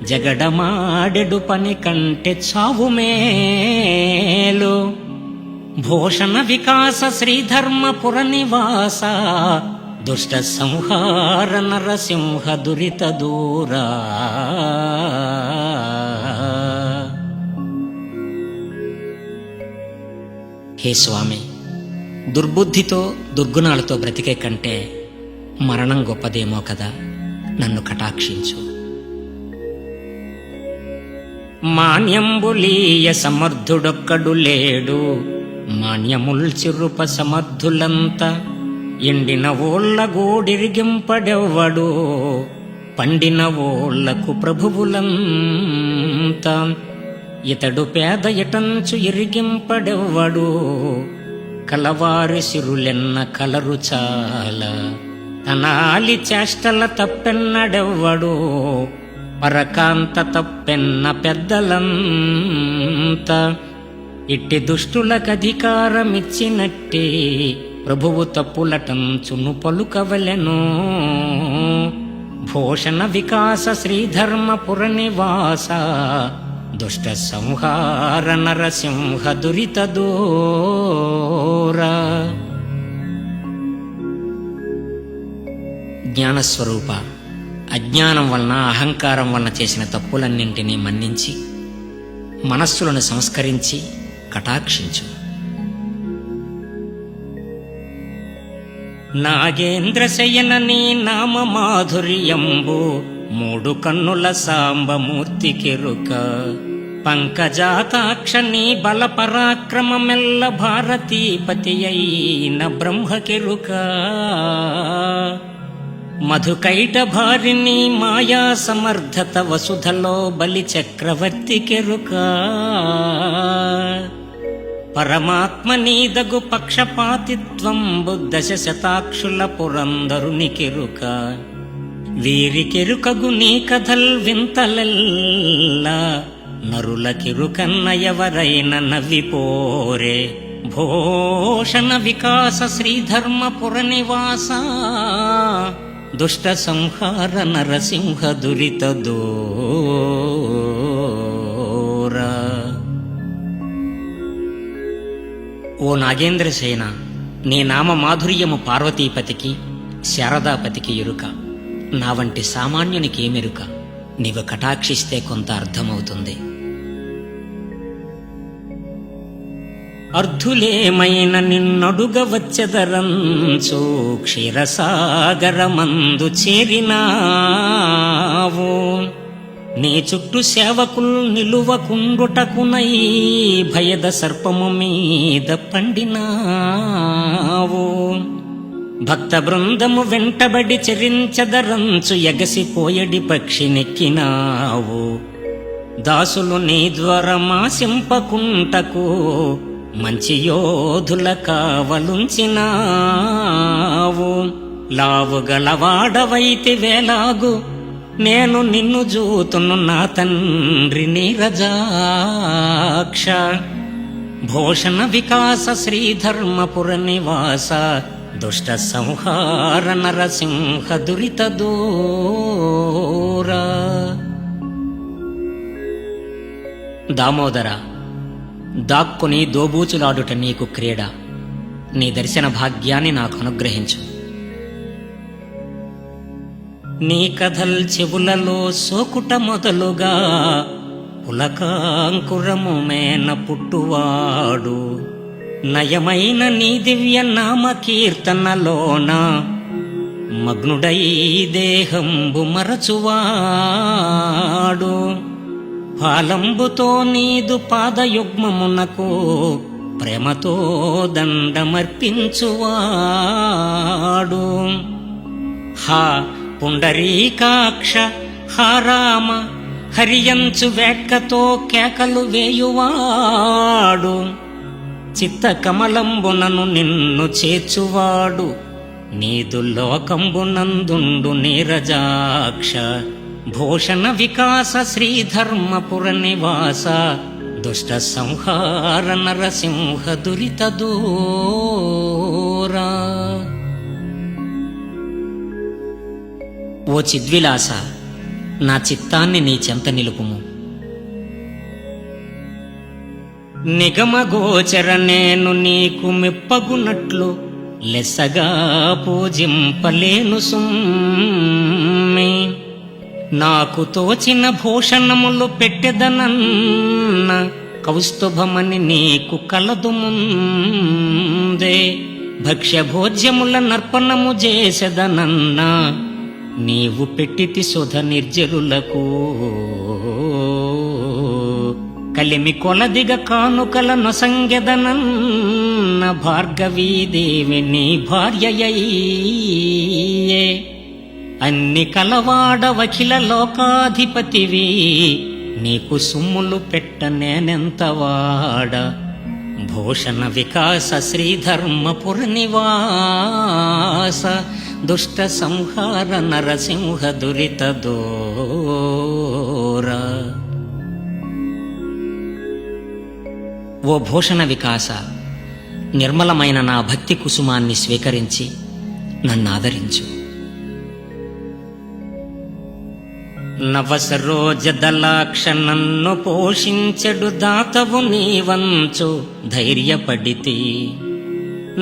Speaker 2: జగడమాడెడు పని కంటే చావు మేలు. భూషణ వికాస శ్రీధర్మపుర నివాస దుష్ట సంహార నరసింహ దురిత దూరా. హే స్వామి, దుర్బుద్ధితో దుర్గుణాలతో బ్రతికే కంటే మరణం గొప్పదేమో కదా, నన్ను కటాక్షించు. మాన్యంబులీయ సమర్థుడొక్కడు లేడు, మాన్యముల్ చిరుప సమర్థులంతా. ఎండిన ఓళ్ళ గోడిరిగింపడెవ్వడు, పండిన ఓళ్లకు ప్రభువులంతా. ఇతడు పేద ఎటంచు ఇరిగింపడెవ్వడు, కలవారి సిరులెన్న కలరు చాలా. తనాలి చేష్టల తప్పెన్నడెవ్వడు, పరకాంత తప్పెన్న పెద్దలంతా. ఇట్టి దుష్టులకధికారమిచ్చినట్టే ప్రభువు తప్పులటంచును పలుకవలెను. భూషణ వికాస శ్రీధర్మపుర నివాస దుష్ట సంహార నరసింహ దురిత దూర. జ్ఞానస్వరూప, అజ్ఞానం వలన అహంకారం వలన చేసిన తప్పులన్నింటినీ మన్నించి మనస్సులను సంస్కరించి కటాక్షించు. నాగేంద్ర శయన నీ నామ మాధుర్యంబు మూడు కన్నుల సాంబమూర్తి కెరుక. పంకజాతాక్ష నీ బల పరాక్రమమెల్ల భారతీపతి అయిన బ్రహ్మ కెరుక. మధుకైట భారిని మాయా సమర్థత వసుధలో బలి చక్రవర్తి కెరుక. పరమాత్మ నీదగు పక్షపాతిత్వం బుద్ధశ శతాక్షుల పురందరుని కెరుక. వీరికెరుకగు నీ కథల్ వింతలెల్లా, నరుల కెరుకన్న ఎవరైన నవ్విపోరే. భూషణ వికాస శ్రీధర్మపుర నివాస దుష్ట సంహార నరసింహ దురిత దూరా. ఓ నాగేంద్రసేన, నీ నామ మాధుర్యము పార్వతీపతికి శారదాపతికి ఎరుక. నా వంటి సామాన్యునికి ఏమెరుక? నీవు కటాక్షిస్తే కొంత అర్థమవుతుంది. అర్ధులేమైన నిన్నడుగ వచ్చెదరంచు క్షీరసాగరమందు చేరినావు. నీ చుట్టూ సేవకుల్ నిలువకుండుటకునై భయద సర్పము మీద పండినావు. భక్త బృందము వెంటబడి చరించదరంచు ఎగసిపోయడి పక్షినెక్కినావు. దాసులు నీ ద్వారమాసింపకుంటకు మంచి యోధుల కావలుంచినావు. లావుగలవాడవైతి వేలాగు నేను నిన్ను జూతును నా తండ్రి నీరజాక్ష. భూషణ వికాస శ్రీధర్మపుర నివాస దుష్ట సంహార నరసింహ దురిత దూరా. దామోదర, దాక్కుని దోబూచులాడుట నీకు క్రీడ. నీ దర్శన భాగ్యాన్ని నాకు అనుగ్రహించు. నీ కథల్ చెవులలో సోకుట మొదలుగా పులకాంకురము మేన పుట్టువాడు. నయమైన నీ దివ్య నామ కీర్తనలోన మగ్నుడై దేహంబు మరచువాడు. ఫాలంబుతో నీదు పాదయుగ్మమునకు ప్రేమతో దండమర్పించువాడు. హా పుండరీకాక్ష, హా రామ హరియంచు వేట్కతో కేకలు వేయువాడు. చిత్త కమలంబునను నిన్ను చేర్చువాడు. నీదు లోకంబునందుండు నీరజాక్ష. భూషణ వికాస శ్రీధర్మపుర నివాస దుష్ట సంహార నరసింహ దురిత దూరా. ఓ చిద్విలాస, నా చిత్తాన్ని నీ చెంత నిలుపుము. నిగమగోచర నేను నీకు మెప్పగునట్లు లెస్సగా పూజింపలేను సుమ్మి. నాకు తోచిన భూషణములు పెట్టెదనన్న కౌస్తుభమని నీకు కలదు ముందే. భక్ష్య భోజ్యముల నర్పణము చేసెదనన్న నీవు పెట్టితి సుధ నిర్జరులకు. కలిమి కొలదిగ కానుకల నొసంగెదనన్న భార్గవీదేవి నీ భార్యయే. అన్ని కలవాడవఖిల లోకాధిపతివి, నీకు సుమ్ములు పెట్ట నేనెంతవాడ. భూషణ వికాస శ్రీధర్మపుర నివాస దుష్ట సంహార నరసింహ దురిత దూరా. ఓ భూషణ వికాస, నిర్మలమైన నా భక్తి కుసుమాన్ని స్వీకరించి నన్ను ఆదరించు. నవసరోజదలాక్ష నన్ను పోషించెడు దాతవు నీవంచు ధైర్యపడితి.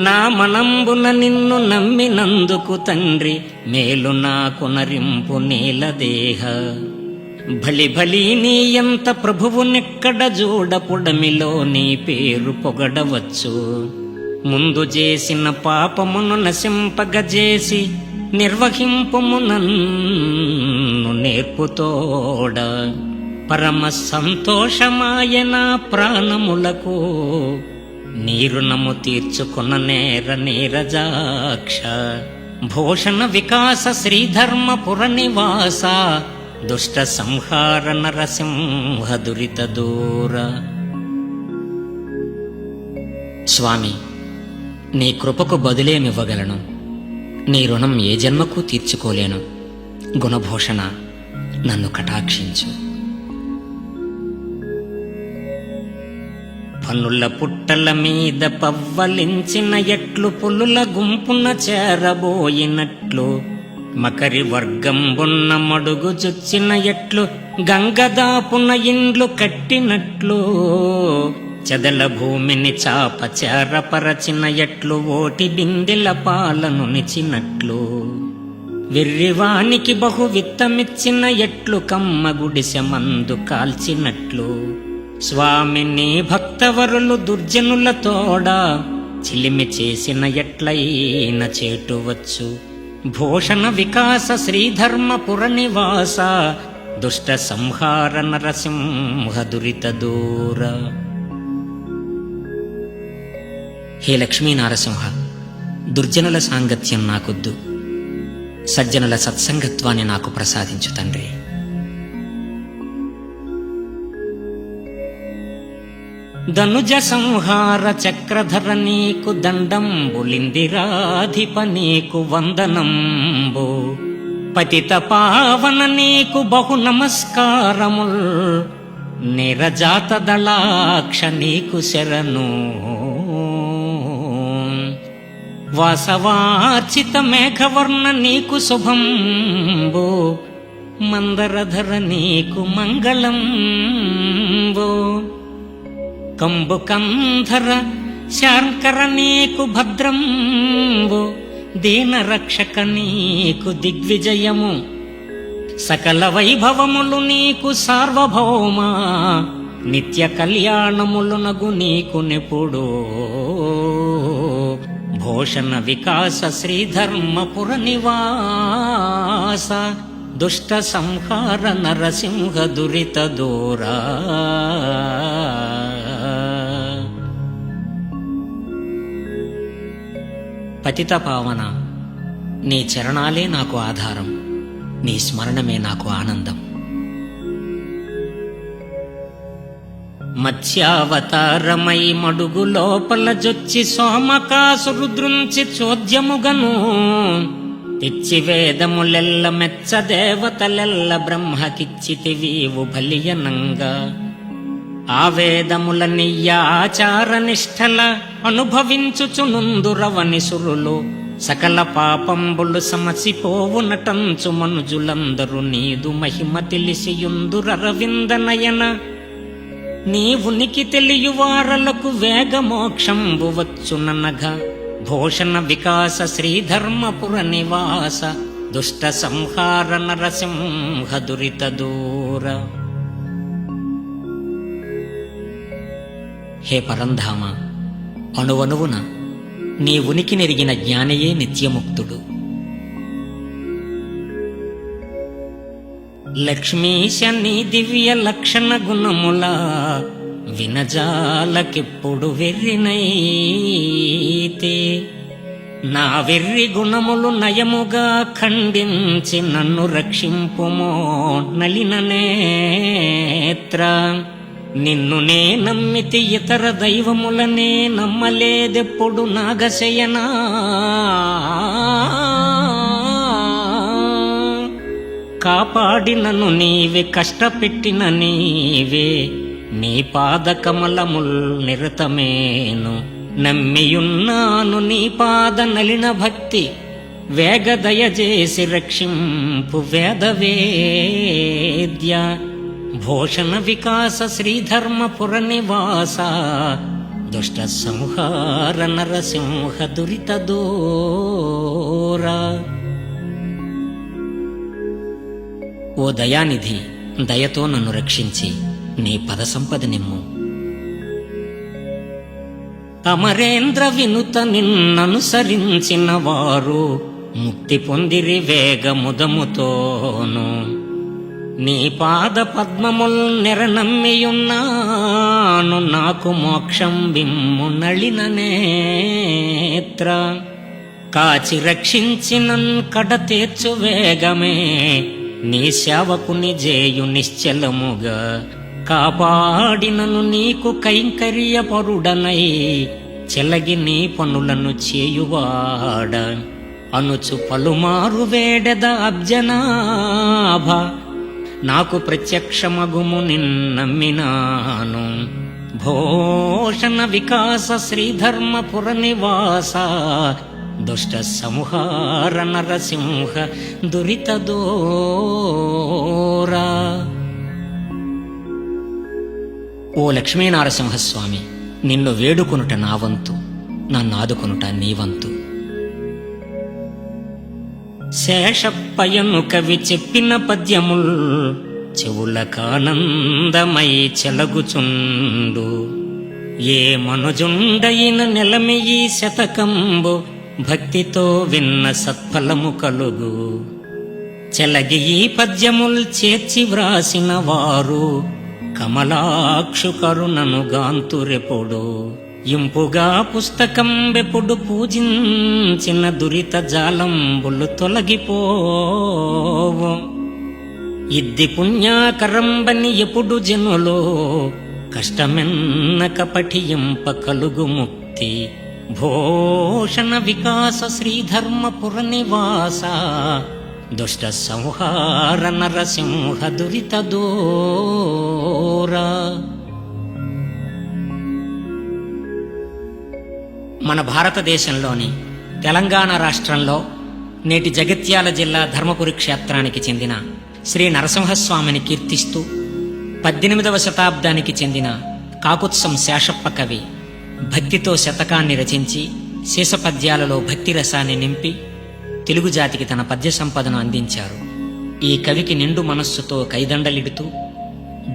Speaker 2: నా మనంబున నిన్ను నమ్మినందుకు తండ్రి మేలు నాకు నరింపు నీలదేహ. భలి భలి నీ ఎంత ప్రభువునెక్కడ జూడపుడమిలో నీ పేరు పొగడవచ్చు. ముందు చేసిన పాపమును నశింపగజేసి నిర్వహింపుము నన్ను నేర్పుతోడ. పరమ సంతోషమాయన ప్రాణములకు నీ రుణము తీర్చుకున్న నేర నీరజాక్ష. భూషణ వికాస శ్రీధర్మపుర నివాస దుష్ట సంహార నరసింహ దురిత దూరా. స్వామి, నీ కృపకు బదులేమివ్వగలను? నీ రుణం ఏ జన్మకు తీర్చుకోలేను. గుణభూషణ, నన్ను కటాక్షించు. పన్నుల పుట్టల మీద పవ్వలించిన ఎట్లు పులుల గుంపున చేరబోయినట్లు మకరి వర్గంబున్న మడుగు జొచ్చిన ఎట్లు గంగదాపున ఇండ్లు కట్టినట్లు చెదల భూమిని చాపచారపరచిన ఎట్లు ఓటి బిందెల పాలను నిచినట్లు వెర్రివానికి బహు విత్తమిచ్చిన ఎట్లు కమ్మ గుడిసె మందు కాల్చినట్లు స్వామిని భక్తవరులు దుర్జనుల తోడ చిలిమి చేసిన ఎట్లయిన చేటువచ్చు భూషణ వికాస శ్రీధర్మపుర నివాస దుష్ట సంహార నరసింహ దురిత దూర. హే లక్ష్మీ నారసింహ, దుర్జనుల సాంగత్యం నాకొద్దు, సజ్జనుల సత్సంగత్వాన్ని నాకు ప్రసాదించు తండ్రి. ధనుజ సంహార చక్రధర నీకు దండంబులిందిరాధిప నీకు వందనంబు పతిత పావన నీకు బహు నమస్కారముల్ నిరజాత దళాక్ష నీకు శరణు వాసవార్చిత మేఘవర్ణ నీకు శుభంబు మందరధర నీకు మంగళంబు కంబు కంధర శాంకర నీకు భద్రంబు దీన రక్షక నీకు దిగ్విజయము సకల వైభవములు నీకు సార్వభౌమ నిత్య కళ్యాణములునగు నీకు నిపుడు భూషణ వికాస శ్రీధర్మపుర నివాస దుష్ట సంహార నరసింహ దురిత దూరా. పతిత పావన, నీ చరణాలే నాకు ఆధారం, నీ స్మరణమే నాకు ఆనందం. మత్స్యావతారమై మడుగు లోపల జొచ్చి సోమకాసురుద్రుంచి చోద్యముగను తెచ్చి వేదములెల్ల మెచ్చ దేవతలెల్ల బ్రహ్మకిచ్చితివీవు బలియనంగా ఆ వేదముల నియ్య ఆచార నిష్ఠల అనుభవించుచునుందురవని సురులు సకల పాపంబులు సమసిపోవు నటంచు మనుజులందరూ నీదు మహిమ తెలిసియుందురరవిందనయన నీ ఉనికి తెలియువారలకు వేగ మోక్షంబు వచ్చుననగా భూషణ వికాస శ్రీధర్మపుర నివాస దుష్ట సంహార నరసింహ దురిత దూర. హే పరంధామ, అణువణువున నీ ఉనికి నెరిగిన జ్ఞానయే నిత్యముక్తుడు. లక్ష్మీశ నీ దివ్య లక్షణ గుణముల వినజాలకెప్పుడు వెర్రినైతే నా వెర్రి గుణములు నయముగా ఖండించి నన్ను రక్షింపుమో నలిన నేత్ర. నిన్ను నే నమ్మితి ఇతర దైవములనే నమ్మలేదెప్పుడు నాగశయనా. కాపాడినను నీవే, కష్టపెట్టిన నీవే, నీ పాదకమలముల్ నిరతమేను నమ్మియున్నాను. నీ పాద నలిన భక్తి వేగ దయచేసి రక్షింపు వేదవేద్య. భూషణ వికాస శ్రీధర్మపుర నివాస దుష్ట సంహార నరసింహ దురిత దూర. ఓ దయానిధి, దయతో నన్ను రక్షించి నీ పద సంపద నిమ్ము. అమరేంద్ర వినుత నిన్ననుసరించిన వారు ముక్తి పొందిరి వేగముదముతోను. నీ పాద పద్మముల్ నెరనమ్మియున్నాను, నాకు మోక్షం బిమ్ము నళిన నేత్ర. కాచి రక్షించినన్ కడతేర్చు వేగమే నీ సేవకుని జేయు నిశ్చలముగా. కాపాడినను నీకు కైంకర్య పరుడనై చెలగి నీ పనులను చేయువాడ. అనుచు పలుమారు వేడెద అబ్జనాభ, నాకు ప్రత్యక్షమగుము నిన్నమ్మినాను. భూషణ వికాస శ్రీధర్మపుర నివాస దుష్ట సంహార నరసింహ దురిత దూరా. ఓ లక్ష్మీనరసింహస్వామి, నిన్ను వేడుకొనుట నా వంతు, నన్ను ఆదుకొనుట నీ వంతు. శేషప్పయను కవి చెప్పిన పద్యముల్ చెవులకానందమై చెలగుచుండు. ఏ మనుజుండయిన నెలమియి శతకంబు భక్తితో విన్న సత్ఫలము కలుగు. చెలగి ఈ పద్యముల్ చేర్చి వ్రాసిన వారు కమలాక్షు కరుణను గాంతురెప్పుడు. ఇంపుగా పుస్తకం వెప్పుడు పూజించిన దురిత జాలంబులు తొలగిపోవు. ఇద్ది పుణ్యాకరంబని ఎప్పుడు జనులో కష్టమెన్నక పఠింప కలుగు ముక్తి. భూషణ వికాస శ్రీధర్మపుర నివాస దుష్ట సంహార నరసింహ దురిత దూరా. మన భారతదేశంలోని తెలంగాణ రాష్ట్రంలో నేటి జగిత్యాల జిల్లా ధర్మపురి క్షేత్రానికి చెందిన శ్రీ నరసింహస్వామిని కీర్తిస్తూ 18వ శతాబ్దానికి చెందిన కాకుత్సం శేషప్ప కవి భక్తితో శతకాన్ని రచించి శేషపద్యాలలో భక్తి రసాన్ని నింపి తెలుగు జాతికి తన పద్య సంపదను అందించారు. ఈ కవికి నిండు మనస్సుతో కైదండలిడుతూ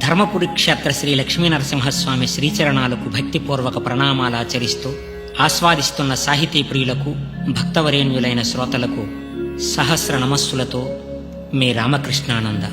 Speaker 2: ధర్మపురి క్షేత్ర శ్రీ లక్ష్మీనరసింహస్వామి శ్రీచరణాలకు భక్తిపూర్వక ప్రణామాలాచరిస్తూ ఆస్వాదిస్తున్న సాహితీ ప్రియులకు, భక్తవరేణ్యులైన శ్రోతలకు సహస్ర నమస్సులతో మీ రామకృష్ణానంద.